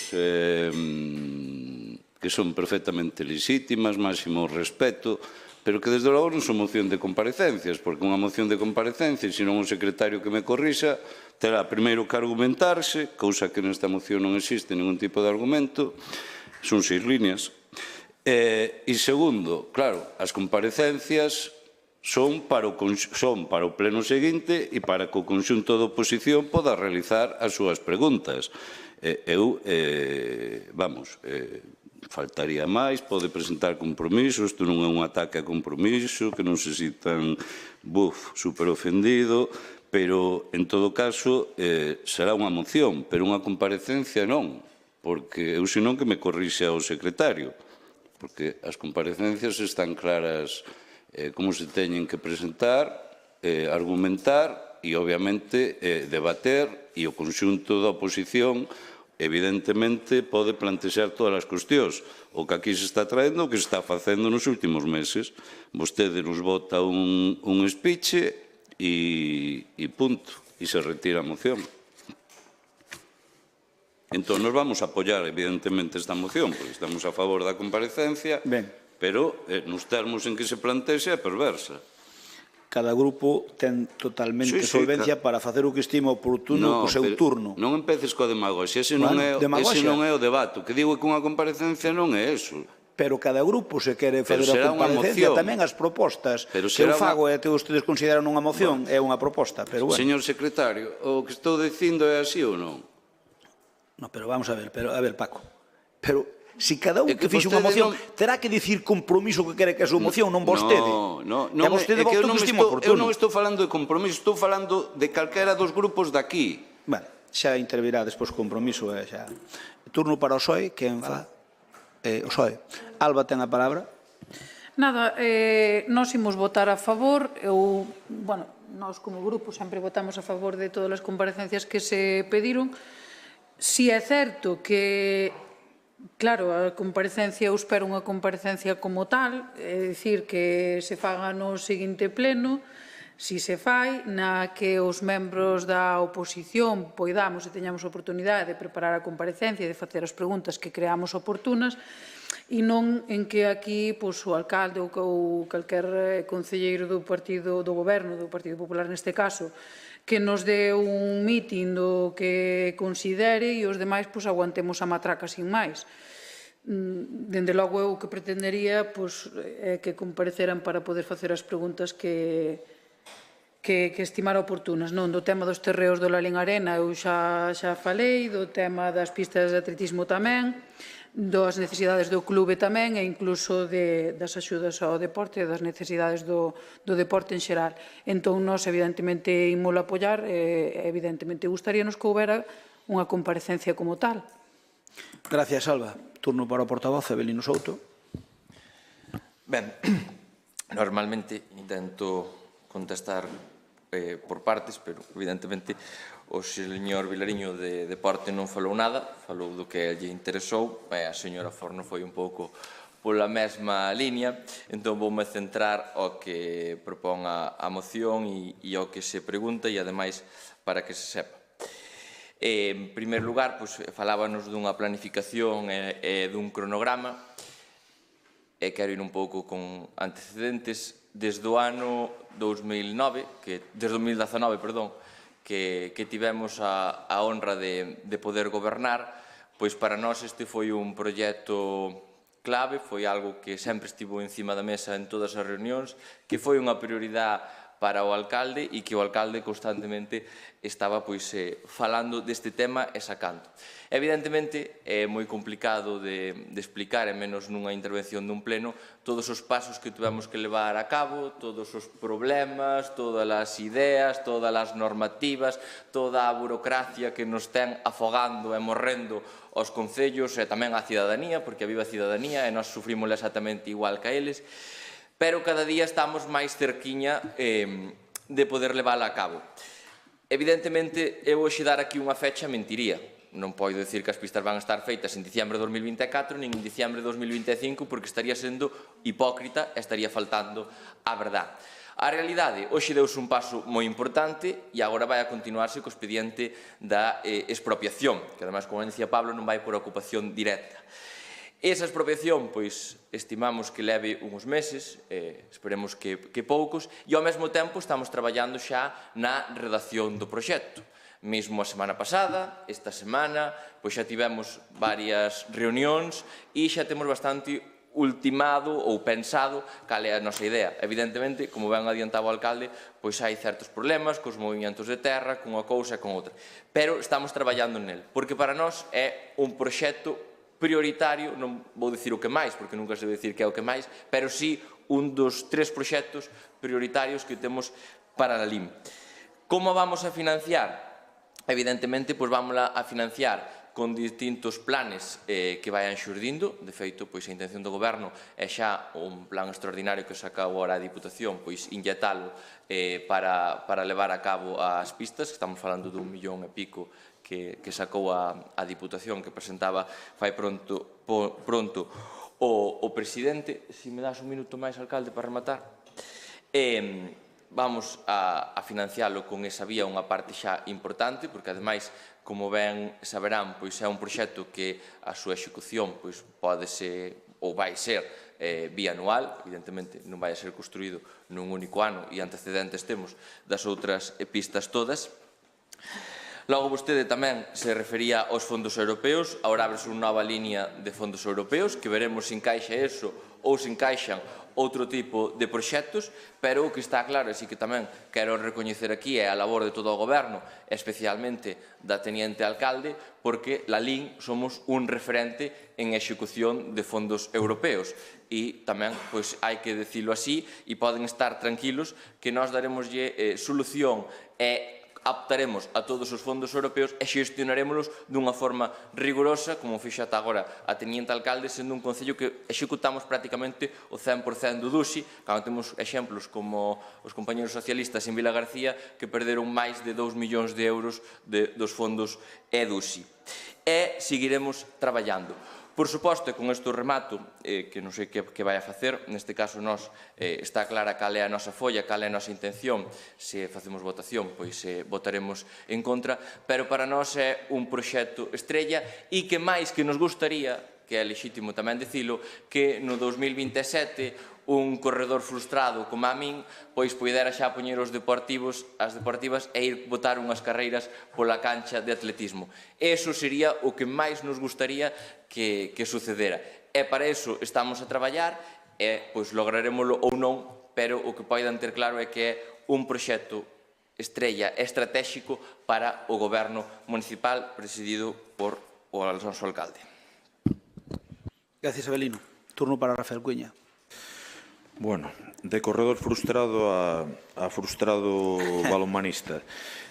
que son perfectamente legítimas, máximo respeto, pero que desde logo non son moción de comparecencias, porque unha moción de comparecencias, se non o secretario que me corrixa, terá primeiro que argumentarse, cousa que nesta moción non existe ningún tipo de argumento, son 6 líneas, e segundo, claro, as comparecencias son para o pleno seguinte e para que o conxunto da oposición poda realizar as súas preguntas. Faltaría máis, pode presentar compromisos, isto non é un ataque a compromiso, que non se citan, super ofendido, pero, en todo caso, será unha moción, pero unha comparecencia non, porque eu senón que me corrixe ao secretario, porque as comparecencias están claras como se teñen que presentar, argumentar e, obviamente, debater, e o conxunto da oposición, evidentemente, pode plantexar todas as cuestións. O que aquí se está traendo, o que se está facendo nos últimos meses. Vostede nos vota un speech e punto, e se retira a moción. Entón, nos vamos a apoiar, evidentemente, esta moción, porque estamos a favor da comparecencia, pero nos termos en que se plantexe é perversa. Cada grupo ten totalmente solvencia para facer o que estima oportuno o seu turno. Non empeces coa demagoxia, ese non é o debate. O que digo é que unha comparecencia non é eso. Pero cada grupo se quere fazer a comparecencia, tamén as propostas que eu fago e que vostedes consideran unha moción é unha proposta. Señor secretario, o que estou dicindo é así ou non? Non, pero vamos a ver, Paco. Pero se cada un que fixe unha moción terá que dicir compromiso que quere que a súa moción, non vostede. E vostede votou que estima oportuno. Eu non estou falando de compromiso, estou falando de calquera dos grupos daqui. Vale, xa intervirá despois compromiso. Turno para o PSOE, quen fa? O PSOE. Alba ten a palabra. Nada, nós imos votar a favor. Nós como grupo sempre votamos a favor de todas as comparecencias que se pediron. Si é certo que Claro, a comparecencia, eu espero unha comparecencia como tal, é dicir, que se faga no seguinte pleno, si se fai, na que os membros da oposición poidamos e teñamos oportunidade de preparar a comparecencia e de facer as preguntas que creamos oportunas, e non en que aquí o alcalde ou calquer concelleiro do partido do goberno, do Partido Popular neste caso, que nos dé un mitin do que considere e os demais aguantemos a matraca sin máis. Dende logo, eu o que pretendería é que compareceran para poder facer as preguntas que estimara oportunas. Non, do tema dos terreos do Lalín Arena eu xa falei, do tema das pistas de atletismo tamén, das necesidades do clube tamén e incluso das axudas ao deporte e das necesidades do deporte en xeral. Entón, nós evidentemente ímolo apoiar e evidentemente gustaríanos que houbera unha comparecencia como tal. Gracias, Alba. Turno para o portavoz, Avelino Souto. Ben, normalmente intento contestar por partes, pero evidentemente o señor Vilariño de deporte non falou nada, falou do que lle interesou, e a señora Forno foi un pouco pola mesma línea, entón voume centrar ao que propón a moción e ao que se pregunta e ademais para que se sepa. En primeiro lugar, falábanos dunha planificación e dun cronograma, e quero ir un pouco con antecedentes. Desde o ano 2019, que tivemos a honra de poder gobernar, pois para nós este foi un proxecto clave, foi algo que sempre estivo encima da mesa en todas as reunións, que foi unha prioridade para o alcalde e que o alcalde constantemente estaba falando deste tema e sacando. Evidentemente é moi complicado de explicar, e menos nunha intervención dun pleno, todos os pasos que tivemos que levar a cabo, todos os problemas, todas as ideas, todas as normativas, toda a burocracia que nos ten afogando e morrendo aos concellos e tamén á cidadanía, porque a viva cidadanía e nós sufrimos exactamente igual que a eles, pero cada día estamos máis cerquiña de poder levála a cabo. Evidentemente, eu hoxe dar aquí unha fecha mentiría. Non podo dicir que as pistas van a estar feitas en diciembre de 2024 nin en diciembre de 2025 porque estaría sendo hipócrita e estaría faltando a verdade. A realidade, hoxe deuse un paso moi importante e agora vai a continuarse co expediente da expropiación, que ademais, como dicía Pablo, non vai por ocupación directa. Esa expropiación, estimamos que leve uns meses, esperemos que poucos, e ao mesmo tempo estamos traballando xa na redacción do proxecto. Mesmo a semana pasada, esta semana, xa tivemos varias reunións e xa temos bastante ultimado ou pensado cal é a nosa idea. Evidentemente, como ben adiantaba o alcalde, hai certos problemas cos movimentos de terra, con unha cousa e con outra. Pero estamos traballando nel, porque para nós é un proxecto prioritario, non vou dicir o que máis, porque nunca se debe dicir que é o que máis, pero sí un dos 3 proxectos prioritarios que temos para a LIM. Como vamos a financiar? Evidentemente, vamos a financiar con distintos planes que vayan xurdindo. De feito, a intención do Goberno é xa un plan extraordinario que sacou agora a Diputación, inyectalo para levar a cabo as pistas, estamos falando de 1,5 millón que sacou a Diputación, que presentaba fai pronto o presidente. Se me das un minuto máis, alcalde, para rematar. Vamos a financialo con esa vía, unha parte xa importante, porque ademais, como ben saberán, é un proxecto que a súa execución pode ser ou vai ser bianual, evidentemente non vai a ser construído nun único ano e antecedentes temos das outras pistas todas. Logo, vostede tamén se refería aos fondos europeos. Agora ábrese unha nova línea de fondos europeos, que veremos se encaixa eso ou se encaixan outro tipo de proxectos, pero o que está claro, e así que tamén quero recoñecer aquí, é a labor de todo o Goberno, especialmente da teniente alcalde, porque la LIN somos un referente en execución de fondos europeos. E tamén hai que dicilo así, e poden estar tranquilos que nós daremoslle solución e optaremos a todos os fondos europeos e xestionarémolos dunha forma rigurosa, como fixa ata agora a teniente alcalde, sendo un concello que executamos prácticamente o 100% do DUSI, cando temos exemplos como os compañeros socialistas en Vila García que perderon máis de 2 millóns de euros dos fondos EDUSI. E seguiremos traballando. Por suposto, con isto remato, que non sei que vai a facer, neste caso nós está clara cal é a nosa folla, cal é a nosa intención, se facemos votación, pois votaremos en contra, pero para nós é un proxecto estrella e que máis que nos gustaría, que é lexítimo tamén dicilo, que no 2027 un corredor frustrado como a min, pois poidera xa poñer as deportivas e ir botar unhas carreiras pola cancha de atletismo. Eso sería o que máis nos gustaría que sucedera. E para iso estamos a traballar e pois lograremoslo ou non, pero o que poidan ter claro é que é un proxecto estrella estratégico para o goberno municipal presidido por o noso alcalde. Gracias, Abelino. Turno para Rafael Cuña. Bueno, de corredor frustrado a frustrado balonmanista.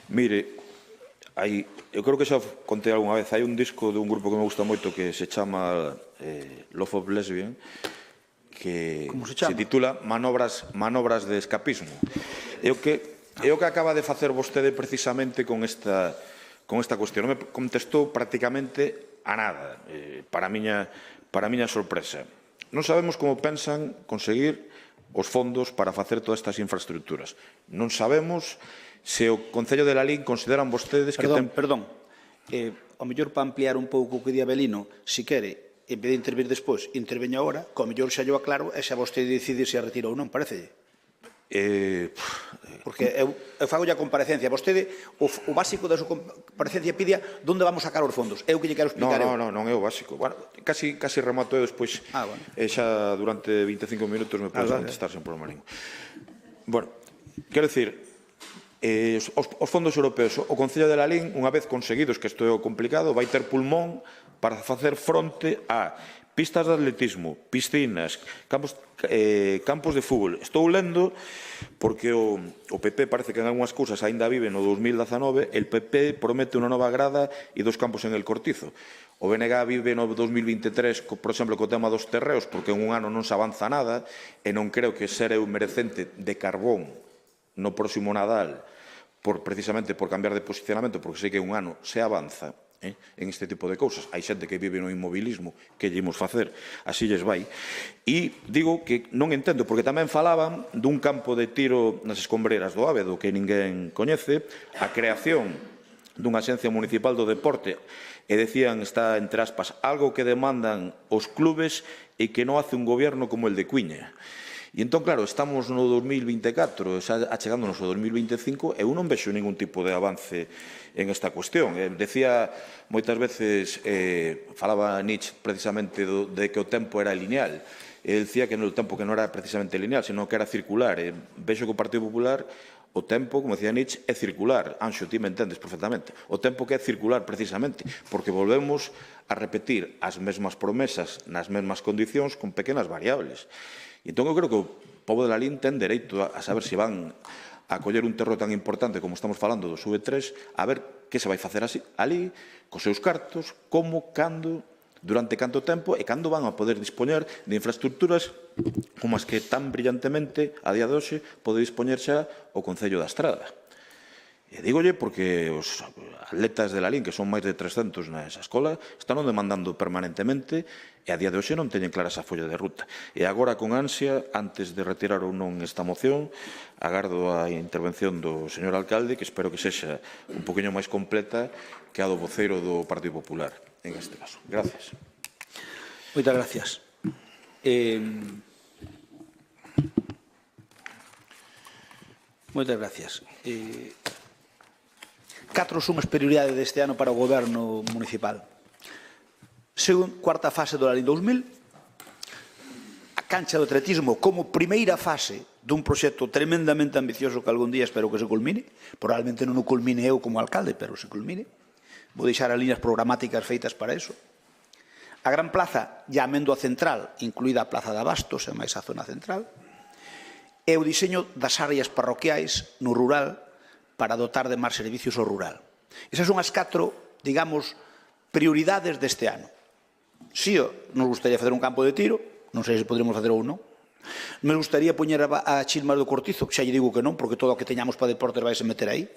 Mire, eu creo que xa contei algunha vez, hai un disco de un grupo que me gusta moito que se chama Love of Lesbian, que se titula Manobras de escapismo. É o que acaba de facer vostede precisamente con esta cuestión. Non me contestou prácticamente a nada, para a miña sorpresa. Non sabemos como pensan conseguir os fondos para facer todas estas infraestructuras. Non sabemos se o Concello de Lalín consideran vostedes que... Perdón. Ao mellor para ampliar un pouco o que di Abelino, se quere, en vez de intervir despois, interveña agora, que ao mellor xa yo aclaro e xa vostede decide se a retira ou non, parecelle? Porque eu fago a comparecencia. Vostede, o básico da súa comparecencia pidia onde vamos sacar os fondos. É o que lle quero explicar. Non é o básico. Bueno, casi remato eu despois. Xa durante 25 minutos me podes contestar sen problema ningún. Bueno, quero dicir, os fondos europeos, o Concello de Lalín, unha vez conseguidos, que isto é complicado, vai ter pulmón para facer fronte a pistas de atletismo, piscinas, campos de fútbol. Estou lendo, porque o PP parece que en algunhas cousas aínda vive no 2019, el PP promete unha nova grada e 2 campos en el Cortizo. O BNG vive no 2023, por exemplo, co tema dos terreos, porque en un ano non se avanza nada, e non creo que ser eu merecente de carbón no próximo Nadal, precisamente por cambiar de posicionamento, porque sei que un ano se avanza, en este tipo de cousas. Hai xente que vive no inmobilismo, que lle imos facer, así lles vai. E digo que non entendo, porque tamén falaban dun campo de tiro nas escombreras do Ábedo, que ninguén coñece, a creación dunha axencia municipal do deporte, e decían, está entre aspas, algo que demandan os clubes e que non hace un goberno como el de Cuiña. E entón, claro, estamos no 2024, xa achegándonos ao 2025, e eu non vexo ningún tipo de avance en esta cuestión. Decía moitas veces, falaba Nietzsche precisamente de que o tempo era lineal. Ele decía que no tempo que non era precisamente lineal, senón que era circular. Vexo que o Partido Popular, o tempo, como decía Nietzsche, é circular. Anxo, ti me entendes perfectamente. O tempo que é circular precisamente, porque volvemos a repetir as mesmas promesas nas mesmas condicións con pequenas variables. E entón eu creo que o pobo de Lalín ten dereito a saber se van a coller un terreo tan importante como estamos falando do SUB3, a ver que se vai facer ali, cos seus cartos, como, cando, durante canto tempo e cando van a poder dispoñer de infraestructuras como as que tan brillantemente a día de hoxe pode dispoñer xa o Concello da Estrada. E dígolle porque os atletas de Lalín, que son máis de 300 nesa escola, están demandando permanentemente e a día de hoxe non teñen clara esa folla de ruta. E agora, con ansia, antes de retirar ou non esta moción, agardo a intervención do señor alcalde, que espero que sexa un poquinho máis completa que a do voceiro do Partido Popular, en este caso. Gracias. Moitas gracias. Moitas gracias. 4 son as prioridades deste ano para o goberno municipal. Cuarta fase do Lalín 2000, a cancha de atletismo como primeira fase dun proxecto tremendamente ambicioso que algún día espero que se culmine, probablemente non o culmine eu como alcalde, pero se culmine. Vou deixar as líneas programáticas feitas para eso. A gran plaza, llamendo a central, incluída a plaza de Abastos, e máis a zona central, e o diseño das áreas parroquiais no rural para dotar de máis servicios ao rural. Esas son as 4, digamos, prioridades deste ano. Si nos gustaría facer un campo de tiro, non sei se poderíamos facer ou non. Nos gustaría poñer a Chismas do Cortizo, xa lle digo que non, porque todo o que teñamos para deportes vai se meter aí.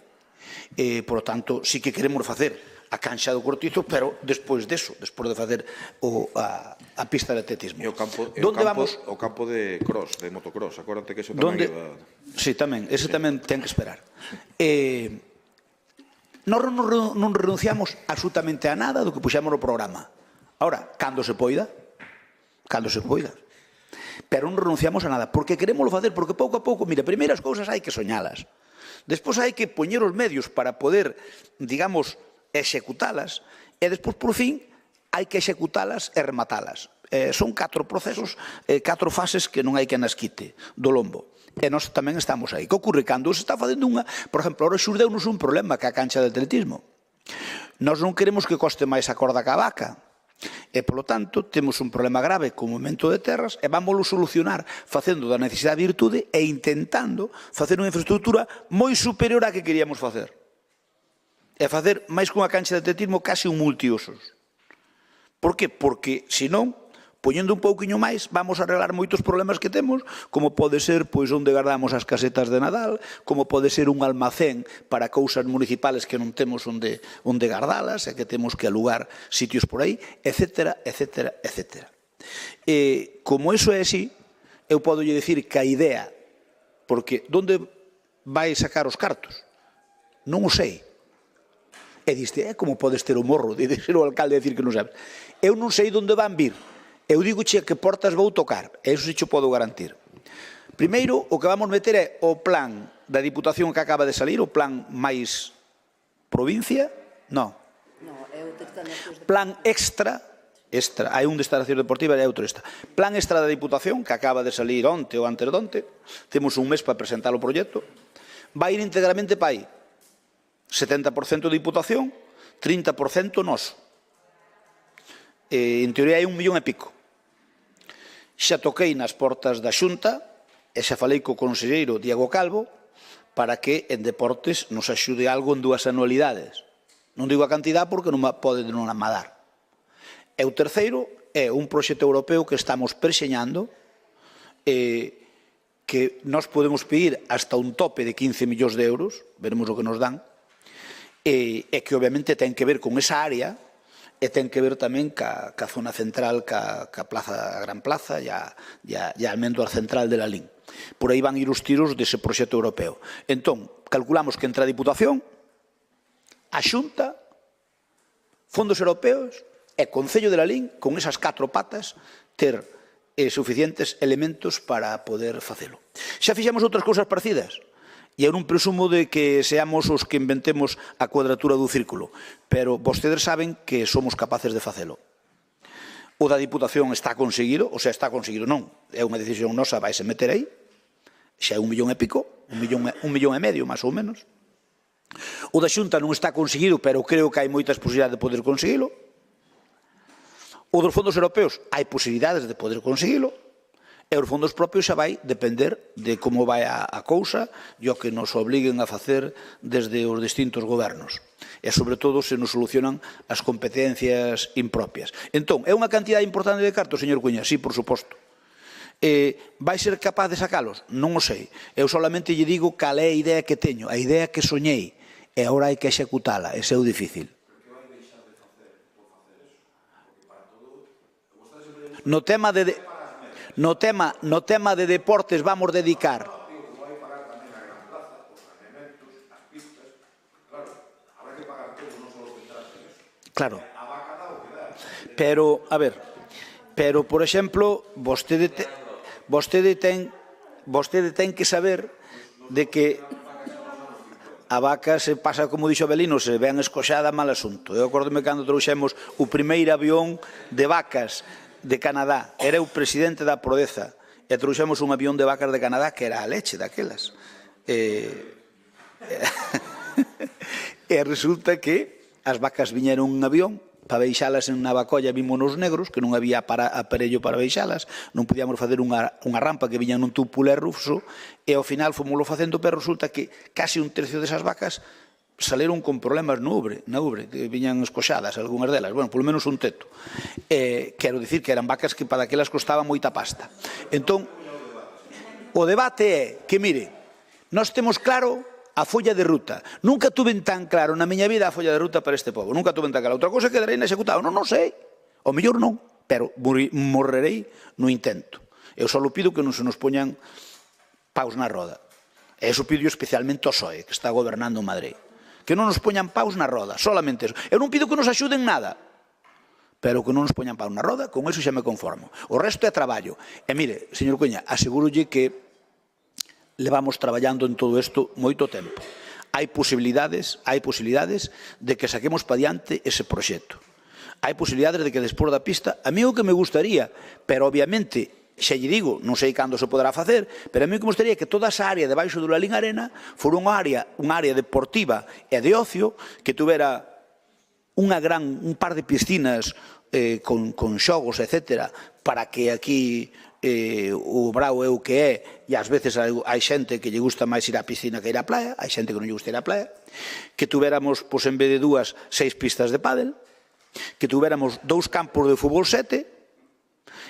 Por lo tanto, sí que queremos facer. a canxa do Cortizo, pero despois deso, despois de facer a pista de atletismo. E o campo de cross, de motocross, acuérdate que eso tamén iba... Sí, tamén, ese tamén ten que esperar. Nós non renunciamos absolutamente a nada do que puxemos no programa. Ahora, cando se poida, pero non renunciamos a nada, porque queremos facer, porque pouco a pouco, mira, primeiras cousas hai que soñalas, despois hai que poñer os medios para poder, digamos, executalas, e despois, por fin, hai que executalas e rematalas. Son 4 procesos, 4 fases que non hai que nas quite do lombo. E nós tamén estamos aí. Que ocorre cando se está facendo unha, por exemplo, ahora xurdeunos un problema que a cancha de atletismo. Nós non queremos que coste máis a corda que a vaca. E, polo tanto, temos un problema grave co movimento de terras e vámoslo solucionar facendo da necesidade virtude e intentando facer unha infraestructura moi superior á que queríamos facer. E facer máis que unha cancha de atletismo casi un multiusos. Por que? Porque, senón, poñendo un pouquiño máis, vamos a arreglar moitos problemas que temos, como pode ser pois onde guardamos as casetas de Nadal, como pode ser un almacén para cousas municipales que non temos onde guardalas e que temos que alugar sitios por aí, etcétera, etcétera, etcétera. Como iso é así, eu podo lle dicir que a idea, porque onde vai sacar os cartos? Non o sei. E diste, como podes ter o morro de ser o alcalde e dicir que non sabes? Eu non sei onde van vir. Eu digo che que portas vou tocar, e iso si xo podo garantir. Primeiro, o que vamos meter é o plan da Diputación que acaba de salir, o plan máis provincia, non. Plan extra, hai un de instalación deportiva e outro extra. Plan extra da Diputación, que acaba de salir onte ou antes de onte, temos un mes para presentar o proxecto, vai ir integralmente para aí. 70% Diputación, 30% noso. En teoría hai 1,5 millón. Xa toquei nas portas da Xunta e xa falei co conselleiro Diego Calvo para que en deportes nos axude algo en 2 anualidades. Non digo a cantidad porque non pode non amadar. E o terceiro é un proxecto europeo que estamos preseñando que nós podemos pedir hasta un tope de 15 millóns de euros, veremos o que nos dan, e que obviamente ten que ver con esa área e ten que ver tamén ca zona central, ca plaza, a Gran Plaza e a almendor central de la LIN. Por aí van ir os tiros dese proxecto europeo. Entón, calculamos que entre a Diputación, a Xunta, fondos europeos e Concello de la LIN, con esas 4 patas, ter suficientes elementos para poder facelo. Xa fixemos outras cousas parecidas, e eu non presumo de que seamos os que inventemos a cuadratura do círculo, pero vostedes saben que somos capaces de facelo. O da Diputación está conseguido, ou sea, está conseguido non, é unha decisión nosa, vaise meter aí, xa é 1,5 millón, 1,5 millón, máis ou menos. O da Xunta non está conseguido, pero creo que hai moitas posibilidades de poder conseguilo. O dos fondos europeos hai posibilidades de poder conseguilo. E os fondos propios xa vai depender de como vai a cousa e o que nos obliguen a facer desde os distintos gobernos. E, sobre todo, se nos solucionan as competencias impropias. Entón, é unha cantidade importante de cartos, señor Cuña? Sí, por suposto. Vai ser capaz de sacalos? Non o sei. Eu solamente lle digo cal é a idea que teño, a idea que soñei, e agora hai que executala, ese é o difícil. No tema de deportes vamos dedicar. Claro. Pero, a ver, por exemplo, vostede ten que saber de que a vaca se pasa, como dixo Abelino, se ven escoxada, mal asunto. Eu acordome cando trouxemos o primeiro avión de vacas de Canadá, era o presidente da Prodeza, e trouxemos un avión de vacas de Canadá que era a leche daquelas. E resulta que as vacas viñeron un avión, para beixalas en unha vacolla vimos nos negros, que non había aparello para beixalas, non podíamos facer unha rampa que viña nun tupulé ruso, e ao final fomoslo facendo, pero resulta que casi un tercio desas vacas saleron con problemas na ubre, que viñan escoxadas, algunhas delas, bueno, polo menos un teto. Quero dicir que eran vacas que para aquelas costaban moita pasta. Entón, o debate é que, mire, nós temos claro a folla de ruta. Nunca tuve tan claro na miña vida a folla de ruta para este povo. Nunca tuve tan claro. Outra cosa que quedarei inexecutado. Non sei. O mellor non, pero morrerei no intento. Eu só pido que non se nos poñan paus na roda. E iso pido especialmente ao PSOE, que está gobernando en Madrid. Que non nos poñan paus na roda, solamente eso. Eu non pido que nos axuden nada, pero que non nos poñan paus na roda, con eso xa me conformo. O resto é traballo. E mire, señor Cuña, asegúrolle que levamos traballando en todo isto moito tempo. Hai posibilidades de que saquemos pa diante ese proxecto. Hai posibilidades de que despois da pista, a mí o que me gustaría, pero obviamente, xa lle digo, non sei cando se poderá facer, pero a mí o que me gustaría que toda esa área debaixo do Lalín Arena fora unha área deportiva e de ocio que tuvera un par de piscinas con xogos, etc., para que aquí o brao é o que é, e ás veces hai xente que lle gusta máis ir á piscina que ir á playa, hai xente que non lle gusta ir á playa, que tuveramos, pois, en vez de 2, 6 pistas de pádel, que tuveramos 2 campos de fútbol 7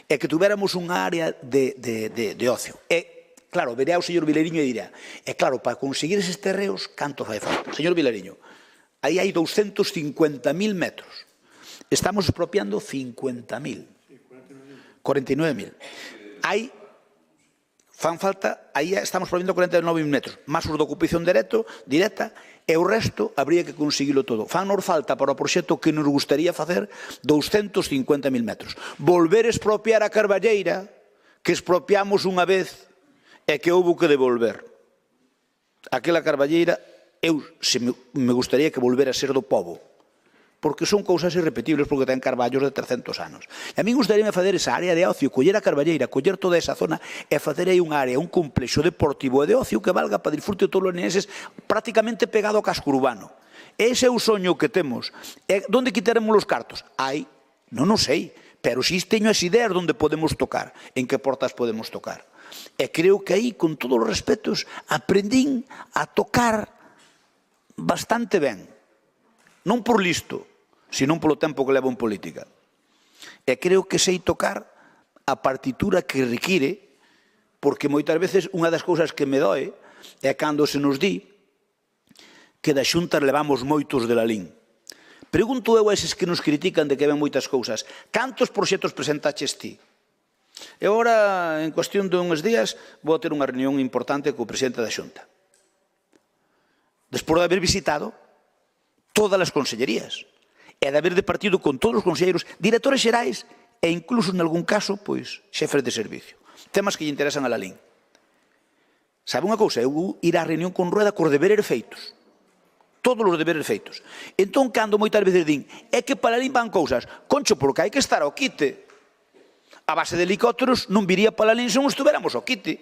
e que tuveramos unha área de ocio. E, claro, verá o señor Vilariño e dirá, e claro, para conseguir eses terreos, canto fai falta? Señor Vilariño, aí hai 250.000 metros. Estamos expropiando 50.000. 49.000. Fan falta, aí estamos expropiando 49.000 metros, máis os de ocupación directa, e o resto habría que conseguilo todo. Fannos falta para o proxecto que nos gustaría facer 250.000 metros. Volver a expropiar a Carballeira, que expropiamos unha vez e que houve que devolver. Aquela Carballeira, me gustaría que volver a ser do povo, porque son cousas irrepetibles, porque ten carballos de 300 anos. E a mí gustaríame facer esa área de ocio, coller a Carballeira, coller toda esa zona e facer aí unha área, un complexo deportivo e de ocio que valga para disfrute de todos os neneses prácticamente pegado ao casco urbano. Ese é o soño que temos. E onde quitaremos os cartos? Non o sei, pero si teño as ideas onde podemos tocar, en que portas podemos tocar. E creo que aí, con todos os respetos, aprendín a tocar bastante ben. Non por listo, senón polo tempo que levo en política. E creo que sei tocar a partitura que require, porque moitas veces unha das cousas que me doe é cando se nos di que da Xunta levamos moitos de Lalín. Pregunto eu a eses que nos critican de que ven moitas cousas, cantos proxectos presentaches ti? E agora, en cuestión de uns días, vou ter unha reunión importante co presidente da Xunta. Despois de haber visitado todas as consellerías, e de haber departido con todos os conselleiros, directores xerais e incluso, en algún caso, pois, xefes de servicio. Temas que lle interesan a Lalín. Sabe unha cousa? Eu ir á reunión con Rueda cos deberes feitos. Todos os deberes feitos. Entón, cando moitas veces din, é que para Lalín van cousas, concho, porque hai que estar ao quite. A base de helicópteros non viría para Lalín se non estuveramos ao quite.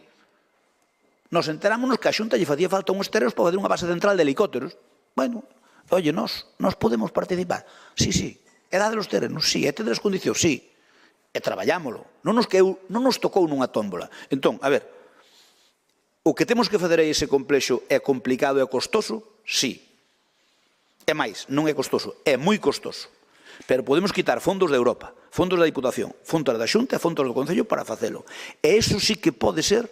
Nos enterámonos que a Xunta lle facía falta uns terreos para fazer unha base central de helicópteros. Bueno, oye, nós podemos participar. Sí. É dade os terrenos? Sí. É tener as condicións? Sí. E traballámolo. Non nos tocou nunha tómbola. Entón, a ver, o que temos que fazer aí ese complexo é complicado e costoso? Sí. É máis, non é costoso, é moi costoso. Pero podemos quitar fondos de Europa, fondos da Diputación, fondos da Xunta e fondos do Concello para facelo. E iso sí que pode ser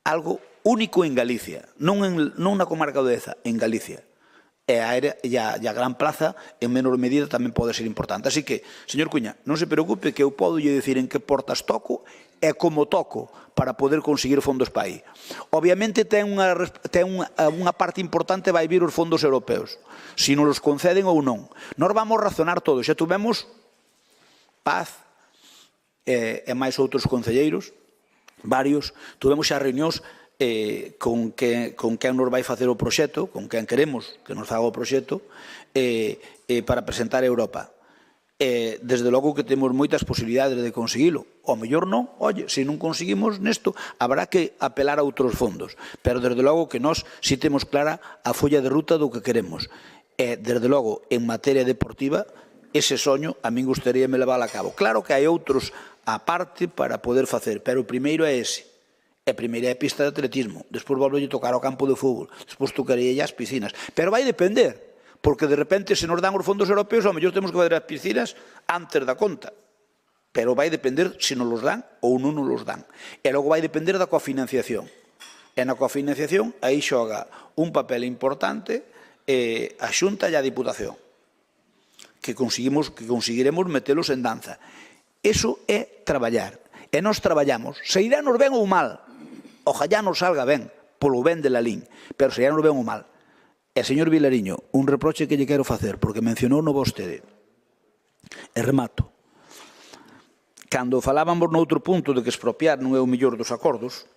algo único en Galicia, non na comarca de Deza, en Galicia. E a Gran Plaza, en menor medida, tamén pode ser importante. Así que, señor Cuña, non se preocupe que eu podo lle dicir en que portas toco e como toco para poder conseguir fondos para aí. Obviamente ten unha parte importante, vai vir os fondos europeos, se non os conceden ou non. Nós vamos razonar todo. Xa tuvemos Paz e máis outros concelleiros, varios, tuvemos xa reunións con quen nos vai facer o proxecto, con quen queremos que nos faga o proxecto, para presentar a Europa. Desde logo que temos moitas posibilidades de conseguilo. O mellor non, oye, se non conseguimos nesto, habrá que apelar a outros fondos. Pero desde logo que nós si temos clara a folla de ruta do que queremos. Desde logo, en materia deportiva, ese soño a min gustaríame levar a cabo. Claro que hai outros a parte para poder facer, pero o primeiro é ese. E primeiro é a pista de atletismo, despois volveulle tocar ao campo de fútbol, despois tocaría as piscinas. Pero vai depender, porque de repente se nos dan os fondos europeos, ao mellor temos que fazer as piscinas antes da conta. Pero vai depender se nos los dan ou non nos los dan. E logo vai depender da cofinanciación. E na cofinanciación, aí xoga un papel importante a Xunta e a Diputación, que conseguiremos metelos en danza. Eso é traballar. E nós traballamos. Se irános ben ou mal, ojalá nos salga ben, polo ben de Lalín, pero se irános ben ou mal. E, señor Vilariño, un reproche que lle quero facer, porque mencionou no vostede, e remato. Cando falábamos noutro punto de que expropiar non é o mellor dos acordos,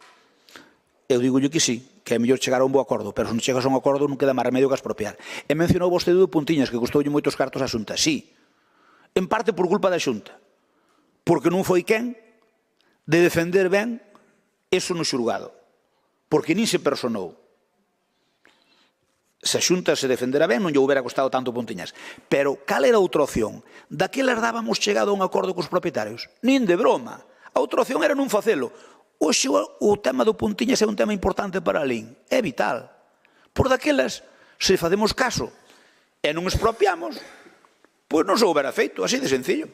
eu digo que sí, que é mellor chegar a un bo acordo, pero se non chegas a un acordo non queda máis remedio que expropiar. E mencionou vostede de Puntiñas, que custoulle moitos cartos á Xunta. Sí, en parte por culpa da Xunta, porque non foi quen de defender ben eso no xulgado, porque nin se personou. Se a Xunta se defendera ben, non lle houbera costado tanto Puntiñas. Pero cal era a outra opción? Daquelas dábamos chegado a un acordo cos propietarios? Nin de broma. A outra opción era non facelo. Hoxe o tema do Puntiñas é un tema importante para a Lalín. É vital. Por daquelas, se facemos caso e non expropiamos, pois non se houbera feito. Así de sencillo.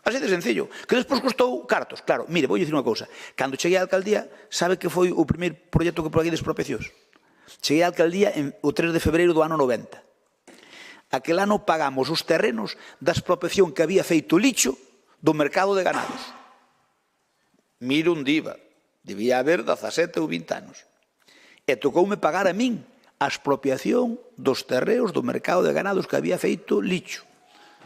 Así de sencillo. Que despois costou cartos. Claro, mire, vou dicir unha cousa. Cando cheguei á alcaldía, sabe que foi o primeiro proxecto que proguei de expropiacións? Cheguei á alcaldía o 3 de febreiro do ano 90. Aquel ano pagamos os terrenos da expropiación que había feito Lixo do mercado de ganados. Mire onde iba. Debía haber 17 ou 20 anos. E tocoume pagar a min a expropiación dos terreos do mercado de ganados que había feito Lixo.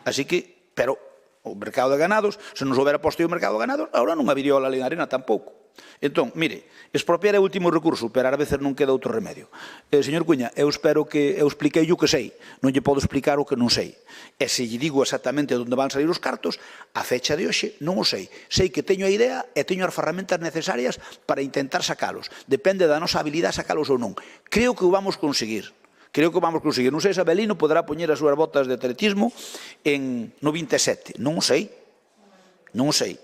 Así que, pero o mercado de ganados, se nos houbera posto o mercado de ganados, agora non habería o Lalín Arena tampouco. Entón, mire, expropiar é o último recurso, pero a veces non queda outro remedio. Señor Cuña, eu espero que eu expliquei o que sei, non lle podo explicar o que non sei. E se lle digo exactamente onde van salir os cartos, a fecha de hoxe non o sei. Sei que teño a idea e teño as ferramentas necesarias para intentar sacalos. Depende da nosa habilidade sacalos ou non. Creo que o vamos conseguir. Creo que o vamos conseguir. Non sei se Abelino poderá poñer as súas botas de atletismo no 27. Non o sei. Non o sei.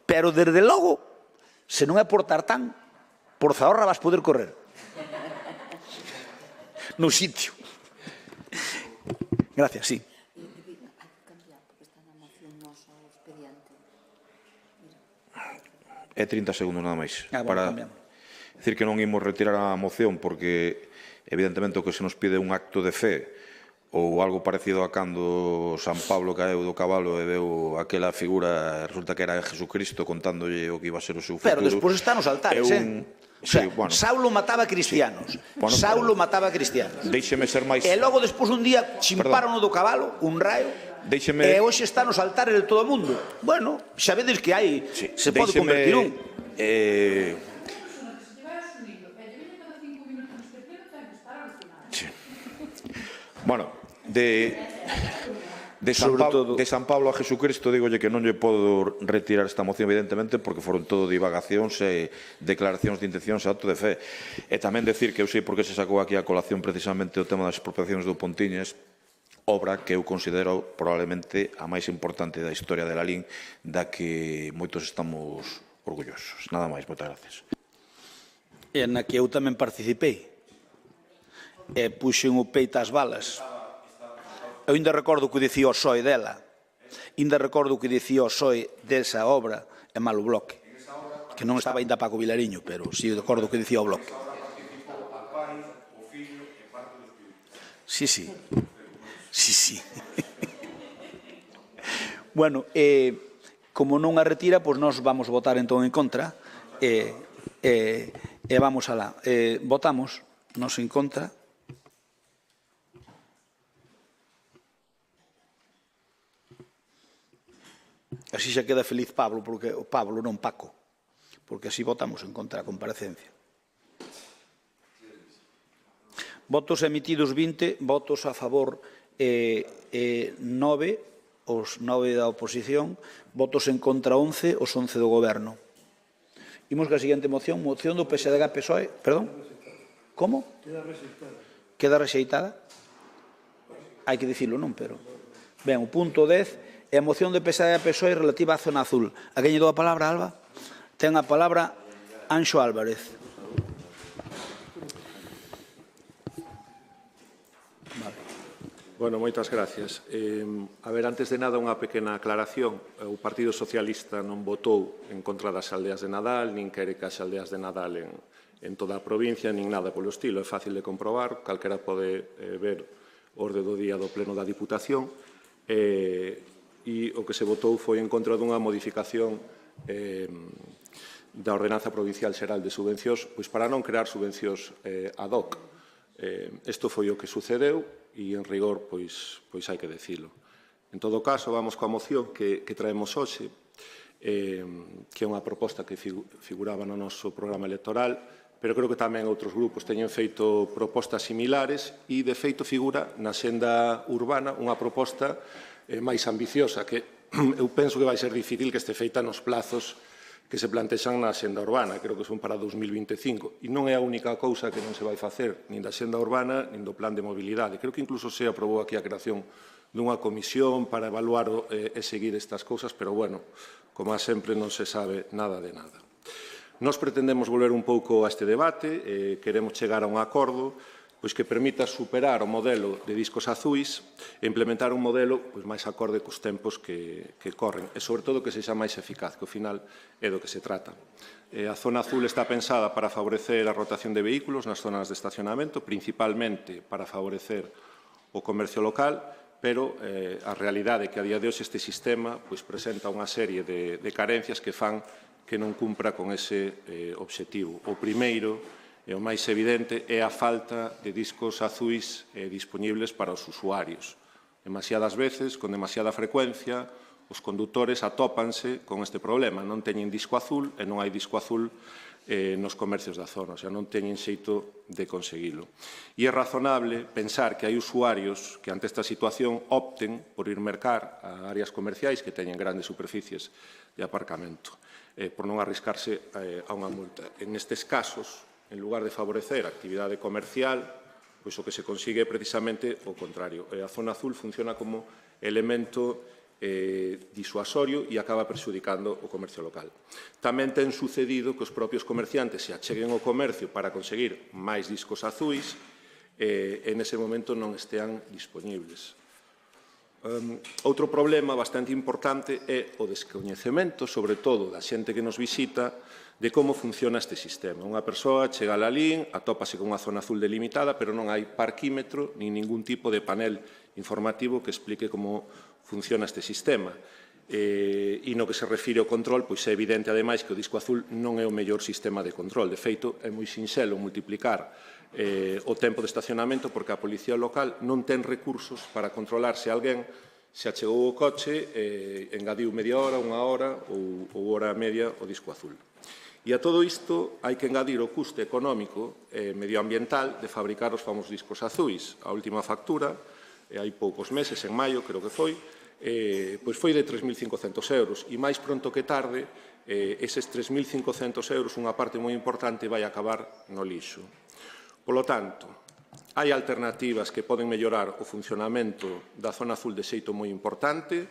Pero, desde logo, se non é por tartán, por Zahorra vas poder correr. No sitio. Gracias, sí. É 30 segundos nada máis. Para decir que non imos retirar a moción porque, evidentemente, o que se nos pide é un acto de fe ou algo parecido a cando San Pablo caeu do cabalo e veu aquela figura, resulta que era Jesucristo contándolle o que iba a ser o seu futuro. Pero despois están os altares, Saulo mataba cristianos. Saulo mataba cristianos. Déixeme ser máis... E logo despois un día chimparon do cabalo, un raio, e hoxe están os altares de todo o mundo. Bueno, xa vedes que hai, se pode convertir un. Bueno, de San Pablo a Jesucristo digolle que non lle podo retirar esta moción, evidentemente, porque foron todo divagacións e declaracións de intencións e acto de fe. E tamén decir que eu sei por que se sacou aquí a colación precisamente o tema das expropiacións do Pontiñas, obra que eu considero probablemente a máis importante da historia de Lalín, da que moitos estamos orgullosos. Nada máis, moitas gracias. E na que eu tamén participei. E puxen o peito ás balas. Eu ainda recordo o que dicía o PSOE dela. Ainda recordo o que dicía o PSOE desa obra e malo bloque. Que non estaba ainda Paco Vilariño, pero si recordo o que dicía o bloque. Sí, sí. Sí, sí. Bueno, como non a retira, pois nós vamos votar entón en contra. E vamos alá. Votamos, nos en contra. Así xa queda feliz Pablo, porque o Pablo non Paco, porque así votamos en contra da comparecencia. Votos emitidos 20, votos a favor 9, os 9 da oposición, votos en contra 11, os 11 do goberno. Imos que a seguinte moción, moción do PSDG-PSOE, perdón? Como? Queda rexeitada. Queda rexeitada? Hai que dicilo, non, pero... Ben, o punto 10 é a moción de PSDG-PSOE relativa á zona azul. A quen lle dou a palabra, Alba? Ten a palabra Anxo Álvarez. Bueno, moitas gracias. A ver, antes de nada, unha pequena aclaración. O Partido Socialista non votou en contra das aldeas de Nadal, nin quere que as aldeas de Nadal en toda a provincia, nin nada polo estilo. É fácil de comprobar, calquera pode ver o orde do día do Pleno da Diputación, e o que se votou foi en contra dunha modificación da Ordenanza Provincial Xeral de Subvencións, pois para non crear subvencións ad hoc. Isto foi o que sucedeu e, en rigor, pois hai que decilo. En todo caso, vamos coa moción que traemos hoxe, que é unha proposta que figuraba no noso programa electoral, pero creo que tamén outros grupos teñen feito propostas similares e, de feito, figura na xenda urbana unha proposta máis ambiciosa, que eu penso que vai ser difícil que este feita nos plazos que se plantexan na xenda urbana, creo que son para 2025. E non é a única cousa que non se vai facer, nin da xenda urbana, nin do plan de mobilidade. Creo que incluso se aprobou aquí a creación dunha comisión para evaluar e seguir estas cousas, pero, bueno, como sempre, non se sabe nada de nada. Nós pretendemos volver un pouco a este debate, queremos chegar a un acordo pois que permita superar o modelo de discos azuis e implementar un modelo máis acorde cos tempos que corren e, sobre todo, que sexa máis eficaz, que ao final é do que se trata. A zona azul está pensada para favorecer a rotación de vehículos nas zonas de estacionamento, principalmente para favorecer o comercio local, pero a realidade é que a día de hoxe este sistema presenta unha serie de carencias que fan que non cumpra con ese obxectivo. O primeiro e o máis evidente é a falta de discos azuis disponibles para os usuarios. Demasiadas veces, con demasiada frecuencia, os condutores atópanse con este problema. Non teñen disco azul e non hai disco azul nos comercios da zona, o sea, non teñen xeito de conseguilo. E é razonable pensar que hai usuarios que ante esta situación opten por ir mercar a áreas comerciais que teñen grandes superficies de aparcamento, por non arriscarse a unha multa. En estes casos, en lugar de favorecer a actividade comercial, pois o que se consigue é precisamente o contrario. A zona azul funciona como elemento disuasorio e acaba perxudicando o comercio local. Tamén ten sucedido que os propios comerciantes se acheguen ao comercio para conseguir máis discos azuis e nese momento non estean disponibles. Outro problema bastante importante é o descoñecemento, sobre todo da xente que nos visita, de como funciona este sistema. Unha persoa chega a Lalín, atópase con unha zona azul delimitada, pero non hai parquímetro nin ningún tipo de panel informativo que explique como funciona este sistema. E no que se refire ao control, pois é evidente, ademais, que o disco azul non é o mellor sistema de control. De feito, é moi sinxelo multiplicar o tempo de estacionamento porque a policía local non ten recursos para controlar se alguén se achegou o coche e engadiu media hora, unha hora ou hora e media o disco azul. E a todo isto hai que engadir o custe económico e medioambiental de fabricar os famosos discos azuis. A última factura, hai poucos meses, en maio, creo que foi, pois foi de 3.500 euros. E máis pronto que tarde, eses 3.500 euros, unha parte moi importante, vai acabar no lixo. Polo tanto, hai alternativas que poden mellorar o funcionamento da zona azul de xeito moi importante.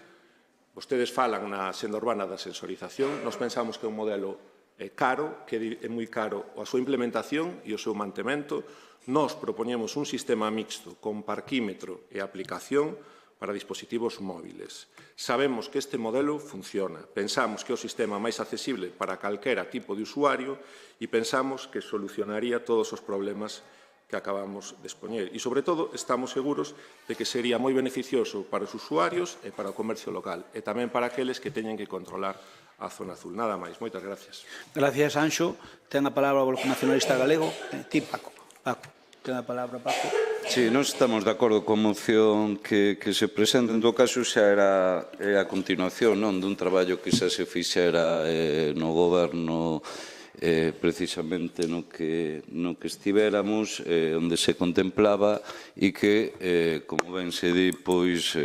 Vostedes falan na senda urbana da sensorización. Nos pensamos que é un modelo caro, que é moi caro a súa implementación e o seu mantemento. Nós propoñemos un sistema mixto con parquímetro e aplicación para dispositivos móviles. Sabemos que este modelo funciona. Pensamos que é o sistema máis accesible para calquera tipo de usuario e pensamos que solucionaría todos os problemas que acabamos de expoñer. E, sobre todo, estamos seguros de que sería moi beneficioso para os usuarios e para o comercio local e tamén para aqueles que teñen que controlar a zona azul. Nada máis. Moitas gracias. Gracias, Anxo. Ten a palabra o Bloque Nacionalista Galego. Ti, Paco. Paco. Ten a palabra, Paco. Sí, nós estamos de acordo coa moción que se presenta. En todo caso, xa era a continuación dun traballo que xa se fixera no goberno precisamente no que estivéramos, onde se contemplaba e que, como ben se di, pois,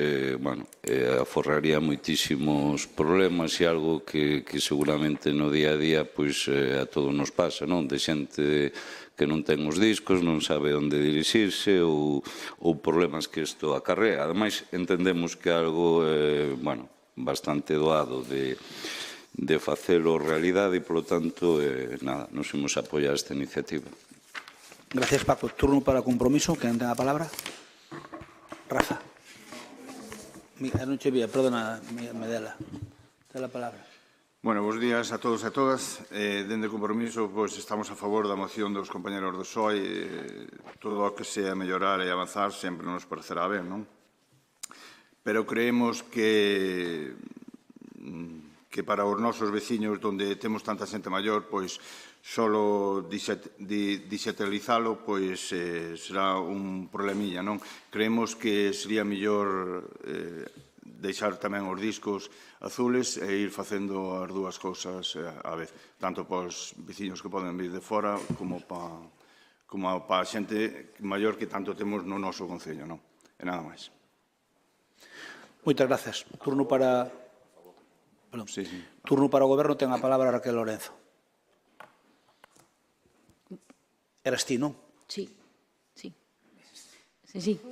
aforraría moitísimos problemas e algo que seguramente no día a día pois a todos nos pasa, non? De xente que non ten os discos, non sabe onde dirixirse ou problemas que isto acarrea. Ademais, entendemos que é algo bastante doado de facelo realidade e, polo tanto, nos imos apoiar esta iniciativa. Gracias, Paco. Turno para compromiso. Quen ten a palabra? Rafa. Non che vía, perdona, Medela. Ten a palabra. Bueno, bons días a todos e a todas. Dende o compromiso, pois, estamos a favor da moción dos compañeros do PSOE. Todo o que sea mellorar e avanzar sempre nos parecerá ben, non? Pero creemos que para os nosos veciños, onde temos tanta xente maior, pois, solo digitalizalo, pois, será un problemilla, non? Creemos que sería mellor deixar tamén os discos azules e ir facendo as dúas cousas á vez, tanto para os veciños que poden vir de fora como para a xente maior que tanto temos no noso concello, non? E nada máis. Moitas gracias. Turno para o Goberno, ten a palabra Raquel Lorenzo. Eras ti, non? Sí. Sí,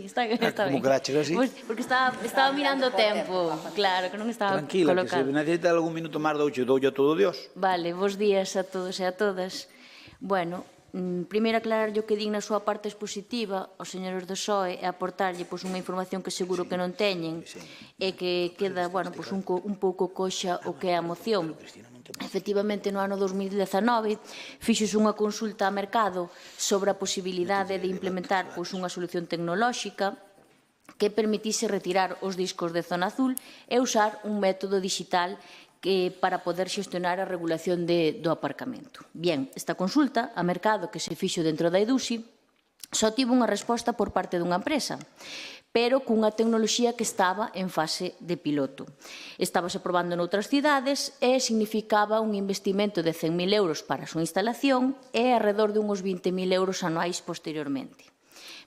está ben. Como quedaches así? Porque estaba mirando o tempo, claro, que non estaba Tranquila, colocado. que se necesita algún minuto máis doulle a todo Dios. Vale, bos días a todos e a todas. Bueno, primeiro aclarar o que din na súa parte expositiva aos señores do PSOE e aportarlle unha información que seguro que non teñen e que queda un pouco coxa o que é a moción. Efectivamente, no ano 2019 fixose unha consulta a mercado sobre a posibilidade de implementar unha solución tecnolóxica que permitise retirar os discos de zona azul e usar un método digital para poder xestionar a regulación do aparcamento. Bien, esta consulta a mercado que se fixo dentro da EDUSI só tivo unha resposta por parte dunha empresa, pero cunha tecnoloxía que estaba en fase de piloto. Estábase probando noutras cidades e significaba un investimento de 100.000 euros para a súa instalación e alrededor de uns 20.000 euros anuais posteriormente.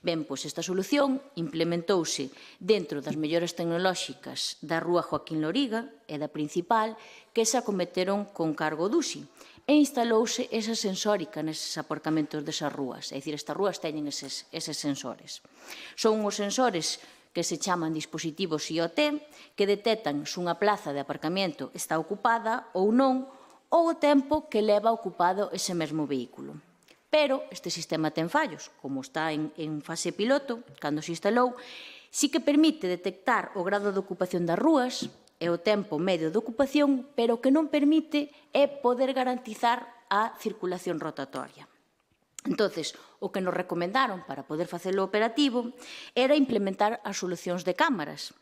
Ben, pois esta solución implementouse dentro das mellores tecnolóxicas da Rúa Joaquín Loriga e da Principal que se acometeron con cargo DUSI e instalouse esa sensórica neses aparcamentos desas rúas. É dicir, estas rúas teñen eses sensores. Son os sensores que se chaman dispositivos IoT que detectan se unha plaza de aparcamento está ocupada ou non ou o tempo que leva ocupado ese mesmo vehículo. Pero este sistema ten fallos, como está en fase piloto, cando se instalou, sí que permite detectar o grado de ocupación das rúas e o tempo medio de ocupación, pero o que non permite é poder garantizar a circulación rotatoria. Entonces, o que nos recomendaron para poder facelo operativo era implementar as solucións de cámaras.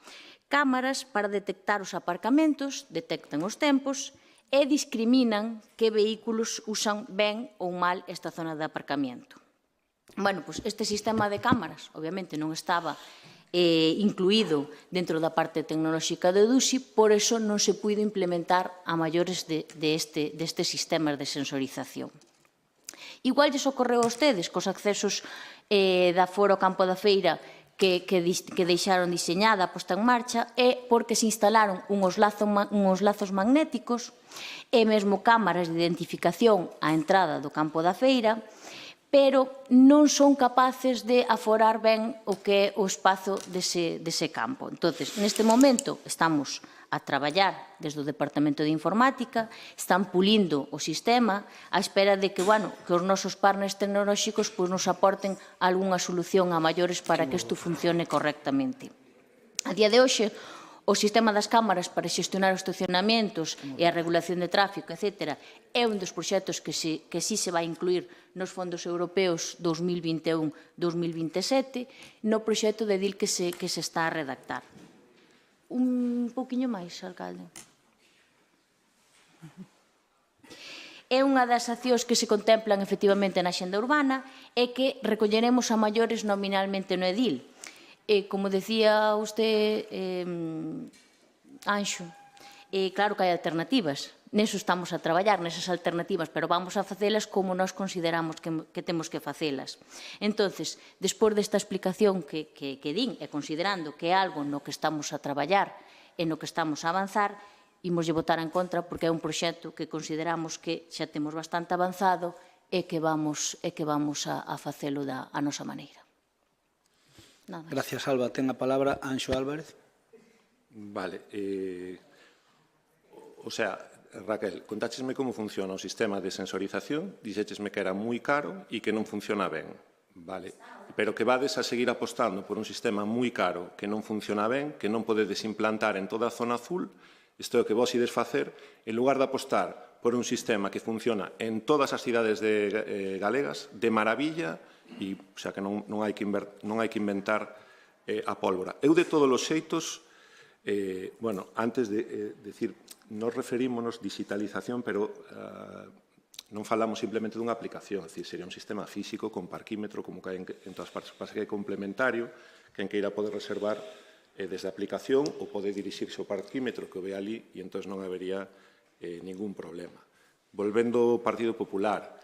Cámaras para detectar os aparcamentos, detectan os tempos e discriminan que vehículos usan ben ou mal esta zona de aparcamiento. Bueno, pois este sistema de cámaras, obviamente, non estaba incluído dentro da parte tecnolóxica de DUSI, por eso non se puido implementar a maiores destes sistemas de sensorización. Igual lles ocorreu a ustedes cos accesos da fora ao campo da feira que deixaron diseñada, posta en marcha, é porque se instalaron uns lazos magnéticos e mesmo cámaras de identificación á entrada do campo da feira, pero non son capaces de aforar ben o que é o espazo dese campo. Entón, neste momento, estamos a traballar desde o Departamento de Informática, están pulindo o sistema á espera de que os nosos partners tecnolóxicos nos aporten algunha solución a maiores para que isto funcione correctamente. A día de hoxe, o sistema das cámaras para xestionar os estacionamentos e a regulación de tráfico, etc., é un dos proxectos que sí se vai incluir nos fondos europeos 2021-2027 no proxecto de DIL que se está a redactar. Un pouquiño máis, alcalde. É unha das accións que se contemplan efectivamente na xenda urbana e que recolleremos a maiores nominalmente no EDIL. Como decía usted, Anxo, claro que hai alternativas. Neso estamos a traballar, nesas alternativas, pero vamos a facelas como nós consideramos que temos que facelas. Entonces, despois desta explicación que din, e considerando que é algo no que estamos a traballar e no que estamos a avanzar, imos votar en contra porque é un proxecto que consideramos que xa temos bastante avanzado e que vamos a facelo a nosa maneira. Gracias, Alba. Ten a palabra Anxo Álvarez. Vale. Raquel, contáchesme como funciona o sistema de sensorización, dixéchesme que era moi caro e que non funciona ben. Vale. Pero que vades a seguir apostando por un sistema moi caro que non funciona ben, que non podedes implantar en toda a zona azul Isto é o que vos ides facer, en lugar de apostar por un sistema que funciona en todas as cidades galegas de maravilla, e xa que non hai que inventar a pólvora. Eu, de todos os xeitos, antes de decir, nos referímonos digitalización, pero non falamos simplemente dunha aplicación, é dicir, sería un sistema físico con parquímetro, como que hai en todas partes, pasa que é complementario, quen que irá poder reservar desde a aplicación ou pode dirixirse ao parquímetro que o ve ali e entón non habería ningún problema. Volvendo ao Partido Popular,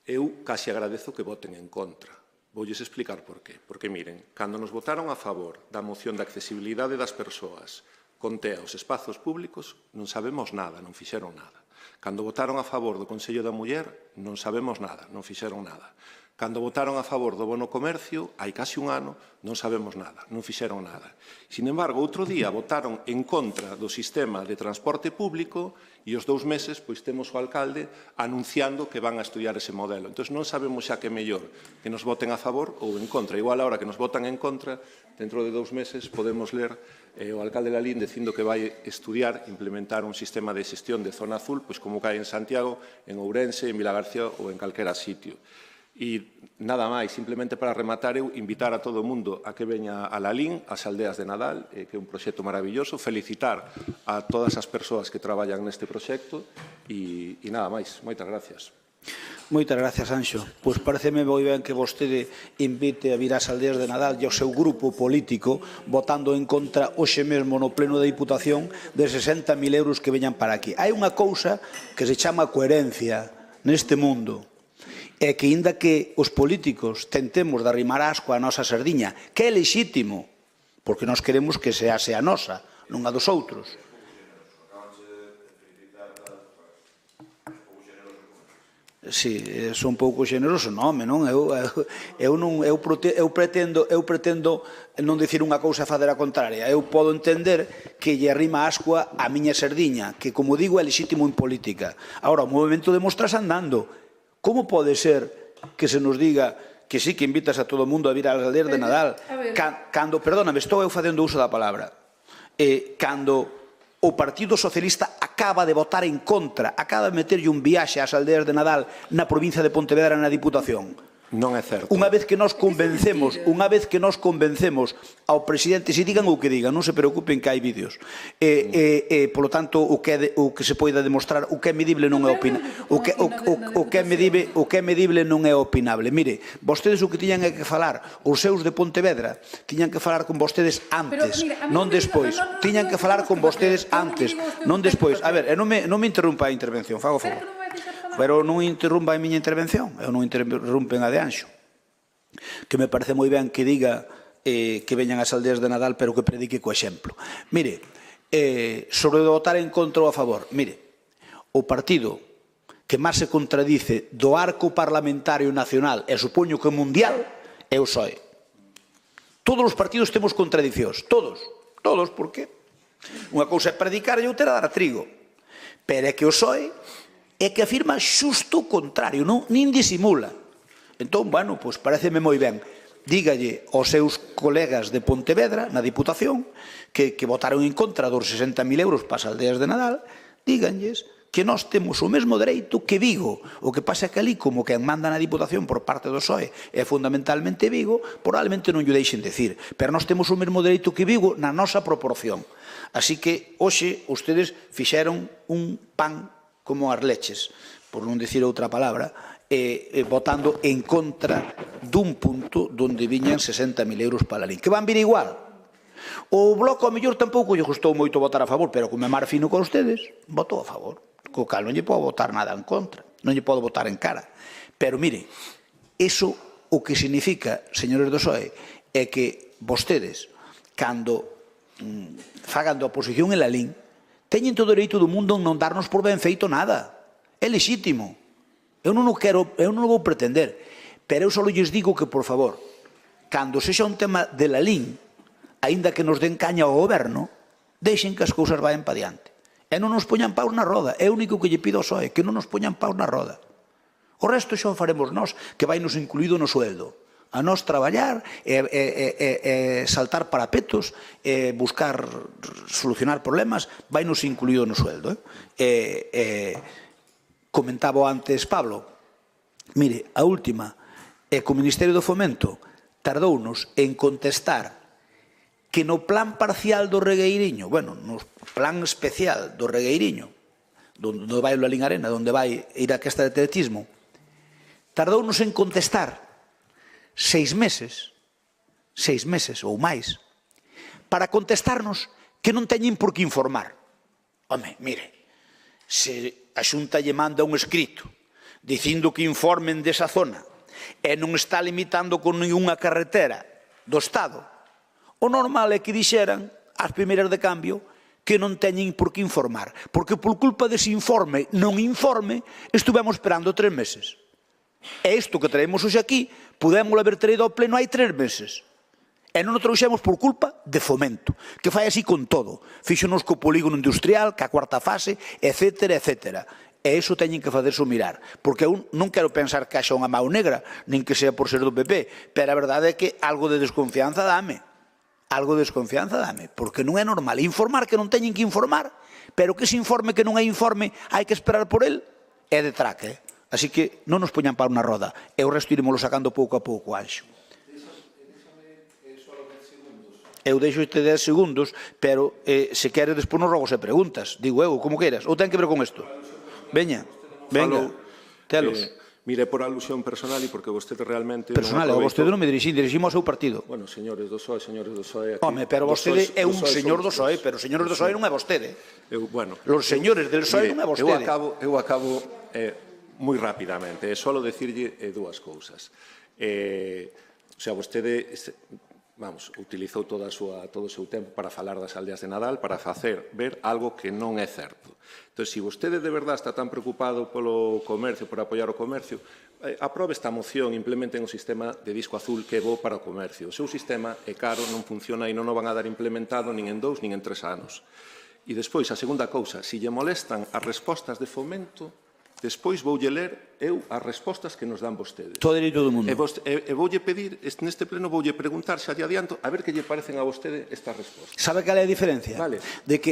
eu casi agradezo que voten en contra. Voulles explicar por qué. Porque, miren, cando nos votaron a favor da moción de accesibilidade das persoas con TEA aos espazos públicos, non sabemos nada, non fixeron nada. Cando votaron a favor do Consello da Muller, non sabemos nada, non fixeron nada. Cando votaron a favor do bono comercio, hai casi un ano, non sabemos nada, non fixeron nada. Sin embargo, outro día votaron en contra do sistema de transporte público e os 2 meses pois temos o alcalde anunciando que van a estudiar ese modelo. Entón non sabemos xa que é mellor que nos voten a favor ou en contra. Igual a hora que nos votan en contra, dentro de 2 meses podemos ler o alcalde Lalín dicindo que vai estudiar implementar un sistema de xestión de zona azul, pois como cae en Santiago, en Ourense, en Vilagarcía ou en calquera sitio. E nada máis, simplemente para rematar, eu invitar a todo o mundo a que veña a Lalín, ás aldeas de Nadal, que é un proxecto maravilloso, felicitar a todas as persoas que traballan neste proxecto e nada máis. Moitas gracias. Moitas gracias, Anxo. Pois pareceme moi ben que vostede invite a vir ás aldeas de Nadal e ao seu grupo político votando en contra hoxe mesmo no pleno da Diputación de 60.000 euros que veñan para aquí. Hai unha cousa que se chama coherencia neste mundo. É que, inda que os políticos tentemos de arrimar asco a nosa sardiña, que é lexítimo, porque nós queremos que sea a nosa, non a dos outros. Si, son pouco xeneroso, non, non, eu pretendo non dicir unha cousa e facer a contraria. Eu podo entender que lle arrima ascoa a miña sardiña, que, como digo, é lexítimo en política. Agora, o movimento demostrase andando. Como pode ser que se nos diga que sí que invitas a todo o mundo a vir ás aldeas de Nadal, cando, perdóname, estou eu facendo uso da palabra, cando o Partido Socialista acaba de votar en contra, acaba de meterlle un viaxe ás aldeas de Nadal na provincia de Pontevedra na Diputación? Non é certo. Unha vez que nos convencemos ao presidente, se digan o que digan, non se preocupen que hai vídeos. Polo tanto, o que se poida demostrar, o que é medible non é opinable. O que é medible non é opinable. Mire, vostedes o que tiñan é que falar, os seus de Pontevedra, tiñan que falar con vostedes antes, non despois. Tiñan que falar con vostedes antes, non despois. A ver, non me interrumpa a intervención, fago favor. Pero non interrumpa a miña intervención, eu non interrumpen a de Anxo. Que me parece moi ben que diga que veñan as aldeas de Nadal, pero que predique co exemplo. Mire, sobre votar en contra ou a favor, mire, o partido que máis se contradice do arco parlamentario nacional, e supoño que mundial, é o PSOE. Todos os partidos temos contradicións, todos, porque unha cousa é predicar e outra é dar a trigo. Pero é que o PSOE é que afirma xusto o contrario, nin disimula. Entón, bueno, pois pareceme moi ben. Dígalle aos seus colegas de Pontevedra, na Diputación, que votaron en contra dos 60.000 euros para as aldeas de Nadal, díganlles que nós temos o mesmo dereito que Vigo. O que pasa é que ali, como quen manda na Diputación por parte do PSOE é fundamentalmente Vigo, probablemente non lle deixen decir. Pero nós temos o mesmo dereito que Vigo na nosa proporción. Así que, hoxe, ustedes fixeron un pan como as leches, por non dicir outra palabra, votando en contra dun punto onde viñan 60.000 euros para a LIN. Que van vir igual. O Bloco, ao mellor, tampouco lle gustou moito votar a favor, pero como é mar fino con ustedes, votou a favor. Co cal non lle podo votar nada en contra, non lle podo votar en cara. Pero, mire, iso o que significa, señores do PSOE, é que vostedes, cando fagan da oposición en la LIN, teñen todo o dereito do mundo en non darnos por ben feito nada. É lexítimo. Eu non o vou pretender. Pero eu só lles digo que, por favor, cando sexa un tema de la LIN, aínda que nos den caña ao goberno, deixen que as cousas vayan pa diante. E non nos poñan paus na roda. É o único que lle pido ao PSOE, que non nos poñan paus na roda. O resto xa o faremos nós, que vai nos incluído no sueldo. A nós traballar, saltar parapetos, buscar, solucionar problemas, vai nos incluído no sueldo. Comentaba antes Pablo, mire, a última, co Ministerio do Fomento tardounos en contestar que no plan parcial do Regueiriño, bueno, no plan especial do Regueiriño, onde vai o Lalín Arena, onde vai ir a aquesta de atletismo, tardounos en contestar 6 meses ou máis, para contestarnos que non teñen por que informar. Home, mire, se a Xunta lle manda un escrito dicindo que informen desa zona e non está limitando con ninguna carretera do Estado, o normal é que dixeran as primeiras de cambio que non teñen por que informar, porque por culpa dese informe, non informe, estuvemos esperando 3 meses. E isto que traemos hoxe aquí, podemos haber traído ao pleno hai 3 meses. E non o trouxemos por culpa de Fomento, que fai así con todo. Fíxonos co polígono industrial, ca cuarta fase, etcétera, etcétera. E iso teñen que facerse mirar, porque eu non quero pensar que haxa unha mão negra, nin que sea por ser do PP, pero a verdade é que algo de desconfianza dame. Algo de desconfianza dame, porque non é normal informar que non teñen que informar, pero que ese informe que non é informe hai que esperar por el, é de traque. Así que non nos poñan para unha roda, e o resto iremoslo sacando pouco a pouco, Anxo. Eu deixo este 10 segundos, pero se queres despois nos rogos e preguntas, digo eu, como queiras, ou ten que ver con isto? Veña, venga, telos. Mire, por alusión personal e porque vostede realmente... Personal, vostede non me diriximos ao seu partido. Bueno, señores do PSOE... Home, pero vostede é un señor do PSOE, pero señores do PSOE non é vostede. Bueno... Los señores del PSOE non é vostede. Eu acabo moi rapidamente, é só dicirlle dúas cousas. O sea, vostede... Vamos, utilizou todo o seu tempo para falar das aldeas de Nadal, para facer ver algo que non é certo. Entón, se vostede de verdade está tan preocupado polo comercio, por apoiar o comercio, aprobe esta moción, implementen o sistema de disco azul que é bo para o comercio. O seu sistema é caro, non funciona e non o van a dar implementado nin en 2 nin en 3 anos. E despois, a segunda cousa, se lle molestan as respostas de Fomento, despois voulle ler eu as respostas que nos dan vostedes. Todo dereito do mundo. E voulle pedir, neste pleno voulle preguntar, xa lle adianto, a ver que lle parecen a vostede estas respostas. Sabe cal é a diferencia? Vale.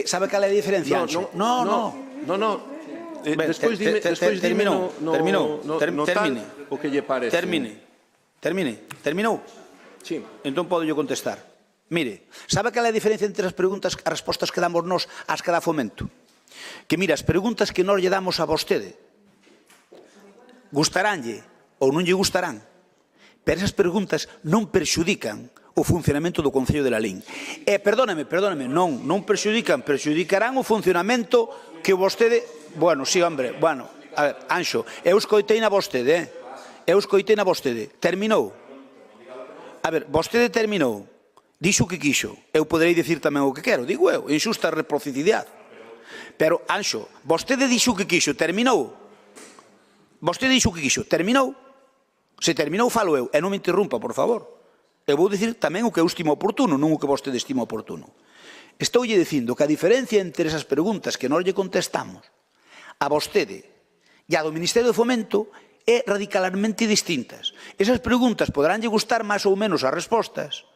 Sabe cal é a diferencia, Anxo? No. Despois dime terminou. Termine. O que lle parece. Terminou? Sí. Entón podo yo contestar. Mire, sabe cal é a diferencia entre as preguntas, as respostas que damos nós ás que dá Fomento? Que mira, as preguntas que nós lle damos a vostede gustaránlle ou non lle gustarán, pero esas preguntas non perxudican o funcionamento do Concello de Lalín. E, perdóneme, non perxudicarán o funcionamento que vostede... Bueno, sí, hombre, bueno, a ver, Anxo, eu escoitei na vostede, terminou. A ver, vostede terminou, dixo o que quixo, eu poderei dicir tamén o que quero, digo eu, injusta reciprocidade. Pero, Anxo, vostede dixo o que quixo, terminou. Se terminou, falo eu, e non me interrumpa, por favor. Eu vou dicir tamén o que eu estimo oportuno, non o que vostede estima oportuno. Estoulle dicindo que a diferencia entre esas preguntas que nós lle contestamos a vostede e a do Ministerio do Fomento é radicalmente distintas. Esas preguntas poderánlle gustar máis ou menos as respostas,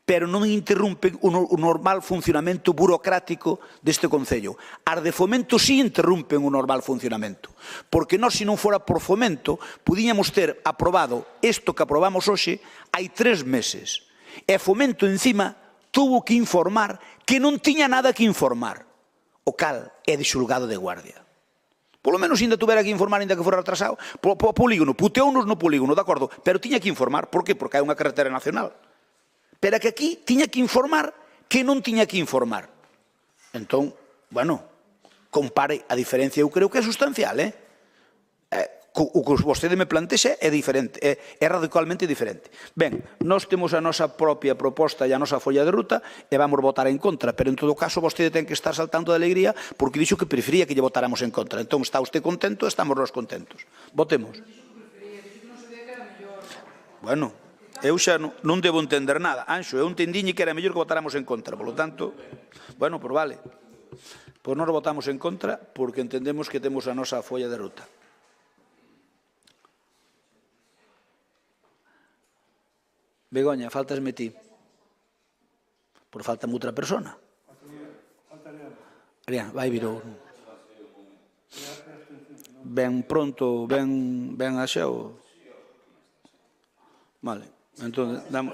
pero non interrumpen o normal funcionamento burocrático deste Concello. As de Fomento sí interrumpen o normal funcionamento, porque nós, se non fora por Fomento, podíamos ter aprobado isto que aprobamos hoxe hai 3 meses. E Fomento, encima, tuvo que informar que non tiña nada que informar, o cal é de xulgado de guardia. Polo menos ainda tuvera que informar, ainda que fora retrasado, po polígono, puteounos no polígono, de acordo, pero tiña que informar. Por que? Porque hai unha carretera nacional. Pero que aquí tiña que informar que non tiña que informar. Entón, bueno, compare a diferencia, eu creo que é sustancial, o que vostede me plantexa é diferente, é radicalmente diferente. Ben, nós temos a nosa propia proposta e a nosa folla de ruta e vamos votar en contra, pero en todo caso vostede ten que estar saltando de alegría porque dixo que prefería que lle votáramos en contra. Entón, está usted contento, estamos nós contentos. Votemos. Bueno, eu xa non debo entender nada. Anxo, eu entendiñe que era mellor que votáramos en contra. Por lo tanto, bueno, pois vale. Pois nós votamos en contra porque entendemos que temos a nosa folla de ruta. Begoña, faltasme ti. Por faltame outra persona. Ariana, vai vir o... Ben pronto, ben axeo. Vale, entón, damos...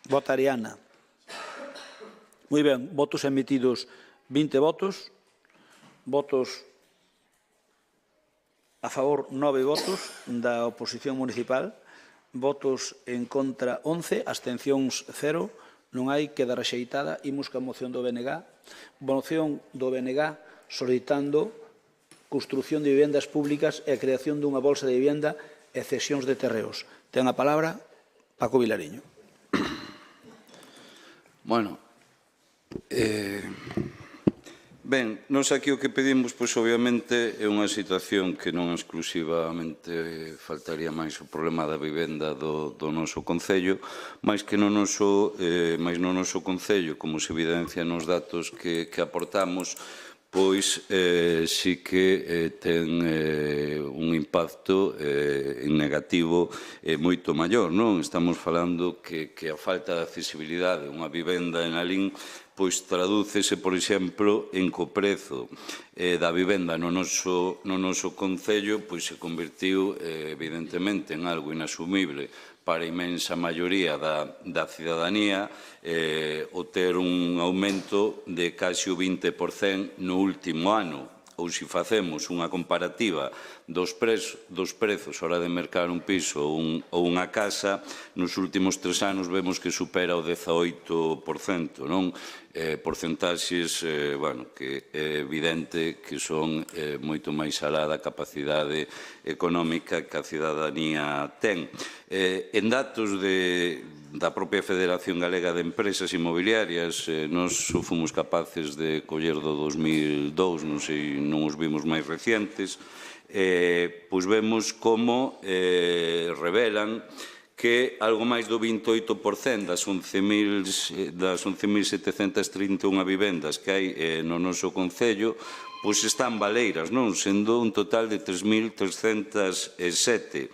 Vota Ariana. Moi ben, votos emitidos 20 votos, votos a favor 9 votos da oposición municipal, votos en contra 11, abstencións 0, non hai, queda rexeitada. Imos ca moción do BNG. Moción do BNG solicitando construción de vivendas públicas e a creación dunha bolsa de vivenda e cesións de terreos. Ten a palabra Paco Vilariño. Bueno, ben, nós aquí o que pedimos, pois, obviamente, é unha situación que non exclusivamente faltaría máis o problema da vivenda do noso Concello, máis que no noso Concello, como se evidencia nos datos que aportamos, pois sí que ten un impacto negativo moito maior, non? Estamos falando que a falta de accesibilidade a unha vivenda en Alín pois tradúcese, por exemplo, en que o prezo da vivenda no noso Concello pois se convertiu evidentemente en algo inasumible para a imensa maioría da cidadanía, o ter un aumento de case o 20% no último ano. Ou se facemos unha comparativa dos prezos a hora de mercar un piso ou unha casa, nos últimos 3 anos vemos que supera o 18%, non? Porcentaxes, bueno, que é evidente que son moito máis alá da capacidade económica que a cidadanía ten. En datos da propia Federación Galega de Empresas Inmobiliarias, nós fomos capaces de coller do 2002, non sei, non os vimos máis recientes, pois vemos como revelan que algo máis do 28% das 11.731 vivendas que hai no noso Concello pois están baleiras, non? Sendo un total de 3.307.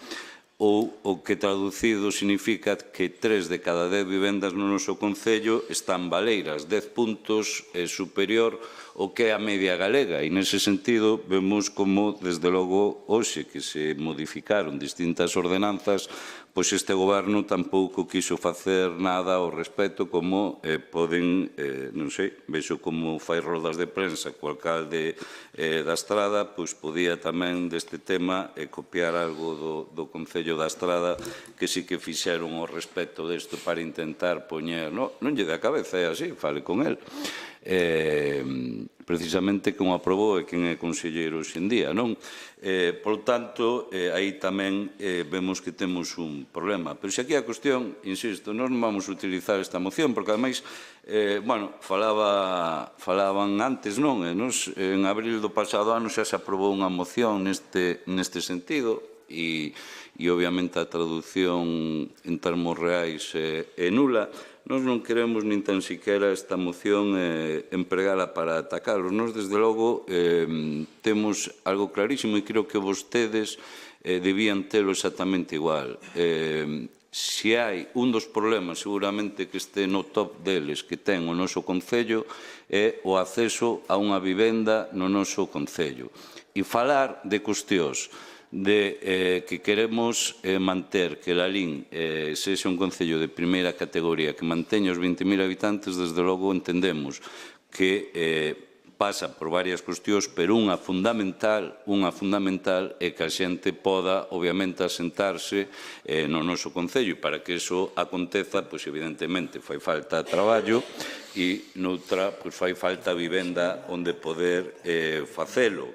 Ou o que traducido significa que 3 de cada 10 vivendas no noso Concello están baleiras, 10 puntos superior ao que é a media galega. E nese sentido vemos como, desde logo, hoxe que se modificaron distintas ordenanzas, pois este goberno tampouco quiso facer nada ao respecto, como poden, non sei, vexo como fai rodas de prensa co alcalde da Estrada, pois podía tamén deste tema copiar algo do Concello da Estrada que sí que fixeron ao respecto desto para intentar poñer, non lle dá cabeza, é así, fale con el. Precisamente quen o aprobou e quen é conselleiro hoxe en día, non? Por tanto, aí tamén vemos que temos un problema. Pero se aquí a cuestión, insisto, nós non vamos a utilizar esta moción, porque ademais, bueno, falaban antes, non? Nos, en abril do pasado ano xa se aprobou unha moción neste sentido e obviamente a traducción en termos reais é nula. Nós non queremos nin tan siquiera esta moción empregala para atacalos. Nós, desde logo, temos algo clarísimo e creo que vostedes debían telo exactamente igual. Se hai un dos problemas, seguramente que este no top deles que ten o noso Concello, é o acceso a unha vivenda no noso Concello. E falar de cuestións de que queremos manter que Lalín sexa un concello de primeira categoría, que manteña os 20.000 habitantes, desde logo entendemos que pasa por varias cuestións, pero unha fundamental é que a xente poda, obviamente, asentarse no noso concello, e para que iso aconteza, pois evidentemente fai falta traballo e noutra pois fai falta vivenda onde poder facelo.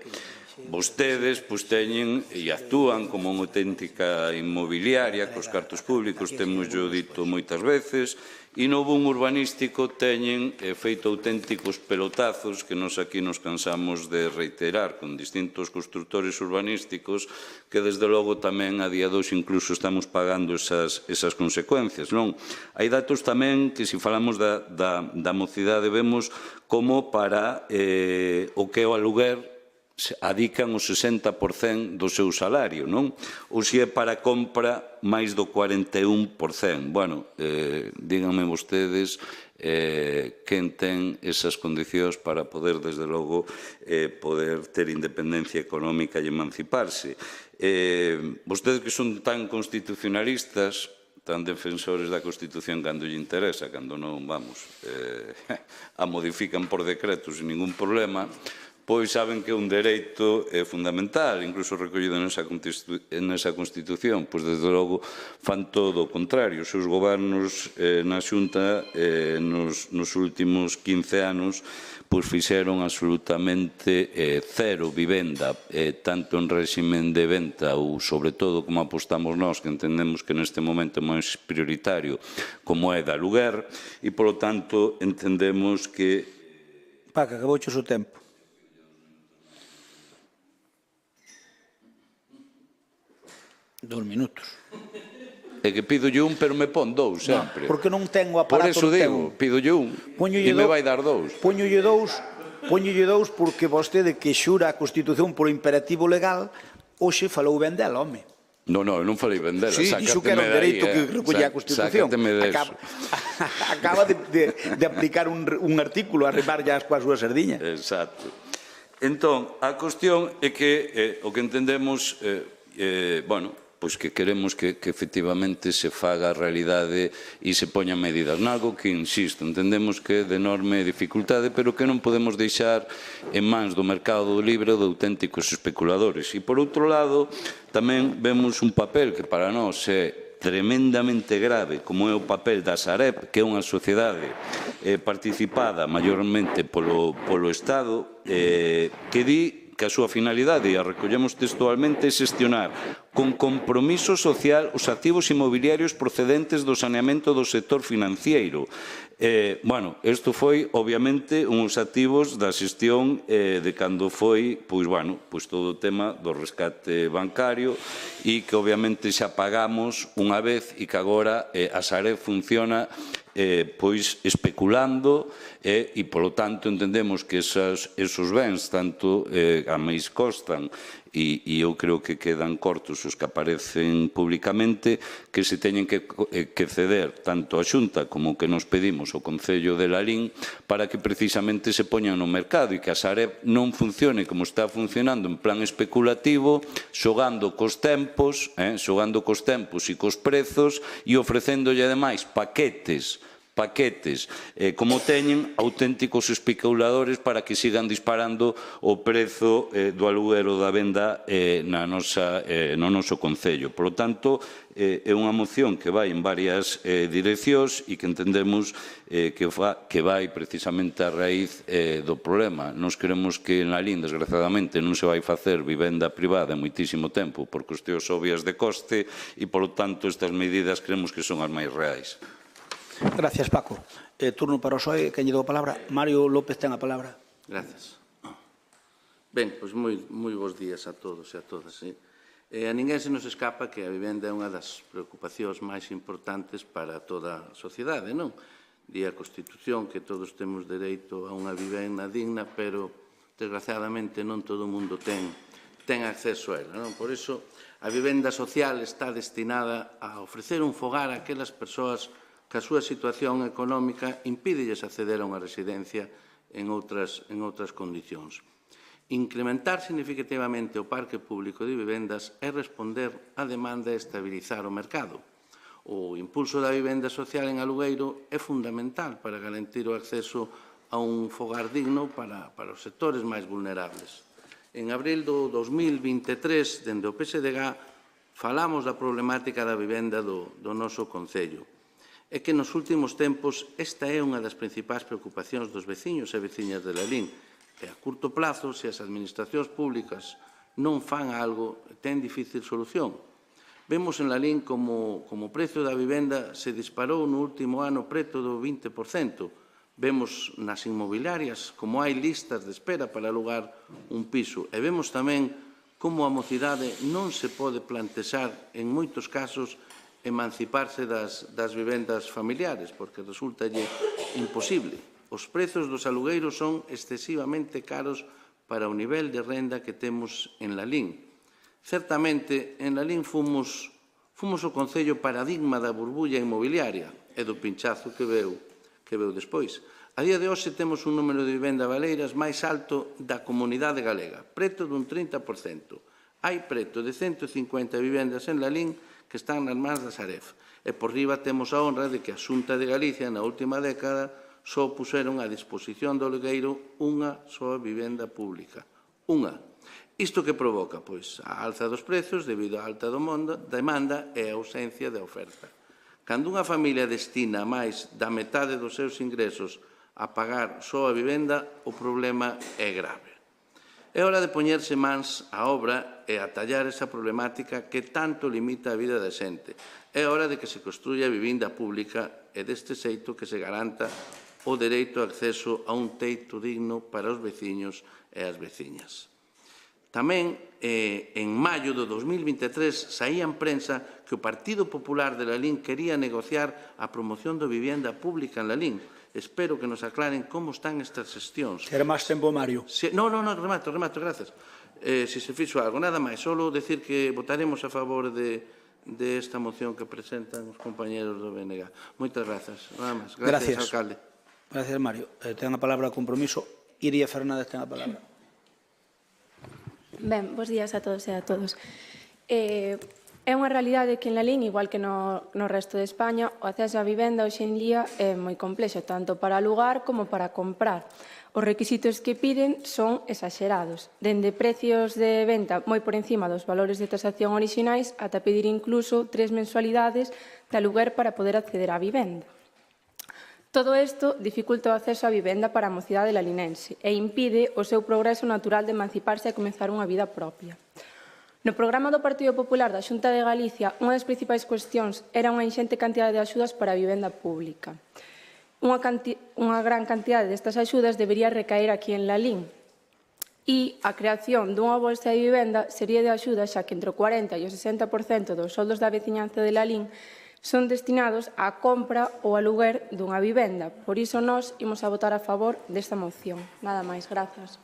Vostedes teñen e actúan como unha auténtica inmobiliaria cos cartos públicos, temos yo dito moitas veces, e no boom urbanístico teñen feito auténticos pelotazos que nos aquí nos cansamos de reiterar con distintos constructores urbanísticos que desde logo tamén a día de hoxe incluso estamos pagando esas consecuencias, non? Hai datos tamén que se falamos da mocidade vemos como para o que é o aluguer adican o 60% do seu salario, non? Ou se é para compra máis do 41%. Bueno, díganme vostedes quen ten esas condicións para poder, desde logo, poder ter independencia económica e emanciparse. Vostedes que son tan constitucionalistas, tan defensores da Constitución cando lle interesa, cando non, vamos, a modifican por decreto sin ningún problema, pois saben que é un dereito fundamental, incluso recollido nesa Constitución, pois desde logo fan todo o contrario. Os seus gobernos na Xunta nos últimos 15 anos pois fixeron absolutamente cero vivenda, tanto en réximen de venta ou, sobre todo, como apostamos nós, que entendemos que neste momento é máis prioritario, como é de aluguer, e, polo tanto, entendemos que... Paca, acabouche o seu tempo. Dos minutos. É que pídolle un, pero me pon dous sempre. Porque non tengo aparato. Por eso digo, pídolle un e me vai dar dous. Póñolle dous porque vostede que xura a Constitución por imperativo legal, hoxe falou ben dela, home. Non, non falei ben dela. Sí, dixo que era un dereito que recollía a Constitución. Acaba de aplicar un artículo a rimar ya coa súa sardiña. Exacto. Entón, a cuestión é que o que entendemos, bueno, pois que queremos que efectivamente se faga a realidade e se poñan medidas. Nalgo que, insisto, entendemos que é de enorme dificultade, pero que non podemos deixar en mans do mercado libre de auténticos especuladores. E, por outro lado, tamén vemos un papel que para nós é tremendamente grave, como é o papel da Sareb, que é unha sociedade participada maiormente polo Estado, que di que a súa finalidade, e a recollemos textualmente, é xestionar con compromiso social os activos inmobiliarios procedentes do saneamento do sector financiero. Bueno, isto foi, obviamente, uns activos da xestión de cando foi, pois, bueno, pois todo o tema do rescate bancario e que, obviamente, xa pagamos unha vez e que agora a Sareb funciona pois especulando e, polo tanto, entendemos que esos bens, tanto a máis costan e eu creo que quedan cortos os que aparecen públicamente, que se teñen que ceder tanto a Xunta como que nos pedimos o Concello de Lalín para que precisamente se poñan no mercado e que a Sareb non funcione como está funcionando en plan especulativo, xogando cos tempos e cos prezos e ofrecéndolle ademais paquetes como teñen auténticos especuladores para que sigan disparando o prezo do aluguer ou da venda no noso Concello. Por lo tanto, é unha moción que vai en varias direccións e que entendemos que vai precisamente a raíz do problema. Nos queremos que en Lalín, desgraciadamente, non se vai facer vivenda privada en moitísimo tempo por cuestións obvias de coste e, por lo tanto, estas medidas creemos que son as máis reais. Gracias, Paco. Turno para o PSOE. Quen lle dou a palabra? Mario López ten a palabra. Gracias. Ben, pois moi bons días a todos e a todas. A ninguén se nos escapa que a vivenda é unha das preocupacións máis importantes para toda a sociedade, non? Di a Constitución que todos temos dereito a unha vivenda digna, pero, desgraciadamente, non todo o mundo ten acceso a ela, non? Por iso, a vivenda social está destinada a ofrecer un fogar a aquelas persoas que a súa situación económica impídelles acceder a unha residencia en outras condicións. Incrementar significativamente o parque público de vivendas é responder á demanda e estabilizar o mercado. O impulso da vivenda social en alugueiro é fundamental para garantir o acceso a un fogar digno para os sectores máis vulnerables. En abril do 2023, dende o PSDG, falamos da problemática da vivenda do noso Concello. É que nos últimos tempos esta é unha das principais preocupacións dos veciños e veciñas de Lalín, e a curto plazo, se as administracións públicas non fan algo, ten difícil solución. Vemos en Lalín como o prezo da vivenda se disparou no último ano preto do 20%. Vemos nas inmobiliarias como hai listas de espera para alugar un piso, e vemos tamén como a mocidade non se pode plantexar en moitos casos emanciparse das vivendas familiares, porque resultalle imposible. Os prezos dos alugueiros son excesivamente caros para o nivel de renda que temos en Lalín. Certamente, en Lalín fomos o concello paradigma da burbulla inmobiliaria e do pinchazo que veu despois. A día de hoxe temos un número de vivendas baleiras máis alto da comunidade galega, preto dun 30%. Hai preto de 150 vivendas en Lalín que están nas mans da Saref. E por riba temos a honra de que a Xunta de Galicia na última década só puseron a disposición do alugueiro unha soa vivenda pública. Unha. Isto que provoca? Pois a alza dos prezos debido á alta demanda e a ausencia de oferta. Cando unha familia destina máis da metade dos seus ingresos a pagar só a vivenda, o problema é grave. É hora de poñerse mans á obra e a tallar esa problemática que tanto limita a vida da xente. É hora de que se construya vivinda pública e deste xeito que se garanta o dereito a acceso a un teito digno para os veciños e as veciñas. Tamén, en maio do 2023, saía en prensa que o Partido Popular de Lalín quería negociar a promoción da vivenda pública en Lalín. Espero que nos aclaren como están estas xestións. Quer máis tempo, Mario? Non, remato, gracias. Se se fixo algo, nada máis. Solo decir que votaremos a favor de esta moción que presentan os compañeros do BNG. Moitas grazas. Nada máis. Gracias, alcalde. Gracias, Mario. Ten a palabra o compromiso. Iria Fernández ten a palabra. Ben, bons días a todos e a todos. É unha realidade que en Lalín, igual que no resto de España, o acceso á vivenda hoxe en día é moi complexo, tanto para alugar como para comprar. Os requisitos que piden son exagerados, dende precios de venta moi por encima dos valores de tasación orixinais ata pedir incluso 3 mensualidades de aluguer para poder acceder á vivenda. Todo isto dificulta o acceso á vivenda para a mocidade lalinense e impide o seu progreso natural de emanciparse e comenzar unha vida propia. No programa do Partido Popular da Xunta de Galicia, unha das principais cuestións era unha inxente cantidade de axudas para a vivenda pública. Unha gran cantidade destas axudas debería recaer aquí en Lalín e a creación dunha bolsa de vivenda sería de axuda xa que entre o 40% e o 60% dos soldos da veciñanza de Lalín son destinados á compra ou aluguer dunha vivenda. Por iso nós imos a votar a favor desta moción. Nada máis, grazas.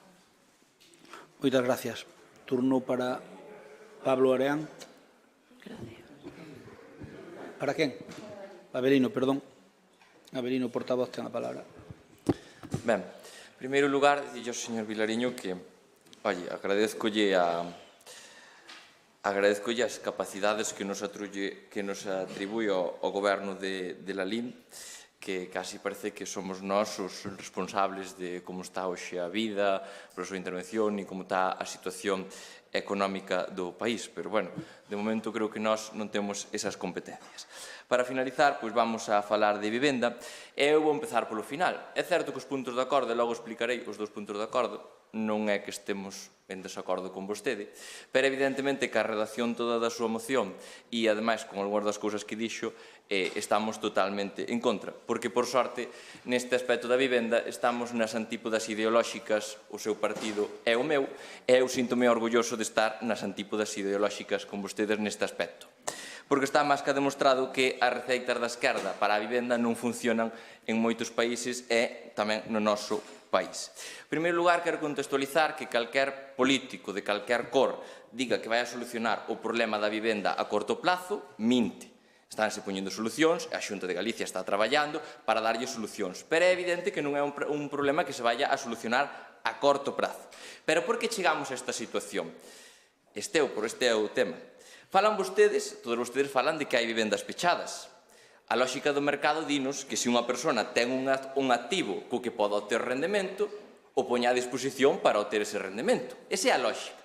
Moitas gracias. Turno para Pablo Areán. Gracias. Para quen? Avelino, perdón. Avelino, portavoz, ten a palabra. Ben, en primeiro lugar, dicirlle ao señor Vilariño que, agradezcolle as capacidades que nos atribui o goberno de Lalín, que casi parece que somos nós os responsables de como está hoxe a vida, por a súa intervención e como está a situación económica do país. Pero, bueno, de momento creo que nós non temos esas competencias. Para finalizar, pois vamos a falar de vivenda e eu vou empezar polo final. É certo que os puntos de acordo, e logo explicarei os dos puntos de acordo, non é que estemos en desacordo con vostede, pero evidentemente que a redacción toda da súa moción e, ademais, con algunhas das cousas que dixo, estamos totalmente en contra, porque, por sorte, neste aspecto da vivenda, estamos nas antípodas ideolóxicas, o seu partido é o meu, e eu sinto-me orgulloso de estar nas antípodas ideolóxicas con vostedes neste aspecto. Porque está máis que demostrado que as receitas da esquerda para a vivenda non funcionan en moitos países e tamén no noso país. En primeiro lugar, quero contextualizar que calquer político de calquer cor diga que vai a solucionar o problema da vivenda a corto plazo, minte. Estánse poñendo solucións, e a Xunta de Galicia está traballando para darlle solucións. Pero é evidente que non é un problema que se vaya a solucionar a corto prazo. Pero por que chegamos a esta situación? Este é o tema. Falan vostedes, todos vostedes falan de que hai vivendas pechadas. A lógica do mercado dinos que se unha persona ten un activo co que pode obter rendemento, o poña a disposición para obter ese rendemento. Esa é a lógica.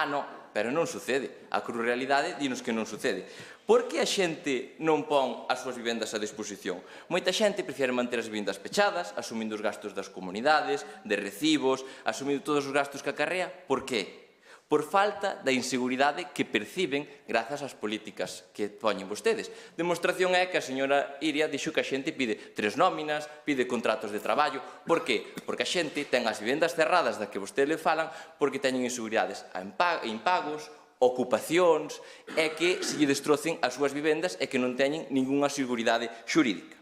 Non, pero non sucede. A cruz realidade dinos que non sucede. Por que a xente non pon as súas vivendas a disposición? Moita xente prefere manter as vivendas pechadas, asumindo os gastos das comunidades, de recibos, asumindo todos os gastos que acarrea. Por que? Por falta da inseguridade que perciben grazas ás políticas que poñen vostedes. Demostración é que a señora Iria dixo que a xente pide 3 nóminas, pide contratos de traballo. Por que? Porque a xente ten as vivendas cerradas da que vostedes le falan porque teñen inseguridades a impagos, ocupacións, e que se lle destrocen as súas vivendas e que non teñen ningunha seguridade xurídica.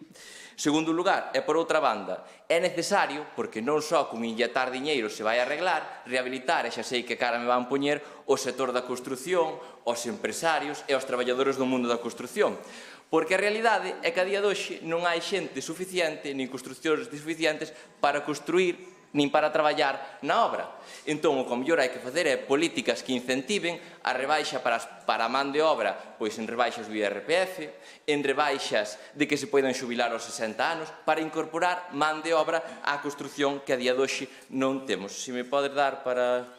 Segundo lugar, e por outra banda, é necesario, porque non só con inyectar diñeiro se vai arreglar, rehabilitar, e xa sei que cara me van poñer, o sector da construción, os empresarios e os traballadores do mundo da construción. Porque a realidade é que a día de hoxe non hai xente suficiente, nin construccións suficientes para construir nin para traballar na obra. Entón, o que mellor hai que facer é políticas que incentiven a rebaixa para a man de obra, pois en rebaixas do IRPF, en rebaixas de que se poidan xubilar aos 60 anos, para incorporar man de obra á construción que a día de hoxe non temos. Se me podes dar para...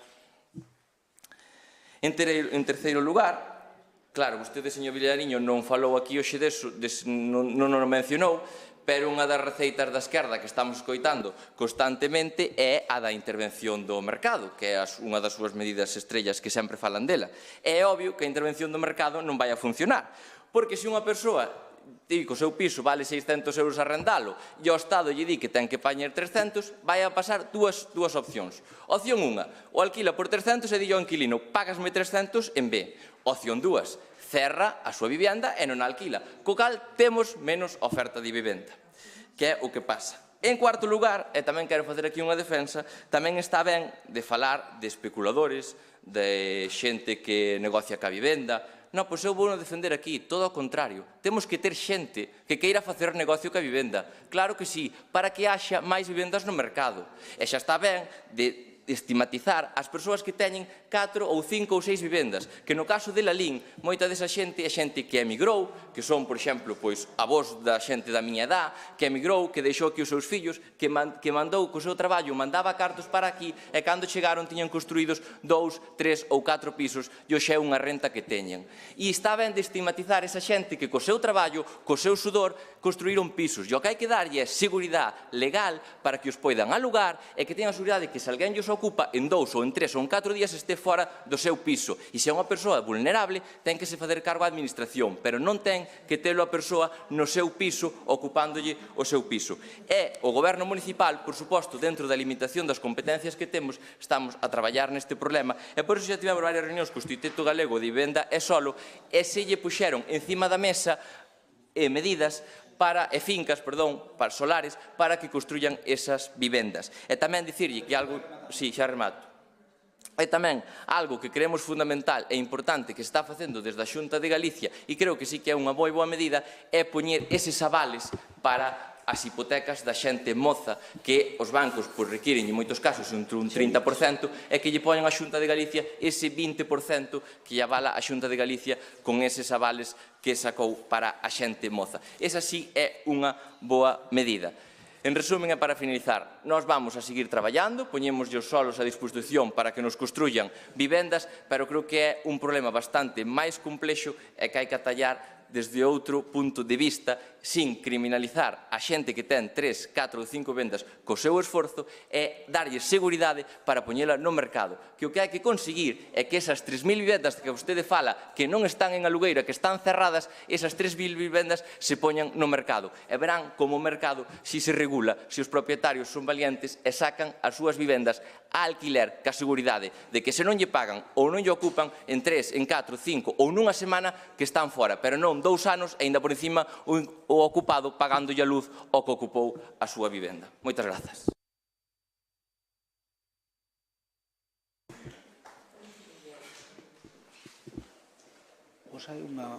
En terceiro lugar, claro, vostede, señor Villariño, non falou aquí hoxe deso, non o mencionou, pero unha das receitas da esquerda que estamos escoitando constantemente é a da intervención do mercado, que é unha das súas medidas estrellas que sempre falan dela. É obvio que a intervención do mercado non vai a funcionar, porque se unha persoa di que o seu piso vale 600 euros arrendalo e o Estado lle di que ten que pañer 300, vai a pasar dúas opcións. Opción 1, o alquila por 300 e di ao inquilino, págasme 300 en B. Opción 2, cerra a súa vivenda e non a alquila, co cal temos menos oferta de vivenda, que é o que pasa. En cuarto lugar, e tamén quero facer aquí unha defensa, tamén está ben de falar de especuladores, de xente que negocia ca vivenda. Non, pois eu vou defender aquí, todo ao contrario. Temos que ter xente que queira facer negocio ca vivenda. Claro que sí, para que haxa máis vivendas no mercado. E xa está ben de estigmatizar as persoas que teñen 4 ou 5 ou 6 vivendas, que no caso de Lalín, moita desa xente é xente que emigrou, que son, por exemplo, avós da xente da miña edad, que emigrou, que deixou aquí os seus fillos, que mandou co seu traballo, mandaba cartos para aquí, e cando chegaron tiñan construídos 2, 3 ou 4 pisos, e hoxe é unha renta que teñen. E está ben de estigmatizar esa xente que co seu traballo, co seu sudor, construíron pisos, e o que hai que darlle é seguridade legal para que os poidan alugar e que teñan a seguridade que se alguén os ocupa en 2 ou en 3 ou en 4 días este fora do seu piso. E se é unha persoa vulnerable, ten que se facer cargo á administración, pero non ten que telo a persoa no seu piso, ocupándolle o seu piso. E o goberno municipal, por suposto, dentro da limitación das competencias que temos, estamos a traballar neste problema. E por iso xa tivemos varias reunións co Instituto Galego de Vivenda e Solo, e se lle puxeron encima da mesa medidas fincas solares para que construyan esas vivendas. E tamén dicirlle que algo... Sí, xa remato. E tamén algo que creemos fundamental e importante que se está facendo desde a Xunta de Galicia, e creo que sí que é unha moi boa medida, é poñer eses avales para as hipotecas da xente moza que os bancos requiren en moitos casos entre un 30% e que lle poñen a Xunta de Galicia ese 20% que lle avala a Xunta de Galicia con eses avales que sacou para a xente moza. Esa sí é unha boa medida. En resumen e para finalizar, nós vamos a seguir traballando, poñémoslle os solos a disposición para que nos construyan vivendas, pero creo que é un problema bastante máis complexo e que hai que atallar desde outro punto de vista, sin criminalizar a xente que ten 3, 4 ou 5 vendas co seu esforzo, e darlle seguridade para poñela no mercado. Que o que hai que conseguir é que esas 3.000 vivendas que vostede fala que non están en alugueira, que están cerradas, esas 3.000 vivendas se poñan no mercado. E verán como o mercado si se regula, se os propietarios son valientes e sacan as súas vivendas a alquiler ca seguridade de que se non lle pagan ou non lle ocupan en 3, en 4, 5 ou nunha semana que están fora, pero non 2 anos e ainda por encima o ocupado pagándolle a luz ao que ocupou a súa vivenda. Moitas grazas. Pois hai unha...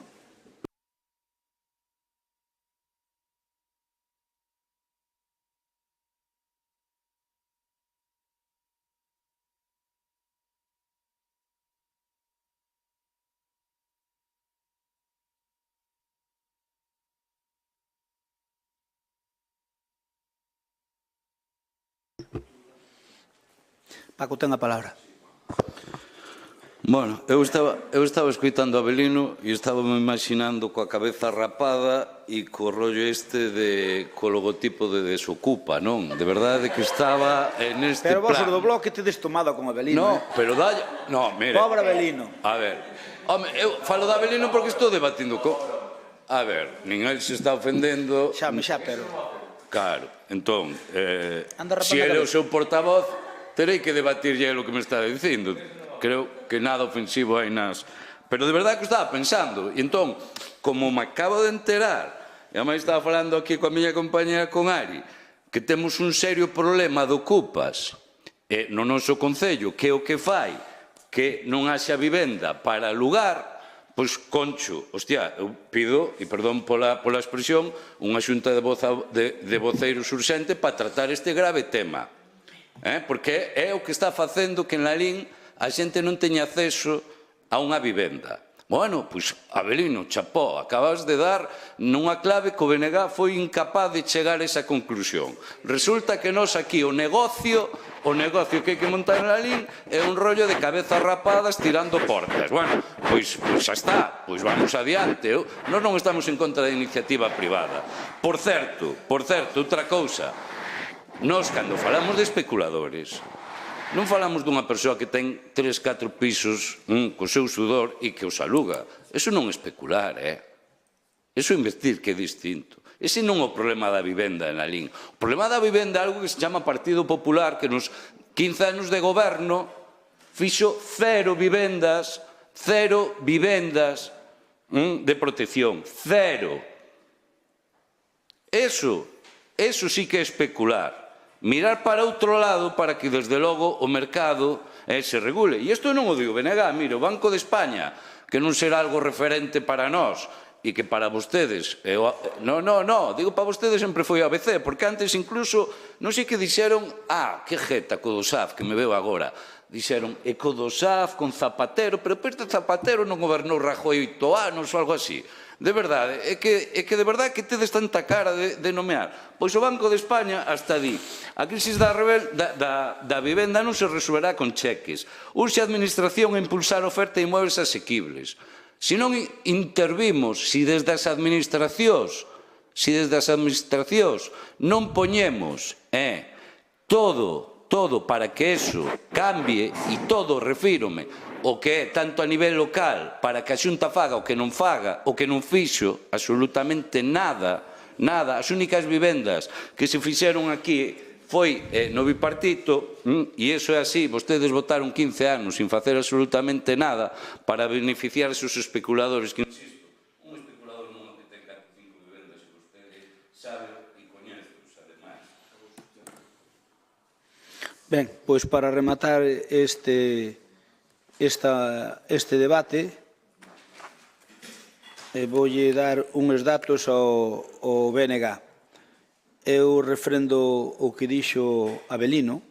Paco, ten a palabra. Bueno, eu estaba escoitando a Avelino e estaba me imaginando coa cabeza rapada e co rollo co logotipo de Desocupa, non? De verdade que estaba en este plan. Pero vos do bloque tedes tomado con Avelino, No, pero dalle... No, mire... Pobre Avelino. A ver, home, eu falo de Avelino porque estou debatindo co... A ver, nin el se está ofendendo... Xa, pero... Claro, entón, se ele é o seu portavoz, terei que debatirlle o que me está dicindo. Creo que nada ofensivo hai nas... Pero de verdade que estaba pensando. E entón, como me acabo de enterar E a máis estaba falando aquí coa miña compañera, con Ari, que temos un serio problema de ocupas no noso concello, que o que fai que non haxa vivenda para alugar, pois, Concho, hostia, eu pido, e perdón pola expresión, unha xunta de voceiros urxente para tratar este grave tema. Porque é o que está facendo que en Lalín a xente non teña acceso a unha vivenda. Bueno, pois, Avelino, chapó, acabas de dar nunha clave que o BNG foi incapaz de chegar a esa conclusión. Resulta que nós aquí o negocio que hai que montar en Lalín é un rollo de cabezas rapadas tirando portas. Bueno, pois xa está, pois vamos adiante. Nós non estamos en contra da iniciativa privada. Por certo, outra cousa, nós cando falamos de especuladores, non falamos dunha persoa que ten 3, 4 pisos co seu sudor e que os aluga. Eso non é especular, Eso é investir, que é distinto. Ese non é o problema da vivenda en Lalín. O problema da vivenda é algo que se chama Partido Popular, que nos 15 anos de goberno fixo 0 vivendas de protección. 0. Eso sí que é especular. Mirar para outro lado para que, desde logo, o mercado se regule. E isto non o digo BNG, mire, o Banco de España, que non será algo referente para nós, e que para vostedes... No, digo para vostedes sempre foi ABC, porque antes incluso, non sei que dixeron, que jeta co do SAF, que me veo agora. Dixeron, e co do SAF, con Zapatero, pero este Zapatero non gobernou Rajoy 8 anos ou algo así. De verdade, é que de verdade que tedes tanta cara de nomear. Pois o Banco de España hasta di, a crisis da vivenda non se resolverá con cheques. Urxe a Administración a impulsar a oferta de inmuebles asequibles. Se non intervimos, se desde as administracións non poñemos todo para que eso cambie, e todo, refírome, o que é tanto a nivel local para que a Xunta faga o que non faga, o que non fixo absolutamente nada, as únicas vivendas que se fixeron aquí foi no bipartito, e iso é así, vostedes votaron 15 anos sin facer absolutamente nada para beneficiar esos especuladores que, insisto, un especulador non que ten 4 ou 5 vivendas que vostedes saben e coñecen, ademais. Ben, pois para rematar este debate, voulle dar uns datos ao BNG. Eu refrendo o que dixo Avelino,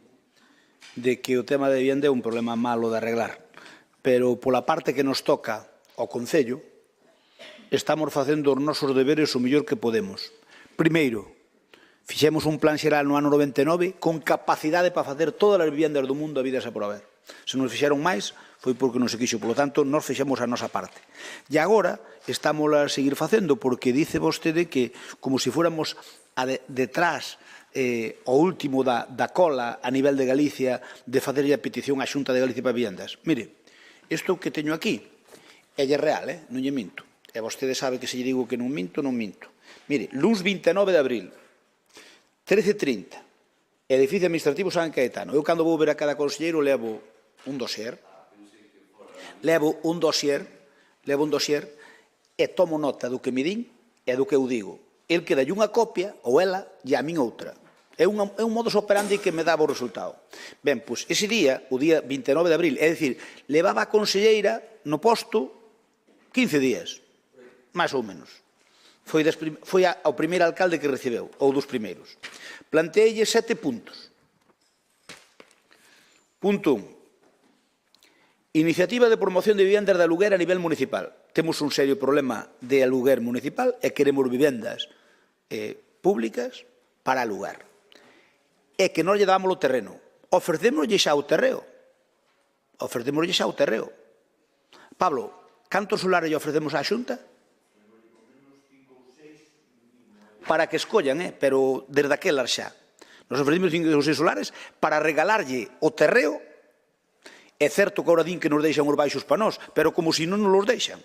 de que o tema da vivenda é un problema malo de arreglar, pero pola parte que nos toca ao Concello, estamos facendo os nosos deberes o mellor que podemos. Primeiro, fixemos un plan xeral no ano 99 con capacidade para facer todas as vivendas do mundo habidas a por haber. Se nos fixeron máis, foi porque non se quixo, polo tanto, nos fixemos a nosa parte. E agora estamos a seguir facendo, porque dice vostede que, como se fóramos detrás o último da cola a nivel de Galicia de facerlle a petición á Xunta de Galicia para vivendas. Mire, isto que teño aquí é real, non lle minto. E vostede sabe que se lle digo que non minto, non minto. Mire, luns 29 de abril, 13:30, edificio administrativo San Caetano. Eu, cando vou ver a cada conselleiro, levo un dossier e tomo nota do que me din e do que eu digo. El que dalle unha copia, ou ela, e a min outra. É un modus operandi que me daba o resultado. Ben, pois, ese día, o día 29 de abril, é dicir, levaba a conselleira no posto 15 días, máis ou menos. Foi ao primeiro alcalde que recibeu, ou dos primeiros. Planteille 7 puntos. Punto 1. Iniciativa de promoción de vivendas de aluguer a nivel municipal. Temos un serio problema de aluguer municipal e queremos vivendas públicas para alugar. E que non lle damos o terreno. Ofrecémoslle xa o terreo. Pablo, cantos solares lle ofrecemos á Xunta? Para que escollan, pero desde aquelas xa. Nos ofrecemos 5 ou 6 solares para regalarlle o terreo. É certo que ahora din que nos deixan os baixos para nós, pero como se non nos los deixan.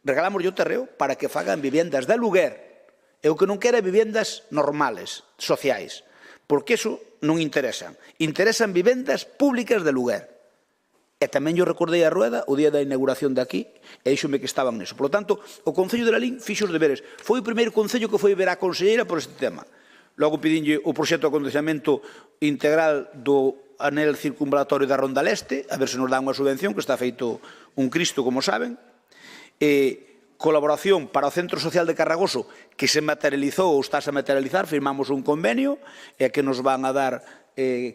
Regalamos o terreo para que fagan vivendas de aluguer. E o que non quere vivendas normales, sociais, porque iso non interesan. Interesan vivendas públicas de aluguer. E tamén yo recordei a Rueda o día da inauguración de aquí, e díxome que estaban neso. Por lo tanto, o Concello de Lalín fixo os deberes. Foi o primeiro concello que foi ver a conselleira por este tema. Logo pedinlle o proxecto de acondicionamento integral do anel circunvalatorio da Ronda Leste, a ver se nos dá unha subvención, que está feito un Cristo, como saben. Colaboración para o Centro Social de Carragoso, que se materializou ou está a materializar, firmamos un convenio, e que nos van a dar,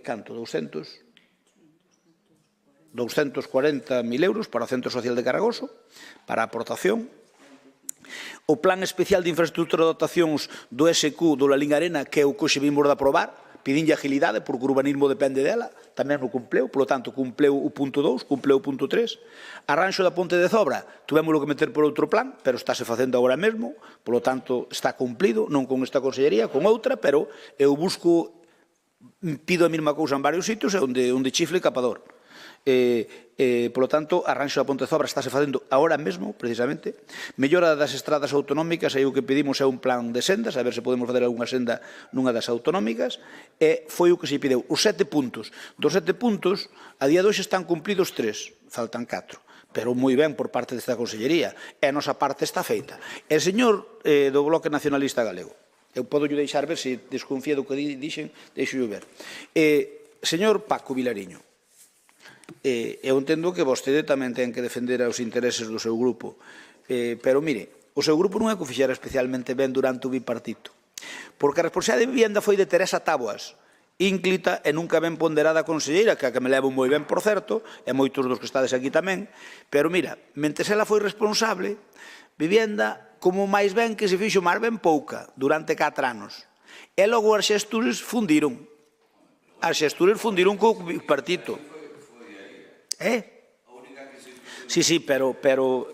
canto, 240.000 euros para o Centro Social de Carragoso, para a aportación. O Plan Especial de Infraestructura de Dotacións do SQ do Lalín Arena, que é o que hoxe vimos de aprobar, pedinlle agilidade, porque o urbanismo depende dela, tamén o cumpleu, polo tanto, cumpleu o punto 2, cumpleu o punto 3. Arranxo da Ponte de Zobra, tuvémoslo que meter por outro plan, pero estáse facendo agora mesmo, polo tanto, está cumplido, non con esta consellería, con outra, pero eu busco, pido a mesma cousa en varios sitios, onde chifle capador. Polo tanto, arranxo da Ponte de Zobra estáse facendo agora mesmo, precisamente. Mellora das estradas autonómicas, aí o que pedimos é un plan de sendas, a ver se podemos fazer algunha senda nunha das autonómicas, e foi o que se pideu. Os 7 puntos. Dos 7 puntos, a día de hoxe están cumplidos 3, faltan 4. Pero moi ben por parte desta consellería. E a nosa parte está feita. E o señor do Bloque Nacionalista Galego, eu podo deixar ver se desconfía do que dixen, deixo ver. Señor Paco Vilariño, eu entendo que vostede tamén ten que defender os intereses do seu grupo, pero mire, o seu grupo non é que o fixera especialmente ben durante o bipartito, porque a responsabilidade de vivenda foi de Teresa Táboas, ínclita e nunca ben ponderada conselleira, que a que me levo moi ben, por certo, e moitos dos que estades aquí tamén, pero mira, mentes ela foi responsable, vivenda como máis ben que se fixo máis ben pouca durante 4 anos, e logo as xestures fundiron co bipartito. Sí, pero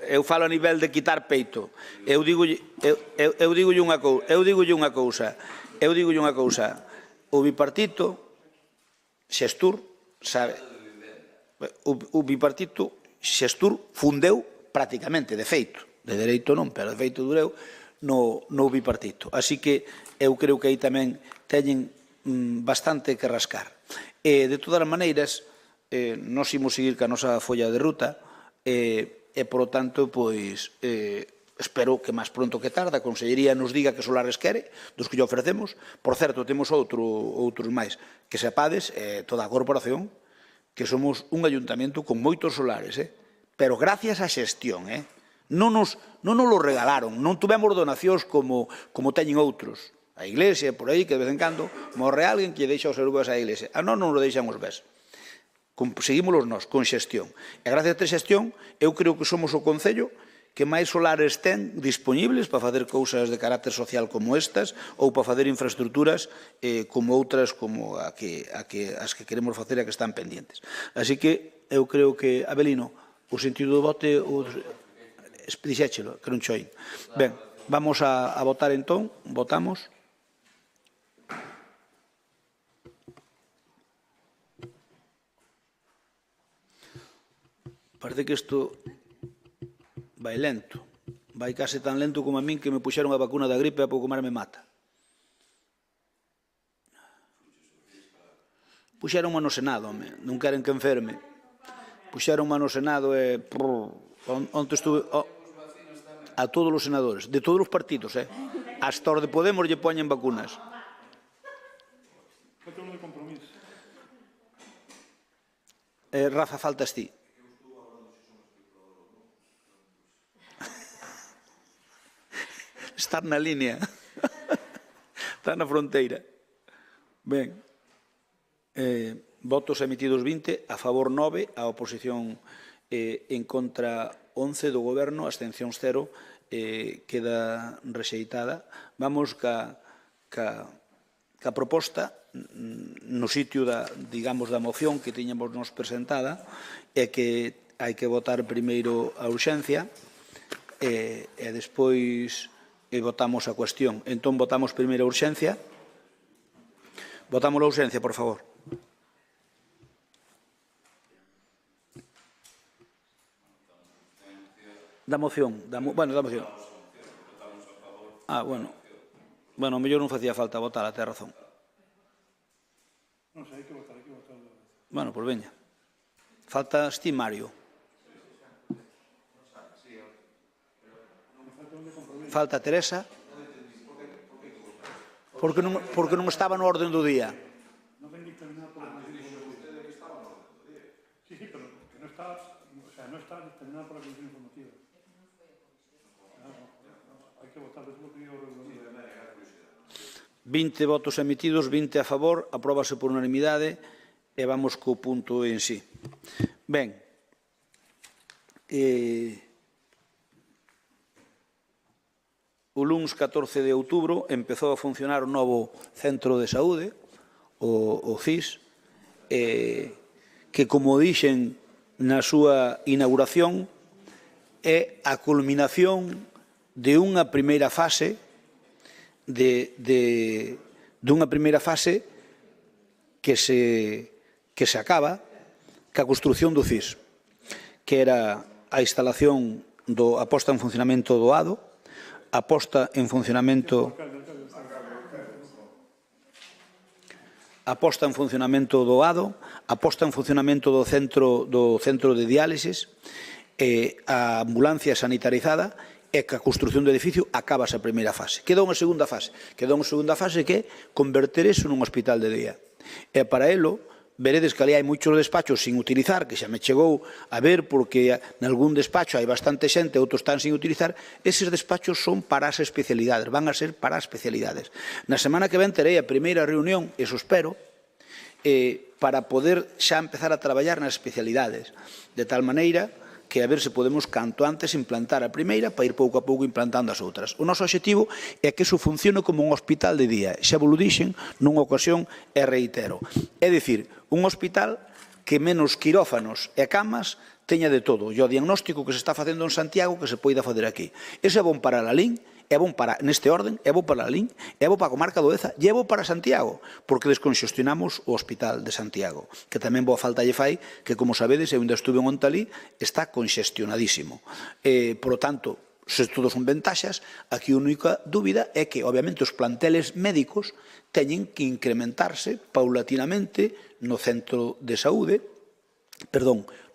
eu falo a nivel de quitar peito. Eu digolle unha cousa. O bipartito, Xestur, sabe, o bipartito Xestur fundeu prácticamente, de feito, de dereito non, pero de feito dureu, no bipartito. Así que eu creo que aí tamén teñen bastante que rascar. De todas as maneiras, nos imos seguir ca nosa folla de ruta e, polo tanto, pois, espero que máis pronto que tarde a Consellería nos diga que solares quere, dos que lle ofrecemos. Por certo, temos outros máis, que sepades, toda a corporación, que somos un ayuntamento con moitos solares, pero gracias á xestión, non nos lo regalaron, non tuvemos donacións como teñen outros. A Iglesia, por aí, que de vez en cando morre alguén que lle deixa os euros á Iglesia. A non nos lo deixan os bes. Seguímoslos nós, con xestión. E gracias a esta xestión, eu creo que somos o Concello que máis solares ten disponibles para facer cousas de carácter social como estas ou para facer infraestructuras como outras como as que queremos facer e que están pendientes. Así que eu creo que, Abelino, o sentido do vote, dixéchelo, que non choín. Ben, vamos a votar entón, votamos. Parece que isto vai lento. Vai case tan lento como a min que me puxeron a vacuna da gripe e a pouco máis me mata. Puxeron no Senado, non queren que enferme. Puxeron no Senado e... Onte estuve... A todos os senadores, de todos os partidos, hasta os de Podemos lle poñen vacunas. Rafa, faltas ti. Estar na línea. Está na fronteira. Ben. Votos emitidos 20, a favor 9, a oposición en contra 11 do Goberno, abstencións 0, queda rexeitada. Vamos ca proposta no sitio da moción que tiñamos nos presentada, é que hai que votar primeiro a urxencia e despois votamos a cuestión. Entón, votamos primeiro a urxencia. Votamos a urxencia, por favor. Da moción. Bueno, da moción. Bueno, mellor non facía falta votar, ten razón. Non sei, hai que votar. Bueno, pois veña. Falta ti, Mario. Falta Teresa. Porque non estaba no orden do día. Sí, pero que no está determinada por la Comisión Informativa. Hay que votar después de o reglamento. 20 votos emitidos, 20 a favor, apróbase por unanimidade e vamos co punto en sí. Ben, o luns 14 de outubro empezou a funcionar o novo centro de saúde, o CIS, que, como dixen na súa inauguración, é a culminación de unha primeira fase dunha primeira fase que se acaba ca construción do CIS, que era a instalación a posta en funcionamento do ADO, a posta en funcionamento do ADO, a posta en funcionamento do centro de diálisis, a ambulancia sanitarizada e que a construción do edificio acaba esa primeira fase. Queda unha segunda fase. Que é converter eso nun hospital de día. E para elo, veredes que ali hai moitos despachos sin utilizar, que xa me chegou a ver porque nalgún despacho hai bastante xente, outros están sin utilizar. Eses despachos son para as especialidades, van a ser para as especialidades. Na semana que ven terei a primeira reunión, eso espero, para poder xa empezar a traballar nas especialidades, de tal maneira que a ver se podemos canto antes implantar a primeira para ir pouco a pouco implantando as outras. O noso obxectivo é que iso funcione como un hospital de día. Xa vos lo dixen nunha ocasión e reitero. É dicir, un hospital que menos quirófanos e camas teña de todo. E o diagnóstico que se está facendo en Santiago que se poida facer aquí. Ese é bon para Lalín, é bon para, neste orden, é bon para Lalín, é bon para a comarca do Deza, e é bon para Santiago, porque desconxestionamos o Hospital de Santiago, que tamén boa falta lle fai, que, como sabedes, eu ainda estuve en Ontalí, está conxestionadísimo. Por lo tanto, se todos son ventaxas, aquí a única dúbida é que, obviamente, os planteles médicos teñen que incrementarse paulatinamente no centro de saúde,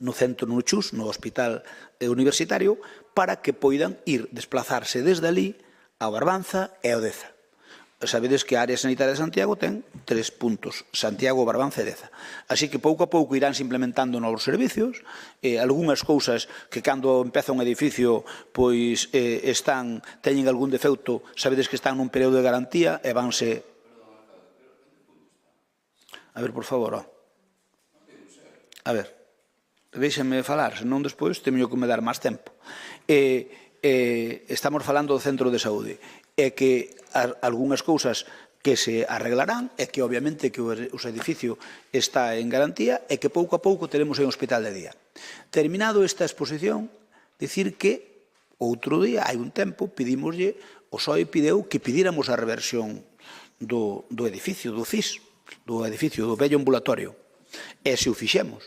no centro no CHUS, no hospital universitario, para que poidan ir desplazarse desde ali ao Barbanza e ao Deza. Sabedes que a área sanitaria de Santiago ten 3 puntos, Santiago, Barbanza e Deza. Así que pouco a pouco iránse implementando novos servicios, algunhas cousas que cando empeza un edificio pois teñen algún defecto, sabedes que están nun período de garantía e vanse... A ver, por favor, a ver, deixenme falar, senón despois teño que me dar máis tempo. Estamos falando do centro de saúde e que algunhas cousas que se arreglarán é que obviamente que o edificio está en garantía e que pouco a pouco teremos un hospital de día. Terminado esta exposición, dicir que outro día, hai un tempo, pedimoslle, o SOE pideu que pidiéramos a reversión do edificio, do CIS, do edificio do vello ambulatorio. E se o fixemos,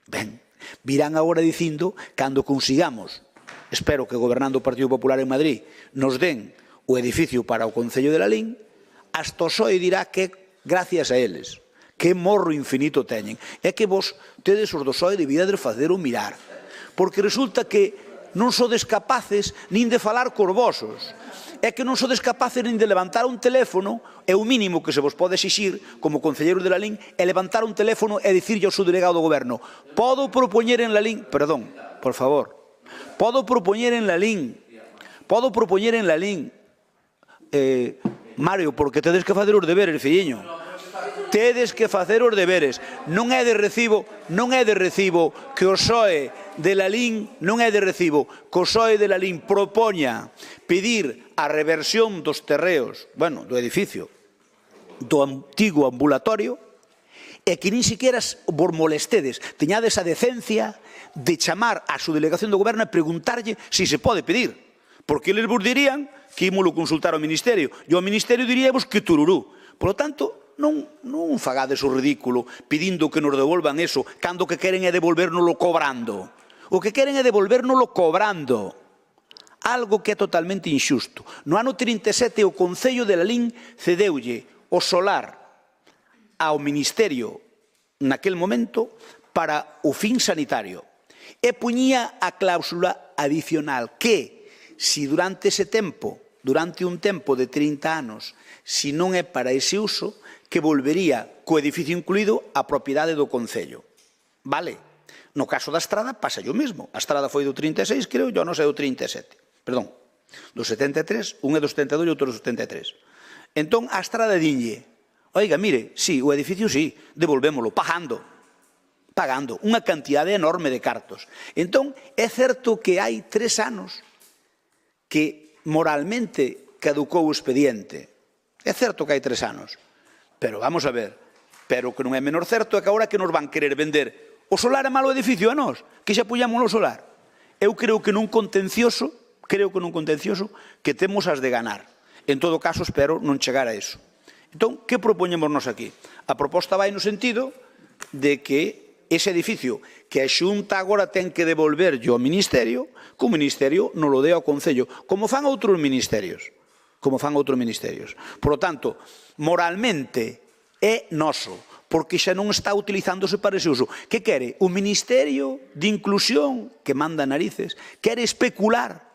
ben, virán agora dicindo, cando consigamos, espero que gobernando o Partido Popular en Madrid nos den o edificio para o Concello de Lalín, hasta o PSOE dirá que gracias a eles, que morro infinito teñen. É que vos tedes os do PSOE debidades facer o mirar, porque resulta que non sodes capaces nin de falar cos vosos, é que non sodes capaces nin de levantar un teléfono, é o mínimo que se vos pode exixir como concelleiro de Lalín, é levantar un teléfono e dicirlle ao subdelegado do goberno, podo propoñer en Lalín, perdón, por favor, podo propoñer en Lalín, Mario, porque tedes que facer os deberes, filliño. Tedes que facer os deberes. Non é de recibo que o PSOE de Lalín, propoña pedir a reversión dos terreos, do edificio, do antigo ambulatorio, e que nin siquiera vos molestedes, teñades a decencia de chamar a subdelegación do goberno e preguntarlle se pode pedir. Porque eles vos dirían que ímolo consultar ao Ministerio, e ao Ministerio diríamos que tururú. Por lo tanto, non fagades o ridículo pedindo que nos devolvan eso, cando o que queren é devolvérnoslo cobrando. O que queren é devolvérnoslo cobrando. Algo que é totalmente injusto. No ano 37 o Concello de Lalín cedeulle o solar ao Ministerio naquel momento para o fin sanitario. E puñía a cláusula adicional que, se durante ese tempo, durante un tempo de 30 anos, se non é para ese uso, que volvería co edificio incluído a propiedade do Concello. Vale? No caso da Estrada pasa o mesmo. A Estrada foi do 36, creo, e o non sei do 37. Perdón, do 73, un é do 72 e outro do 73. Entón, a Estrada dinlle, oiga, mire, sí, o edificio sí, devolvémolo, pagando unha cantidade enorme de cartos. Entón, é certo que hai 3 anos que moralmente caducou o expediente. É certo que hai 3 anos. Pero vamos a ver, pero que non é menor certo é que agora que nos van querer vender o solar é malo edificio a nós, que xa puñamos o solar. Eu creo que nun contencioso que temos as de ganar. En todo caso, espero non chegar a eso. Entón, que propoñemos nos aquí? A proposta vai no sentido de que ese edificio que a Xunta agora ten que devolverlle ao Ministerio, que o Ministerio non lo dé ao Concello, como fan outros ministerios. Por lo tanto, moralmente é noso, porque xa non está utilizándose para ese uso. Que quere? O Ministerio de Inclusión, que manda narices, quere especular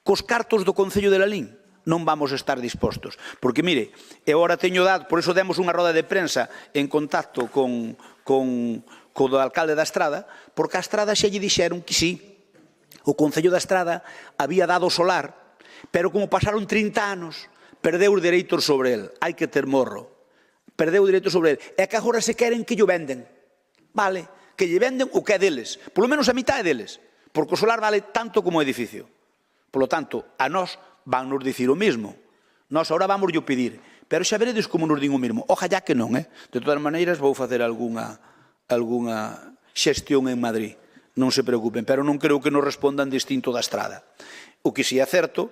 cos cartos do Concello de Lalín. Non vamos a estar dispostos. Porque, mire, eu agora teño dado, por iso demos unha roda de prensa en contacto con do alcalde da Estrada, porque a Estrada xa lle dixeron que sí. O Concello da Estrada había dado solar, pero como pasaron 30 anos, perdeu os dereitos sobre el. Hai que ter morro. Perdeu os dereitos sobre el. É que agora se queren que lle venden. Vale, que lle venden o que é deles. Polo menos a mitad é deles. Porque o solar vale tanto como o edificio. Por lo tanto, a nós van nos dicir o mismo. Nós agora vamos yo pedir. Pero xa veredes como nos din o mismo. Ojalá que non, De todas maneiras, vou facer algunha xestión en Madrid. Non se preocupen, pero non creo que nos respondan distinto da Estrada. O que si é certo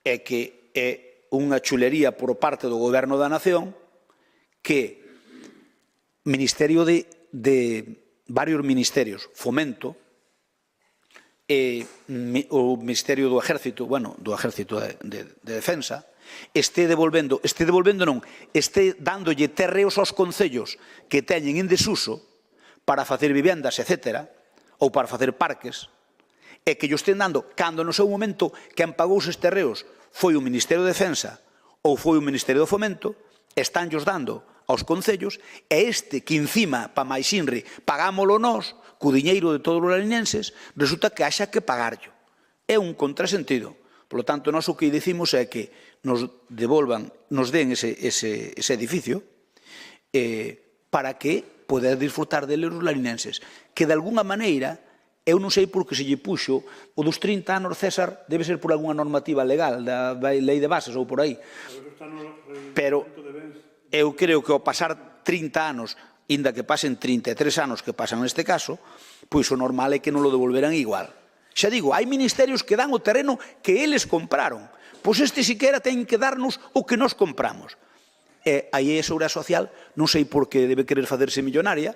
é que é unha chulería por parte do Goberno da Nación que Ministerio de varios ministerios, Fomento, o Ministerio do Ejército, do Ejército de Defensa, este dándolle terreos aos concellos que teñen en desuso para facer vivendas, etc., ou para facer parques, e que llo estén dando, cando no seu momento quen pagou os terreos foi o Ministerio de Defensa ou foi o Ministerio do Fomento, estánllos dando aos concellos, e este que encima, pa máis inri, pagámolo nós, co diñeiro de todos os lalinenses, resulta que haxa que pagarlo. É un contrasentido. Por lo tanto, nós o que dicimos é que nos devolvan, nos den ese edificio para que poder disfrutar dele os lalinenses. Que, de alguna maneira, eu non sei por que se lle puxo o dos 30 anos, César, debe ser por alguna normativa legal, da lei de bases ou por aí. Pero eu creo que ao pasar 30 anos, inda que pasen 33 anos que pasan neste caso, pois o normal é que non lo devolveran igual. Xa digo, hai ministerios que dan o terreno que eles compraron. Pois este siquera ten que darnos o que nos compramos. E aí a Seguridade Social non sei por que debe querer facerse millonaria,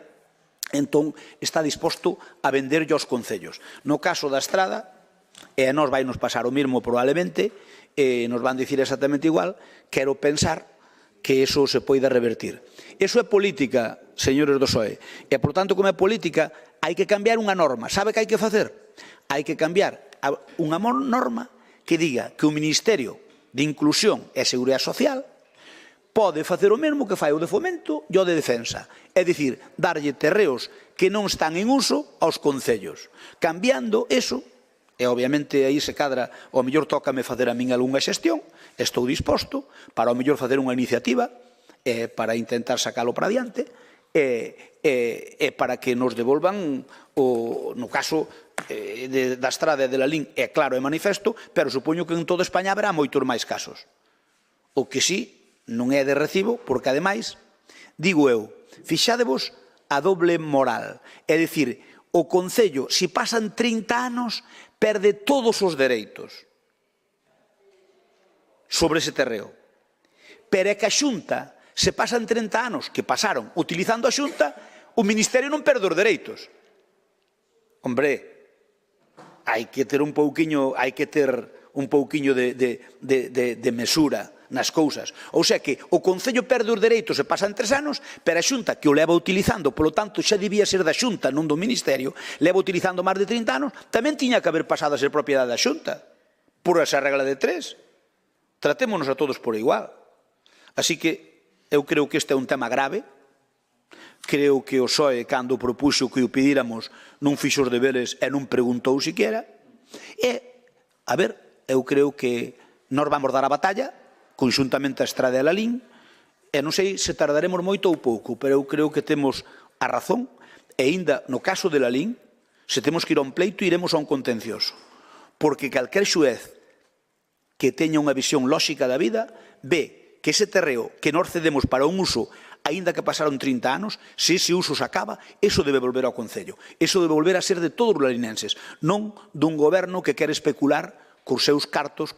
entón está disposto a venderlle aos concellos. No caso da Estrada, e a nós vai nos pasar o mesmo probablemente, nos van dicir exactamente igual, quero pensar que eso se poida revertir. Eso é política, señores do PSOE. E, por tanto, como é política, hai que cambiar unha norma. Sabe que hai que facer? Hai que cambiar unha norma que diga que o Ministerio de Inclusión e Seguridade Social pode facer o mesmo que fai o de Fomento e o de Defensa. É dicir, darlle terreos que non están en uso aos concellos. Cambiando eso, e obviamente aí se cadra, ao mellor tócame facer a min algunha xestión, estou disposto para ao mellor facer unha iniciativa para intentar sacalo para adiante e para que nos devolvan, no caso da Estrada e de Lalín, é claro e manifesto, pero supoño que en toda España haberá moitos máis casos. O que sí, non é de recibo, porque, ademais, digo eu, fixádevos a doble moral. É dicir, o Concello, se pasan 30 anos, perde todos os dereitos sobre ese terreo. Pero é que a Xunta, se pasan 30 anos, que pasaron utilizando a Xunta, o Ministerio non perde os dereitos. Hombre, hai que ter un pouquiño de mesura nas cousas. Ou sea que o Concello perde os dereitos e pasan 3 anos, pero a Xunta que o leva utilizando, polo tanto xa debía ser da Xunta, non do Ministerio, leva utilizando máis de 30 anos, tamén tiña que haber pasado a ser propiedade da Xunta, por esa regla de 3. Tratémonos a todos por igual. Así que eu creo que este é un tema grave. Creo que o PSOE, cando propuxo que o pedíramos, non fixo os deberes e non preguntou siquiera. E, a ver, eu creo que nós vamos dar a batalla, conxuntamente a Estrada e a Lalín, e non sei se tardaremos moito ou pouco, pero eu creo que temos a razón, e ainda no caso de Lalín, se temos que ir a un pleito, iremos a un contencioso. Porque calquer xuez que teña unha visión lóxica da vida, ve que ese terreo que nós cedemos para un uso, aínda que pasaron 30 anos, se ese uso se acaba, eso debe volver ao Concello. Eso debe volver a ser de todos os lalinenses, non dun goberno que quere especular cos seus cartos,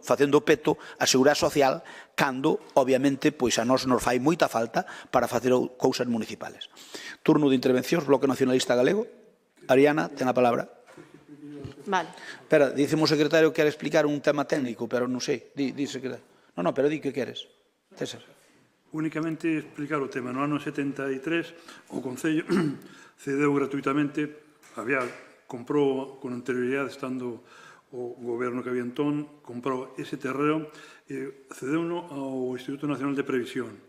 facendo peto a Seguridade Social, cando, obviamente, pois a nós nos fai moita falta para facer cousas municipales. Turno de intervencións, Bloque Nacionalista Galego. Ariana, ten a palabra. Vale. Espera, diceme o secretario que quere explicar un tema técnico, pero non sei. Di, secretario. Non, pero di que queres. César. Únicamente explicar o tema. No ano 73 o Concello cedeu gratuitamente, comprou con anterioridade, estando o goberno que había entón, comprou ese terreo e cedeu-no ao Instituto Nacional de Previsión.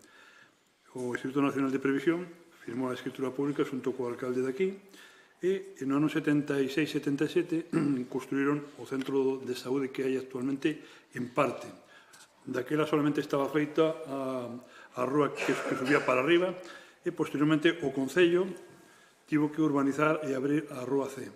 O Instituto Nacional de Previsión firmou a escritura pública xunto co alcalde de aquí e no ano 76-77 construíron o centro de saúde que hai actualmente en parte. Daquela solamente estaba feita a rúa que subía para arriba e posteriormente o Concello tivo que urbanizar e abrir a rúa C.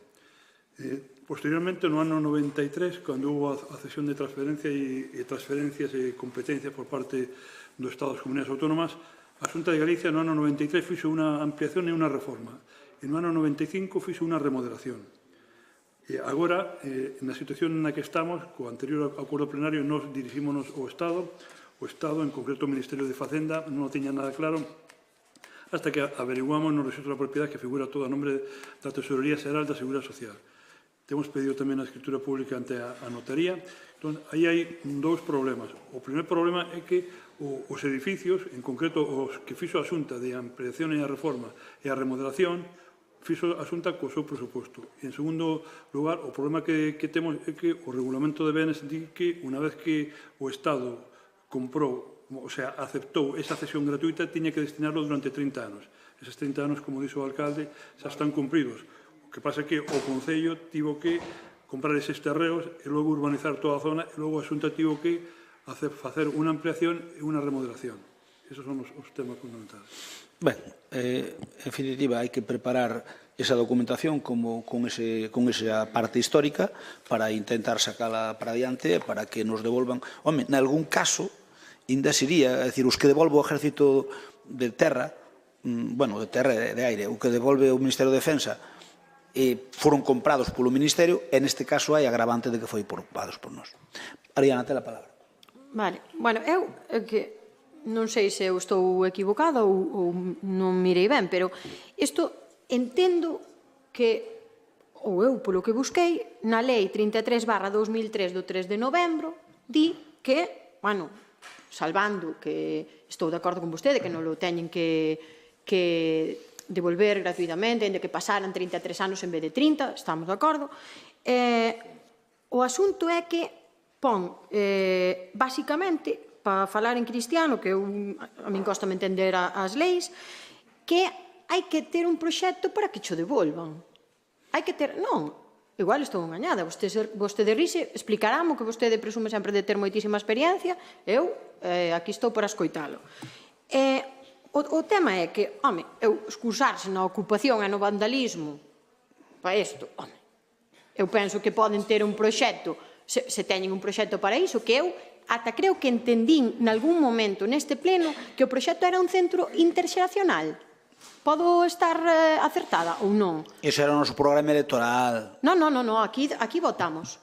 Posteriormente, no ano 93, cando hubo a cesión de transferencia e transferencias e competencias por parte do Estado das Comunidades Autónomas, a Xunta de Galicia no ano 93 fixo unha ampliación e unha reforma. E no ano 95 fixo unha remodelación. E agora, na situación na que estamos, co anterior acordo plenario, nos dirixímonos ao Estado. O Estado, en concreto o Ministerio de Facenda, non o tiña nada claro, hasta que averiguamos no registro da propiedade que figura todo a nombre da Tesorería Xeral da Seguridade Social. Temos pedido tamén a escritura pública ante a notaría. Entón, aí hai dous problemas. O primer problema é que os edificios, en concreto os que fixo a Xunta de ampliación e a reforma e a remodelación, fixo a Xunta co seu presuposto. E, en segundo lugar, o problema que temos é que o regulamento de benes di que unha vez que o Estado comprou, o sea, aceptou esa cesión gratuita, tiña que destinarlo durante 30 anos. Eses 30 anos, como dixo o alcalde, xa están cumpridos. O que pasa é que o Concello tivo que comprar eses terreos e logo urbanizar toda a zona e logo a Xunta tivo que facer unha ampliación e unha remodelación. Esos son os temas fundamentales. Ben, en definitiva, hai que preparar esa documentación con esa parte histórica para intentar sacala para adiante para que nos devolvan. Home, en algún caso, ainda sería, é dicir, os que devolve o Ejército de Terra, de terra e de aire, o que devolve o Ministerio de Defensa, foron comprados polo Ministerio, e neste caso hai agravante de que foi comprados por nós. Ariana, ten a palabra. Vale, bueno, eu que non sei se eu estou equivocada ou non mirei ben, pero isto entendo que, ou eu polo que busquei, na Lei 33/2003 do 3 de novembro, di que, bueno, salvando que estou de acordo con vostede, que non lo teñen que devolver gratuitamente, en que pasaran 33 anos en vez de 30, estamos de acordo. O asunto é que pon, basicamente, para falar en cristiano, que a min costame entender as leis, que hai que ter un proxecto para que cho devolvan. Hai que ter, non, igual estou engañada, vostede rixe, explicaramo que vostede presume sempre de ter moitísima experiencia, eu aquí estou para escoitalo. O tema é que, home, eu excusarse na ocupación e no vandalismo para isto, home, eu penso que poden ter un proxecto, se teñen un proxecto para iso, que eu ata creo que entendín nalgún momento neste pleno que o proxecto era un centro interxeracional. Podo estar acertada ou non? Ese era o noso programa electoral. Non, aquí votamos.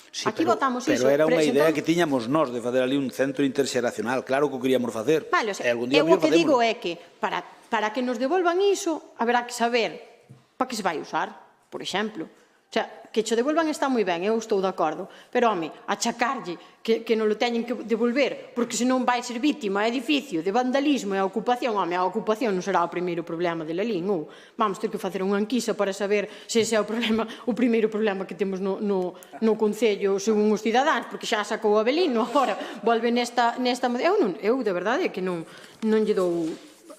Sí, aquí votamos iso. Pero era unha idea que tiñamos nós de facer ali un centro interxeracional. Claro que o queríamos facer. Vale, o sea, eu o que digo é que para que nos devolvan iso, haberá que saber para que se vai usar, por exemplo. O sea, que che devolvan está moi ben, eu estou de acordo, pero, home, achacarlle que non lo teñen que devolver, porque senón vai ser vítima, edificio, de vandalismo e a ocupación, home, a ocupación non será o primeiro problema de Lalín, ou vamos ter que facer unha enquisa para saber se ese é o primeiro problema que temos no Concello según os cidadáns, porque xa sacou o Avelino, agora volve nesta... Eu, de verdade, que non lle dou...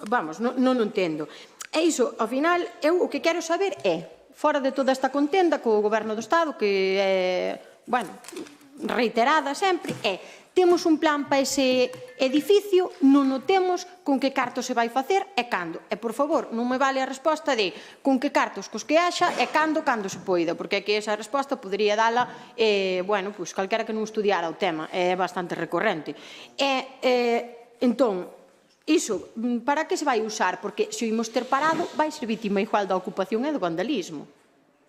Vamos, non entendo. E iso, ao final, eu o que quero saber é, fora de toda esta contenda co Goberno do Estado, que é, bueno, reiterada sempre, temos un plan para ese edificio, non o temos, con que cartos se vai facer e cando. E, por favor, non me vale a resposta de con que cartos cos que haxa e cando se poida, porque é que esa resposta podería dala, bueno, pois calquera que non estudiara o tema, é bastante recorrente. Entón, iso, para que se vai usar? Porque se o imos ter parado, vai ser vítima igual da ocupación e do vandalismo.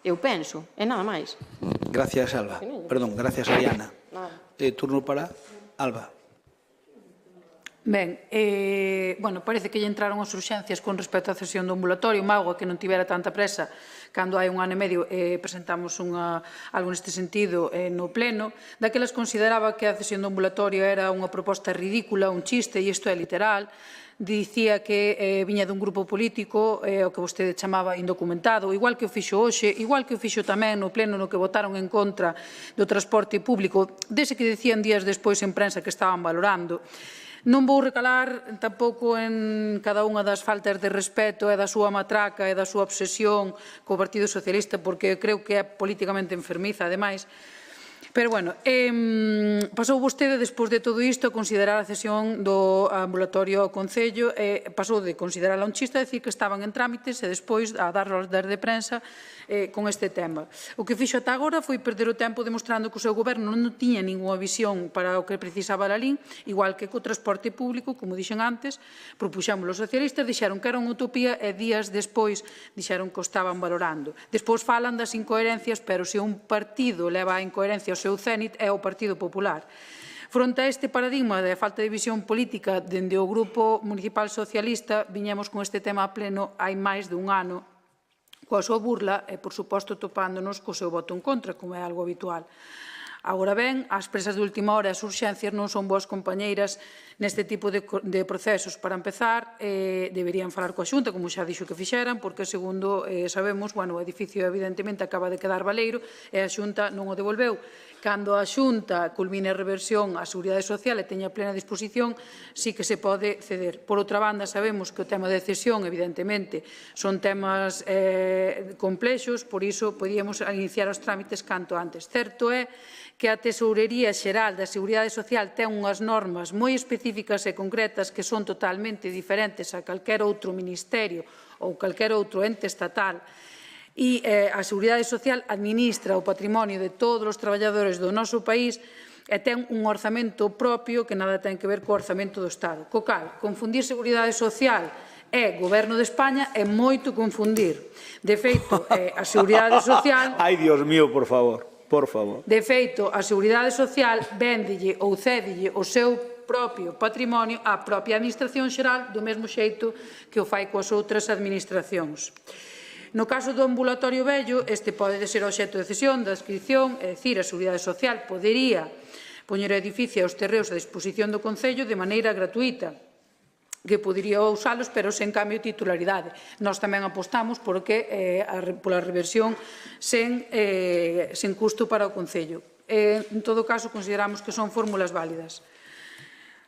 Eu penso, e nada máis. Gracias, Alba. Perdón, gracias, Ariana. Turno para Alba. Ben, bueno, parece que lle entraron as urxencias con respecto á cesión do ambulatorio, mágoa que non tivera tanta presa cando hai un ano e medio presentamos algo neste sentido no pleno. Daquelas consideraba que a cesión do ambulatorio era unha proposta ridícula, un chiste, e isto é literal. Dicía que viña dun grupo político, o que vostede chamaba indocumentado, igual que o fixo hoxe, igual que o fixo tamén no pleno no que votaron en contra do transporte público, dese que dicían días despois en prensa que estaban valorando. Non vou recalar tampouco en cada unha das faltas de respeto e da súa matraca e da súa obsesión co Partido Socialista, porque creo que é políticamente enfermiza, ademais. Pero, bueno, pasou vostede, despois de todo isto, a considerar a cesión do ambulatorio ao Concello, pasou de considerarla un chiste a decir que estaban en trámites e despois a dar ordens de prensa con este tema. O que fixo ata agora foi perder o tempo demostrando que o seu goberno non tiña ninguna visión para o que precisaba Lalín, igual que co transporte público, como dixen antes, propuxamos os socialistas, dixeron que era unha utopía e días despois dixeron que o estaban valorando. Despois falan das incoherencias, pero se un partido leva a incoherencia ao seu cénit é o Partido Popular. Fronte a este paradigma de falta de visión política dende o Grupo Municipal Socialista, viñemos con este tema a pleno hai máis de un ano, coa súa burla e, por suposto, topándonos co seu voto en contra, como é algo habitual. Agora ben, as presas de última hora e as urxencias non son boas compañeiras neste tipo de procesos. Para empezar, deberían falar coa Xunta, como xa dixo que fixeran, porque, segundo sabemos, o edificio evidentemente acaba de quedar baleiro e a Xunta non o devolveu. Cando a Xunta culmine a reversión á Seguridade Social e teña plena disposición, sí que se pode ceder. Por outra banda, sabemos que o tema de cesión, evidentemente, son temas complexos, por iso podíamos iniciar os trámites canto antes. Certo é que a Tesourería Xeral da Seguridade Social ten unhas normas moi específicas e concretas que son totalmente diferentes a calquera outro ministerio ou calquera outro ente estatal, e a Seguridade Social administra o patrimonio de todos os traballadores do noso país e ten un orzamento propio que nada ten que ver co orzamento do Estado. Co cal, confundir Seguridade Social e Goberno de España é moito confundir. De feito, a Seguridade Social... Ai, Dios mío, por favor. Por favor. De feito, a Seguridade Social véndelle ou cédelle o seu propio patrimonio á propia Administración Xeral do mesmo xeito que o fai coas outras administracións. No caso do ambulatorio vello, este pode ser obxecto de cesión, da adscripción, é dicir, a Seguridade Social podería poñer o edificio e os terreos a disposición do Concello de maneira gratuita, que podería usalos, pero sen cambio de titularidade. Nós tamén apostamos pola reversión sen custo para o Concello. En todo caso, consideramos que son fórmulas válidas.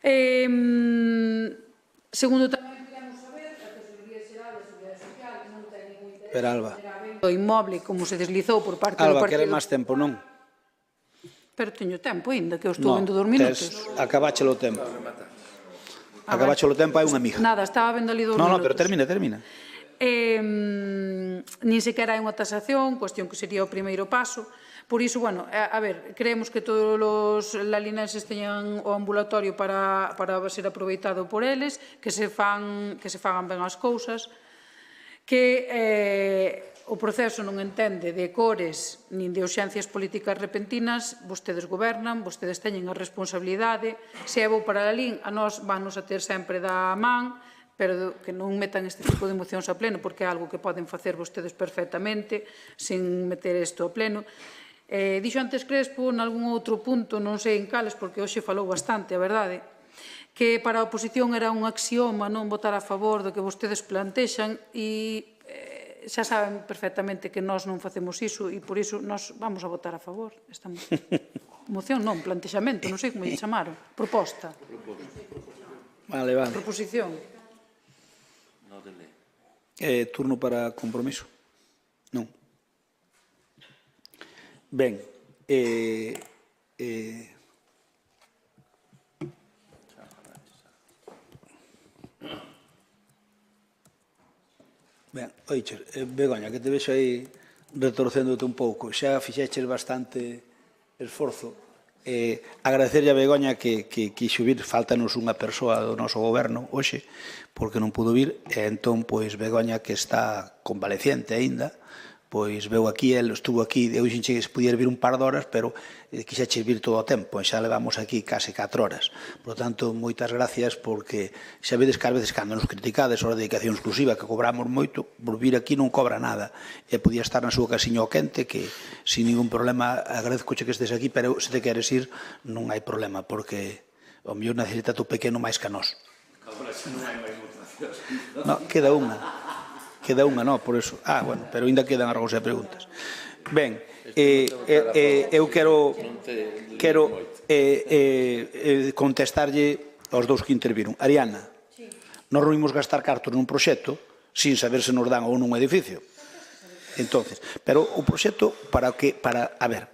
Segundo, tamén queremos saber que a Tesorería Xeral da Seguridade Social non ten ningún interés do inmoble, como se deslizou por parte do Alba, Partido... quere máis tempo, non? Pero teño tempo, ainda que eu estou vendo 2 minutos. Acabáchelo o tempo. Acabacho o tempo, hai unha amiga. Nada, estaba vendo ali 2 minutos. Non, pero termina. Nin sequera hai unha tasación, cuestión que sería o primeiro paso. Por iso, bueno, a ver, creemos que todos os lalinenses teñan o ambulatorio para ser aproveitado por eles, que se fagan ben as cousas, que o proceso non entende de cores nin de urxencias políticas repentinas, vostedes gobernan, vostedes teñen a responsabilidade, se é bo para Lalín, a nós vannos a ter sempre da man, pero que non metan este tipo de mocións a pleno, porque é algo que poden facer vostedes perfectamente sin meter isto a pleno. Dixo antes Crespo, nalgún outro punto, non sei en cales, porque hoxe falou bastante, a verdade, que para a oposición era un axioma non votar a favor do que vostedes plantexan e xa saben perfectamente que nós non facemos iso e por iso nós vamos a votar a favor esta moción, non, plantexamento, non sei como lle chamaron, proposta. Vale, vale. Proposición. Turno para compromiso? Non. Ben, ben, oiches, Begoña, que te vexo aí retorcéndote un pouco. Xa fixeches bastante esforzo. Agradecerlle a Begoña que quixo vir, faltanos unha persoa do noso goberno hoxe, porque non pudo vir, e entón, pois, Begoña, que está convaleciente aínda, pois veu aquí, el estuvo aquí, eu dixenche que se pudiera vir un par de horas, pero quixeches vir todo o tempo, xa levamos aquí case 4 horas. Por lo tanto, moitas gracias, porque xa vedes que ás veces cando nos criticades a dedicación exclusiva, que cobramos moito, por vir aquí non cobra nada, e podía estar na súa casiña ao quente, que sin ningún problema, agradezcoche que estés aquí, pero se te queres ir, non hai problema, porque o mellor necesita tu pequeno máis que a nós. Non, queda unha. Queda unha, non, por eso. Bueno, pero ainda quedan algo de preguntas. Ben, eu quero contestarlle aos dous que interviron. Ariana, nós non imos gastar cartos nun proxecto sin saber se nos dan ou nun edificio. Entonces, pero o proxecto a ver,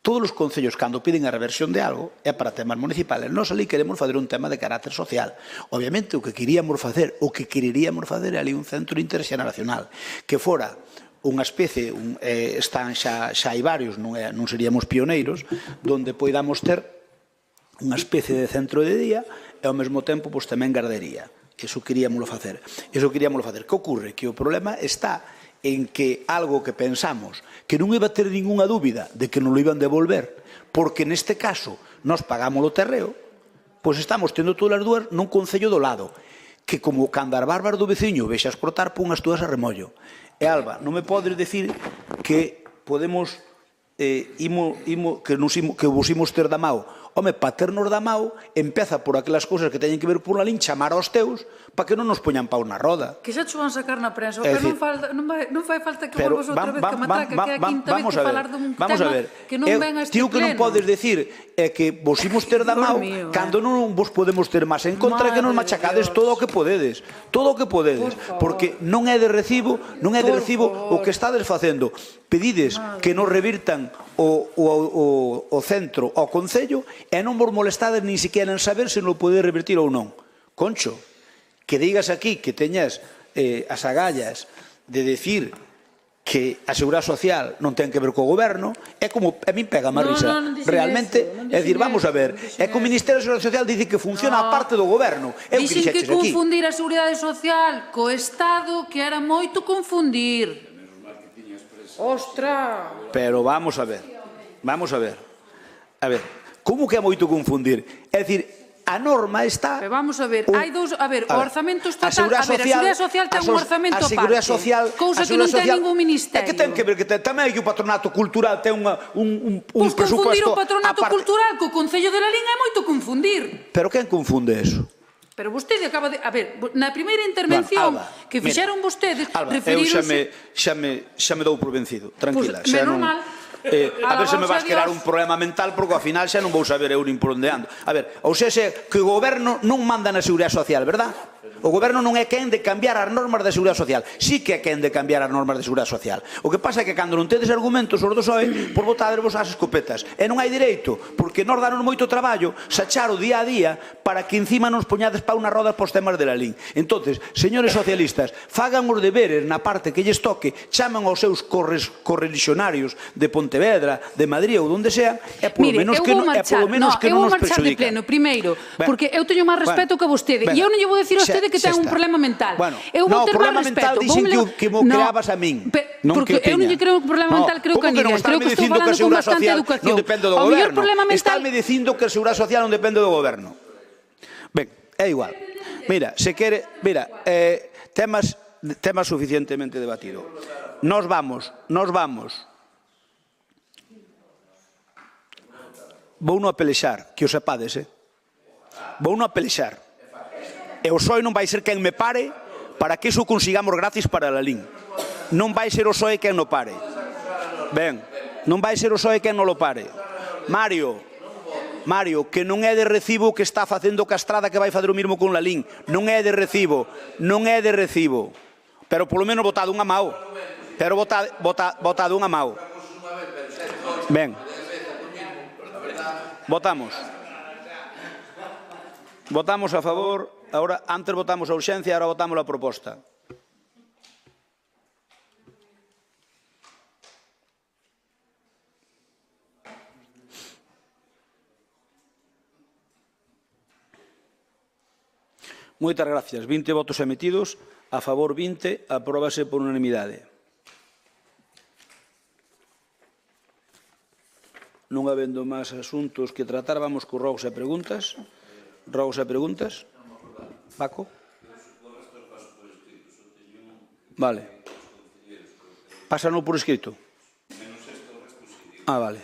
todos os concellos, cando piden a reversión de algo, é para temas municipales. Nós ali queremos fazer un tema de carácter social. Obviamente, o que queríamos facer é ali un centro interxeneracional, que fora unha especie, están xa hai varios, non seríamos pioneiros, onde poidamos ter unha especie de centro de día e ao mesmo tempo tamén gardería. Iso queríamoslo facer. Que ocorre? Que o problema está en que algo que pensamos que non iba a ter ninguna dúbida de que non lo iban devolver, porque neste caso nos pagamos o terreo, pois estamos tendo todas as dúas nun concello do lado, que como cando as barbas do veciño vexas cortar punhas túas a remollo. E Alba, non me podes decir que podemos que vos imos ter da mao. Home, para ternos da mao, empeza por aquelas cousas que teñen que ver por unha lin, chamar aos teus, para que non nos poñan pau na roda. Que xa te van sacar na prensa, pero non fai falta que volvas outra vez que mataca, que é a quinta vez que falar dun tema que non ven a este pleno. Tío, que non podes decir é que vos imos ter da mao cando non vos podemos ter máis en contra que nos machacades todo o que podedes. Todo o que podedes. Porque non é de recibo o que estades facendo. Pedides que nos revirtan o centro ao concello e non vos molestades nin siquiera en saber se non podedes revertir ou non. Concho, que digas aquí que teñas as agallas de decir que a Seguridade Social non ten que ver co goberno, é como, a min pega má risa. Realmente, é dicir, vamos a ver, é que o Ministerio de Seguridade Social dice que funciona a parte do goberno. Dixen que confundir a Seguridade Social co Estado, que era moito confundir. Ostra! Pero vamos a ver. A ver, como que é moito confundir? É dicir, a norma está... Pero vamos a ver, hai dous... A ver, o orzamento estatal... A Seguridade Social ten un orzamento aparte. Cousa que non ten ningún ministerio. É que ten que ver, que tamén que o Patronato Cultural ten un presupuesto... Pois confundir o Patronato Cultural co Concello de Lalín é moito confundir. Pero quen confunde eso? Pero vostede acaba de... A ver, na primeira intervención que fixeron vostedes... Alba, eu xa me dou por vencido, tranquila. Menos mal. A ver se me vas crear un problema mental, porque ao final xa non vou saber eu nin por onde ando. A ver, ou seja, que o goberno non manda na Seguridade Social, verdad? O goberno non é quen de cambiar as normas da Seguridade Social. Sí que é quen de cambiar as normas da Seguridade Social. O que pasa é que cando non tedes argumentos os do PSOE, por votadevos ás escopetas. E non hai dereito, porque nos danos moito traballo sachar o día a día para que encima nos poñades pau nas rodas pos temas de Lalín. Entonces, señores socialistas, fagan os deberes na parte que lles toque, chaman aos seus correligionarios de Pontevedra, de Madrid ou donde sea, e polo menos que non nos perxudican. Primeiro, porque eu teño máis respeto que vostede, e eu non lle vou decir a vostede que ten un problema mental. Eu vou ter máis respeto. Dixen que mo creabas a min. Porque eu non lle creo un problema mental, creo que a ninguén. Creo que estou falando con bastante educación. Non depende do goberno. Estálme dicindo que a Seguridade Social non depende do goberno. Ben, é igual. Mira, se quere... Mira, temas suficientemente debatido. Nos vamos. Vouno a pelexar, que o sepades, Vouno a pelexar. E o PSOE non vai ser quen me pare para que iso consigamos gratis para a Lalín. Non vai ser o PSOE quen no pare. Ben, non vai ser o PSOE quen non lo pare. Mario, que non é de recibo que está facendo Castrada que vai fazer o mismo con Lalín. Non é de recibo. Pero polo menos votado unha mao. Votado unha mao. Ben. Votamos a favor. Ahora, antes votamos a urxencia, ahora votamos a proposta. Moitas gracias. 20 votos emitidos, a favor 20, apróbase por unanimidade. Non habendo máis asuntos que tratar, vamos con rogos e preguntas. Paco? Vale. Pásano por escrito. Vale.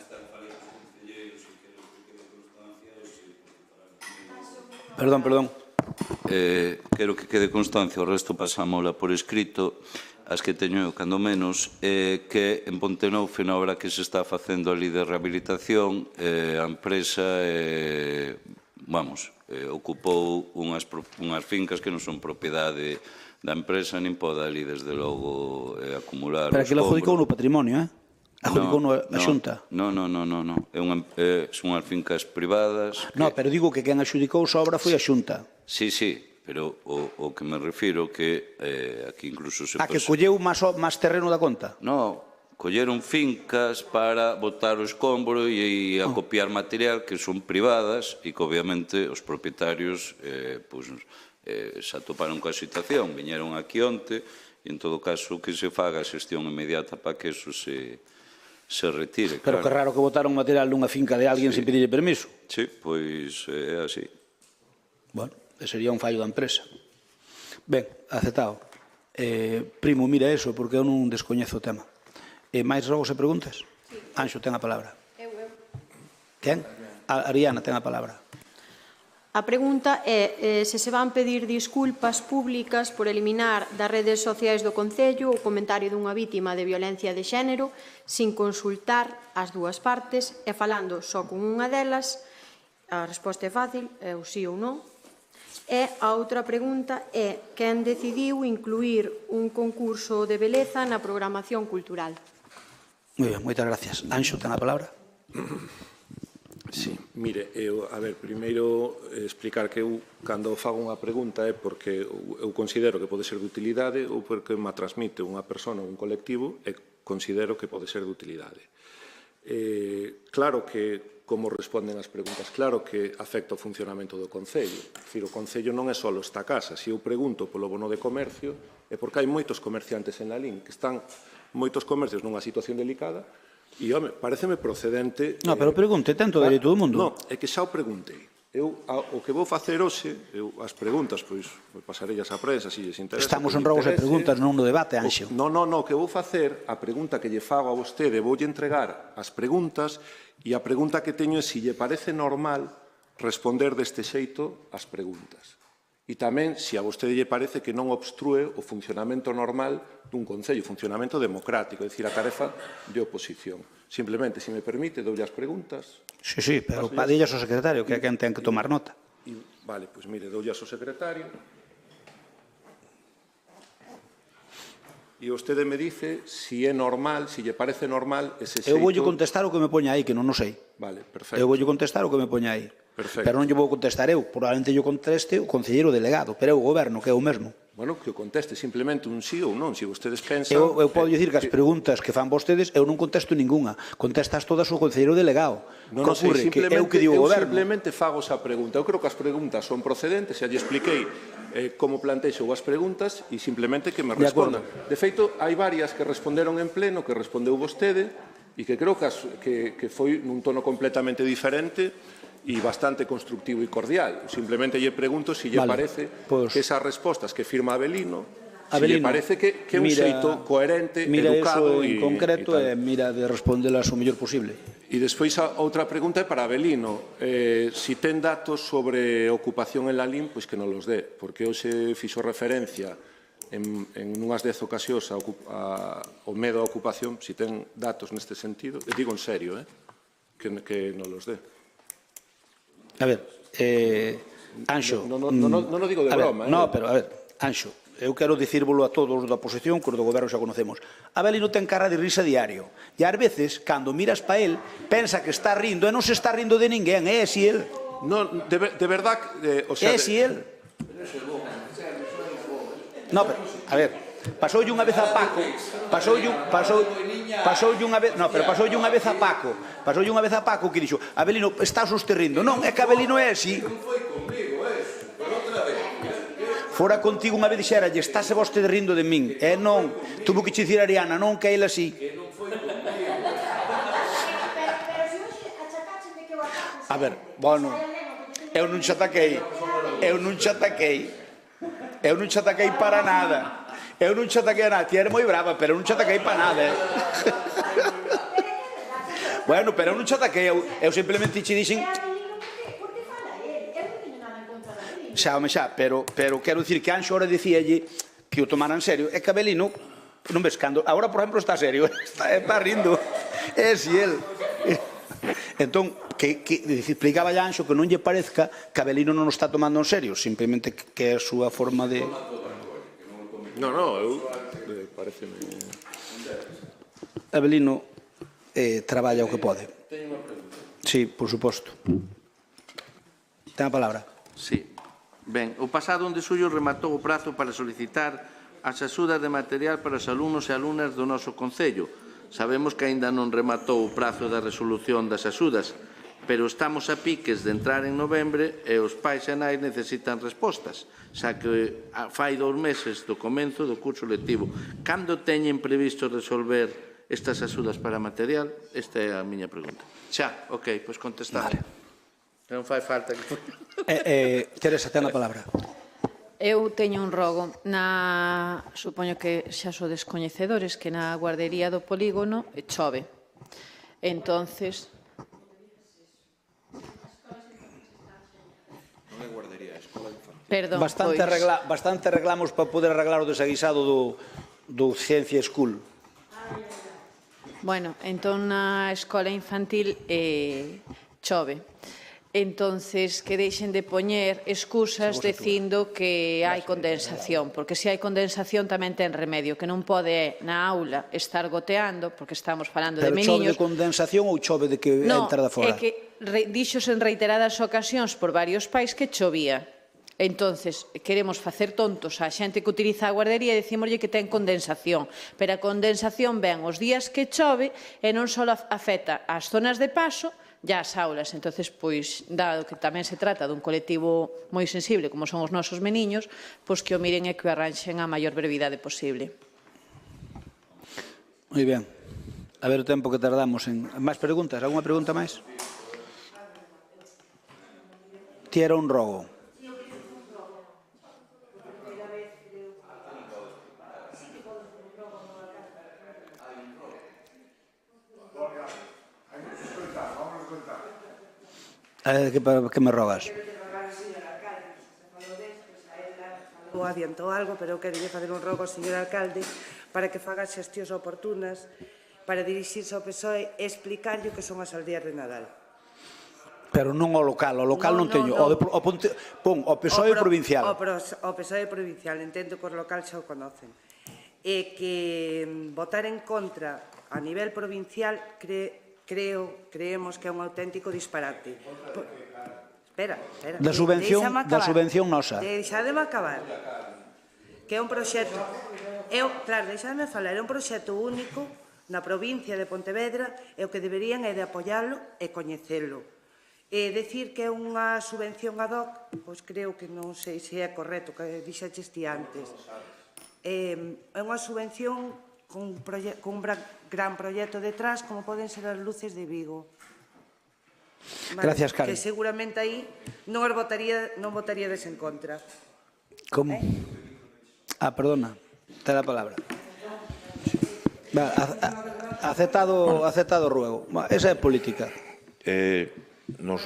Perdón. Quero que quede constancia, o resto pasámola por escrito, as que teño cando menos, que en Pontenoufe, na obra que se está facendo ali de rehabilitación, a empresa, ocupou unhas fincas que non son propiedade da empresa, nin pode ali, desde logo, acumular... Pero que lo adjudicou no patrimonio, adjudicou a Xunta. Non. Son unhas fincas privadas... Non, pero digo que quen adjudicou a obra foi a Xunta. Sí, pero o que me refiro que aquí incluso se... Que colleu máis terreno da conta? Non, colleron fincas para botar o escombro e acopiar material que son privadas e que obviamente os propietarios se atoparon coa situación, viñeron aquí onte e en todo caso que se faga a xestión inmediata para que eso se retire. Pero que raro que botaron material nunha finca de alguén sin pedirle permiso. Sí, pois é así. Bueno, sería un fallo da empresa. Ben, aceptado. Primo, mira eso, porque eu non descoñezo o tema. Máis rogos e preguntas? Anxo ten a palabra. Quen? Ariana ten a palabra. A pregunta é se se van pedir disculpas públicas por eliminar das redes sociais do Concello o comentario dunha vítima de violencia de xénero sin consultar as dúas partes e falando só con unha delas. A resposta é fácil, é o sí ou non. E a outra pregunta é quen decidiu incluir un concurso de beleza na programación cultural. Moi ben, moitas gracias. Anxo, ten a palabra. Sí, mire, primeiro explicar que eu, cando fago unha pregunta, é porque eu considero que pode ser de utilidade ou porque me transmite unha persona ou un colectivo e considero que pode ser de utilidade. Claro que, como responden as preguntas, claro que afecta o funcionamento do Concello. O Concello non é só esta casa. Se eu pregunto polo bono de comercio, é porque hai moitos comerciantes en Lalín, que están moitos comercios nunha situación delicada, e, home, pareceme procedente... Non, pero pregunte, tanto dereito do mundo. Non, é que xa o preguntei. O que vou facer hoxe, as preguntas, pois, pasarellas á prensa, se lles interesa... Estamos en rogos e preguntas, non no debate, Anxo. Non, o que vou facer, a pregunta que lle fago a vostede, voulle entregar as preguntas, e a pregunta que teño é se lle parece normal responder deste xeito as preguntas. E tamén, se a vostede lle parece que non obstrúe o funcionamento normal dun Concello, funcionamento democrático, é dicir, a tarefa de oposición. Simplemente, se me permite, doulle as preguntas. Sí, pero padillas ao secretario, que é quen ten que tomar nota. Vale, pois mire, doulle ao secretario. E vostede me dice se é normal, se lle parece normal ese xeito... Eu voulle contestar o que me poña aí, que non o sei. Vale, perfecto. Eu voulle contestar o que me poña aí. Perfecto. Pero non lle vou contestar eu, probablemente lle conteste o concelleiro delegado, pero é o goberno, que é o mesmo. Bueno, que o conteste simplemente un sí ou non, se vostedes pensan... Eu podo dicir que as preguntas que fan vostedes, eu non contesto ninguna. Contestas todas o concelleiro delegado. Non sei, simplemente eu simplemente fago esa pregunta. Eu creo que as preguntas son procedentes, xa lle expliquei como plantexo as preguntas e simplemente que me respondan. De feito, hai varias que responderon en pleno, que respondeu vostede, e que creo que foi nun tono completamente diferente, e bastante constructivo e cordial. Simplemente lle pregunto se lle parece que esas respostas que firma Avelino, se lle parece que é un xeito coherente, educado e... Mira eso en concreto e mira de respondelas o mellor posible. E despois a outra pregunta é para Avelino. Se ten datos sobre ocupación en Lalín, pois que non los dé, porque hoxe fixo referencia en unhas 10 ocasións ao medo a ocupación, se ten datos neste sentido, e digo en serio, que non los dé. A ver, Anxo... Non o digo de broma. Non, pero a ver, Anxo, eu quero dicírvolo a todos da oposición, que os do goberno xa conocemos. Avelino ten cara de risa diario. E ás veces, cando miras pa él, pensa que está rindo e non se está rindo de ninguén, é si él. Non, de verdad... É si él. Non, pero, a ver, pasoulle unha vez a Paco, pasoulle unha vez, non, pero pasoulle unha vez a Paco, que dixo, Avelino, estás usted rindo. Non, é que Avelino é así. Fora contigo unha vez dixera, estáse vostede rindo de min. E non, tuvo que dicir Ariana, non, que é ele así. A ver, bueno, eu non xa ataquei para nada. Eu non xa ataquei a nada, ti eres moi brava, pero eu non xa ataquei para nada, Bueno, pero eu non xa ataquei, eu simplemente che dixen... Xa, pero quero dicir que Anxo ahora dicíalle que o tomaran en serio. É que Avelino, non ves, cando... Agora, por exemplo, está serio, está rindo. É si él. Entón, que explicaba a Anxo que non lle parezca que Avelino non o está tomando en serio, simplemente que é a súa forma de... Non, eu... Pareceme... Avelino traballa o que pode. Teño unha pregunta. Sí, por suposto. Ten a palabra. Sí. Ben, o pasado 1 de xullo rematou o prazo para solicitar as axudas de material para os alumnos e alumnas do noso Concello. Sabemos que aínda non rematou o prazo da resolución das axudas, pero estamos a piques de entrar en novembre e os pais e nais necesitan respostas, xa que fai 2 meses do comenzo do curso lectivo. Cando teñen previsto resolver estas axudas para material? Esta é a miña pregunta. Xa, ok, pois contestar. Non fai falta que... Teresa, ten a palabra. Eu teño un rogo. Supoño que xa sodes coñecedores que na guardería do polígono chove. Entonces... Non é guardería, é escola infantil. Perdón, Bastante arreglamos para poder arreglar o desaguisado do Ciencia School. Bueno, entón na escola infantil chove. Entonces, que deixen de poñer excusas dicindo que hai condensación, porque se hai condensación tamén ten remedio, que non pode na aula estar goteando, porque estamos falando de meniños. Pero chove de condensación ou chove de que entra da fora? Non, é que dixos en reiteradas ocasións por varios pais que chovía. Entonces, queremos facer tontos a xente que utiliza a guardería e decímoslle que ten condensación, pero a condensación ven os días que chove e non só afecta as zonas de paso e as aulas. Entonces, pois, dado que tamén se trata dun colectivo moi sensible como son os nosos meniños, pois que o miren e que o arranxen a maior brevidade posible. Moi ben. A ver o tempo que tardamos en... Máis preguntas? Alguna pregunta máis? Ti era un rogo. Que me rogas? Adiantou algo, pero eu quero facer un rogo ao señor alcalde para que faga xestións oportunas para dirixirse ao PSOE e explicarlle o que son as aldeas de Nadal. Pero non ao local non teño. O PSOE provincial. O PSOE provincial, entendo que os local xa o conocen. E que votar en contra a nivel provincial creemos que é un auténtico disparate. Espera. Da subvención nosa. Deixademe acabar. Que é un proxecto... Claro, deixademe falar. É un proxecto único na provincia de Pontevedra e o que deberían é de apoialo e coñecelo. E decir que é unha subvención ad hoc, pois creo que non sei se é correcto, que dixaches ti antes. É unha subvención con un gran proxecto detrás, como poden ser as luces de Vigo. Gracias, Karen. Que seguramente aí non votaríades en contra. Como? Perdona, te la palabra. Aceptado o ruego. Esa é política. Nos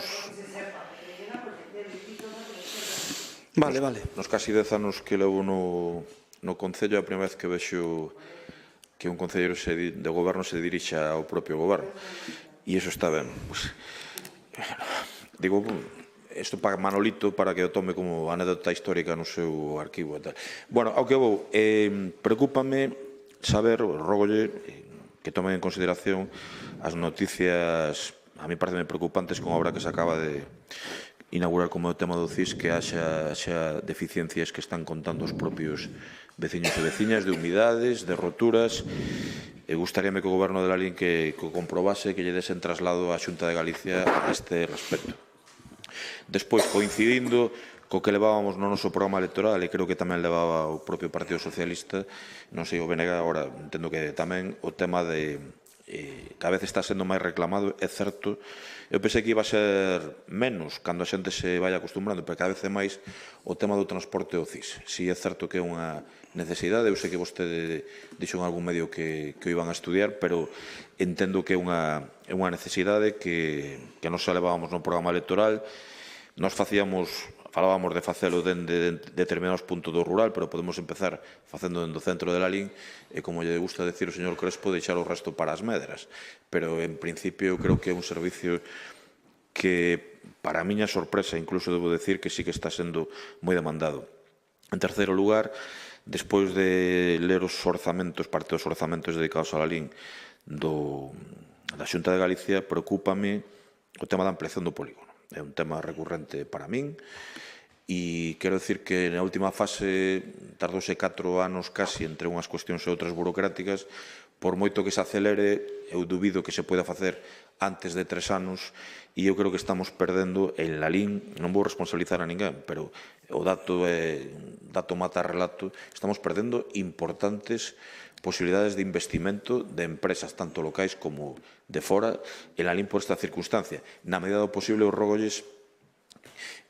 casi 10 anos que levo no Concello, é a primeira vez que vexo que un concelleiro de goberno se dirixe ao propio goberno. E iso está ben. Digo, isto para Manolito, para que o tome como anécdota histórica no seu arquivo. Bueno, ao que vou, preocúpame saber, rogolle, que tomen en consideración as noticias, a mí parecen preocupantes con a obra que se acaba de inaugurar como o tema do CIS, que haxa deficiencias que están contando os propios veciños e veciñas, de humidades, de roturas. Gustaríame que o Goberno de Lalín que comprobase, que lle desen traslado á Xunta de Galicia a este respecto. Despois, coincidindo co que levábamos no noso programa electoral, e creo que tamén levaba o propio Partido Socialista, non sei o BNG, agora entendo que tamén o tema de que a veces está sendo máis reclamado, é certo. Eu pensei que iba a ser menos cando a xente se vai acostumbrando, pero cada vez é máis o tema do transporte ao CIS. Si é certo que é unha necesidade, eu sei que vostede dixo en algún medio que o iban a estudiar, pero entendo que é unha necesidade que nos levábamos no programa electoral. Nos falábamos de facelo dende determinados puntos do rural, pero podemos empezar facendo dende o centro de Lalín e, como lle gusta decir o señor Crespo, deixar o resto para as medras. Pero, en principio, eu creo que é un servicio que, para a miña sorpresa, incluso debo decir que sí que está sendo moi demandado. En terceiro lugar, despois de ler os orzamentos, parte dos orzamentos dedicados a Lalín da Xunta de Galicia, preocúpame o tema da ampliación do polígono. É un tema recurrente para min e quero dicir que na última fase tardose 4 anos casi entre unhas cuestións e outras burocráticas. Por moito que se acelere, eu dubido que se poida facer antes de 3 anos e eu creo que estamos perdendo en Lalín, non vou responsabilizar a ninguén, pero o dato mata relato, estamos perdendo importantes posibilidades de investimento de empresas tanto locais como de fora en Lalín por esta circunstancia. Na medida do posible, os rogolles,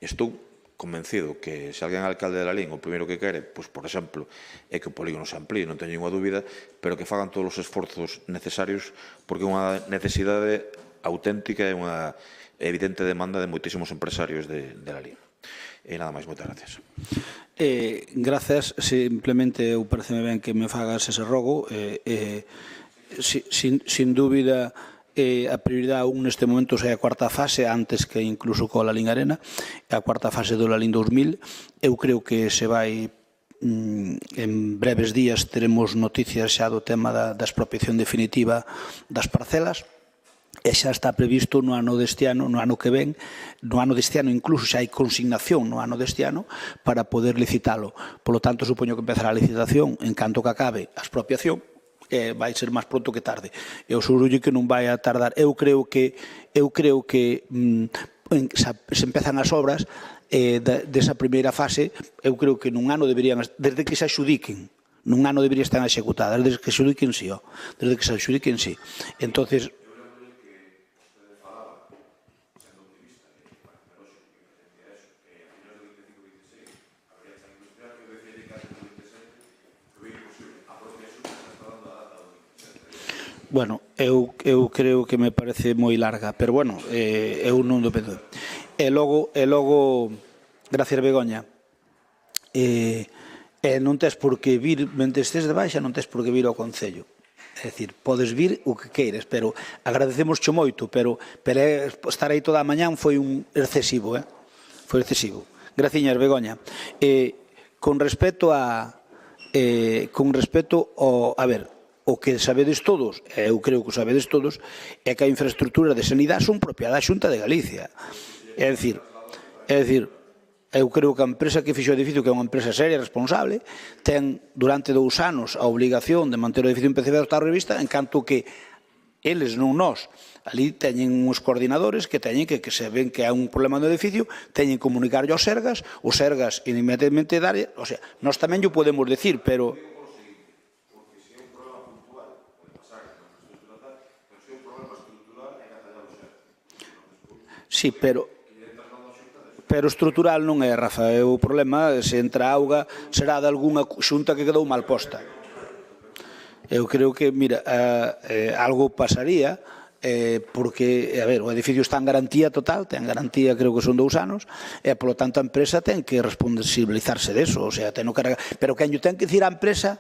estou convencido que se alguén é alcalde de Lalín, o primeiro que quere, pois, por exemplo, é que o polígono se amplíe, non teño ninguna dúbida, pero que fagan todos os esforzos necesarios, porque é unha necesidade auténtica e unha evidente demanda de moitísimos empresarios de Lalín. E nada máis, moitas gracias. Grazas, simplemente eu pareceme ben que me fagas ese rogo. Sin dúbida, a prioridade aún neste momento é a cuarta fase, antes que incluso coa Lalín Arena, a cuarta fase do Lalín 2000. Eu creo que se vai, en breves días, teremos noticias xa do tema da expropiación definitiva das parcelas. E xa está previsto no ano deste ano, no ano que ven, no ano deste ano incluso xa hai consignación no ano deste ano para poder licitalo. Por lo tanto, supoño que empezará a licitación en canto que acabe a expropiación, vai ser máis pronto que tarde. Eu seguro que non vai a tardar. Eu creo que se empezan as obras desa primeira fase, eu creo que nun ano deberían, desde que se adxudiquen, nun ano debería estar executadas, desde que se adxudiquen sí, desde que se adxudiquen sí. Entonces, bueno, eu creo que me parece moi larga, pero bueno, eu non dependo. E logo, gracias Begoña, non tes por que vir, mentre estés de baixa, non tes por que vir ao Concello. É dicir, podes vir o que queires, pero agradecemos cho moito, pero estar aí toda a mañán foi un excesivo, foi excesivo. Graciñas, Begoña. Con respecto ao, a ver, o que sabedes todos, eu creo que o sabedes todos, é que a infraestructura de sanidade son propiedade da Xunta de Galicia. É dicir, eu creo que a empresa que fixo o edificio, que é unha empresa seria e responsable, ten durante 2 anos a obligación de manter o edificio en PCB da revista, en canto que eles, non nós, ali teñen uns coordinadores que teñen que se ven que hai un problema no edificio, teñen que comunicarlle aos Sergas, os Sergas inmediatamente darlle, o sea, nós tamén o podemos decir, pero Sí, pero estrutural non é, Rafa. O problema, se entra auga, será de algunha xunta que quedou mal posta. Eu creo que, mira, algo pasaría, porque, a ver, o edificio está en garantía total, ten garantía, creo que son 2 anos, e, polo tanto, a empresa ten que responsabilizarse deso, o sea, pero quen lle ten que dicir á empresa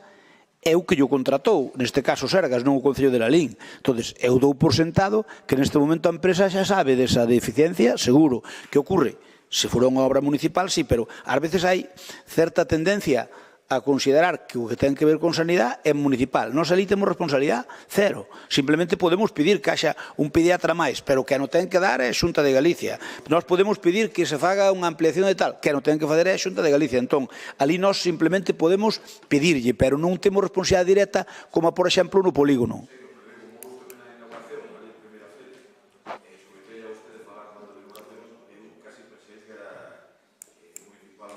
é o que lle contratou, neste caso Sergas, non o Concello de Lalín. Entón, eu dou por sentado que neste momento a empresa xa sabe desa deficiencia, seguro. Que ocorre? Se fora unha obra municipal, sí, pero ás veces hai certa tendencia a considerar que o que ten que ver con sanidade é municipal. Nós ali temos responsabilidade cero. Simplemente podemos pedir que haxa un pediatra máis, pero que non ten que dar é a Xunta de Galicia. Nós podemos pedir que se faga unha ampliación de tal, que non ten que fazer é a Xunta de Galicia. Entón, ali nós simplemente podemos pedirlle, pero non temos responsabilidade directa como, por exemplo, no polígono.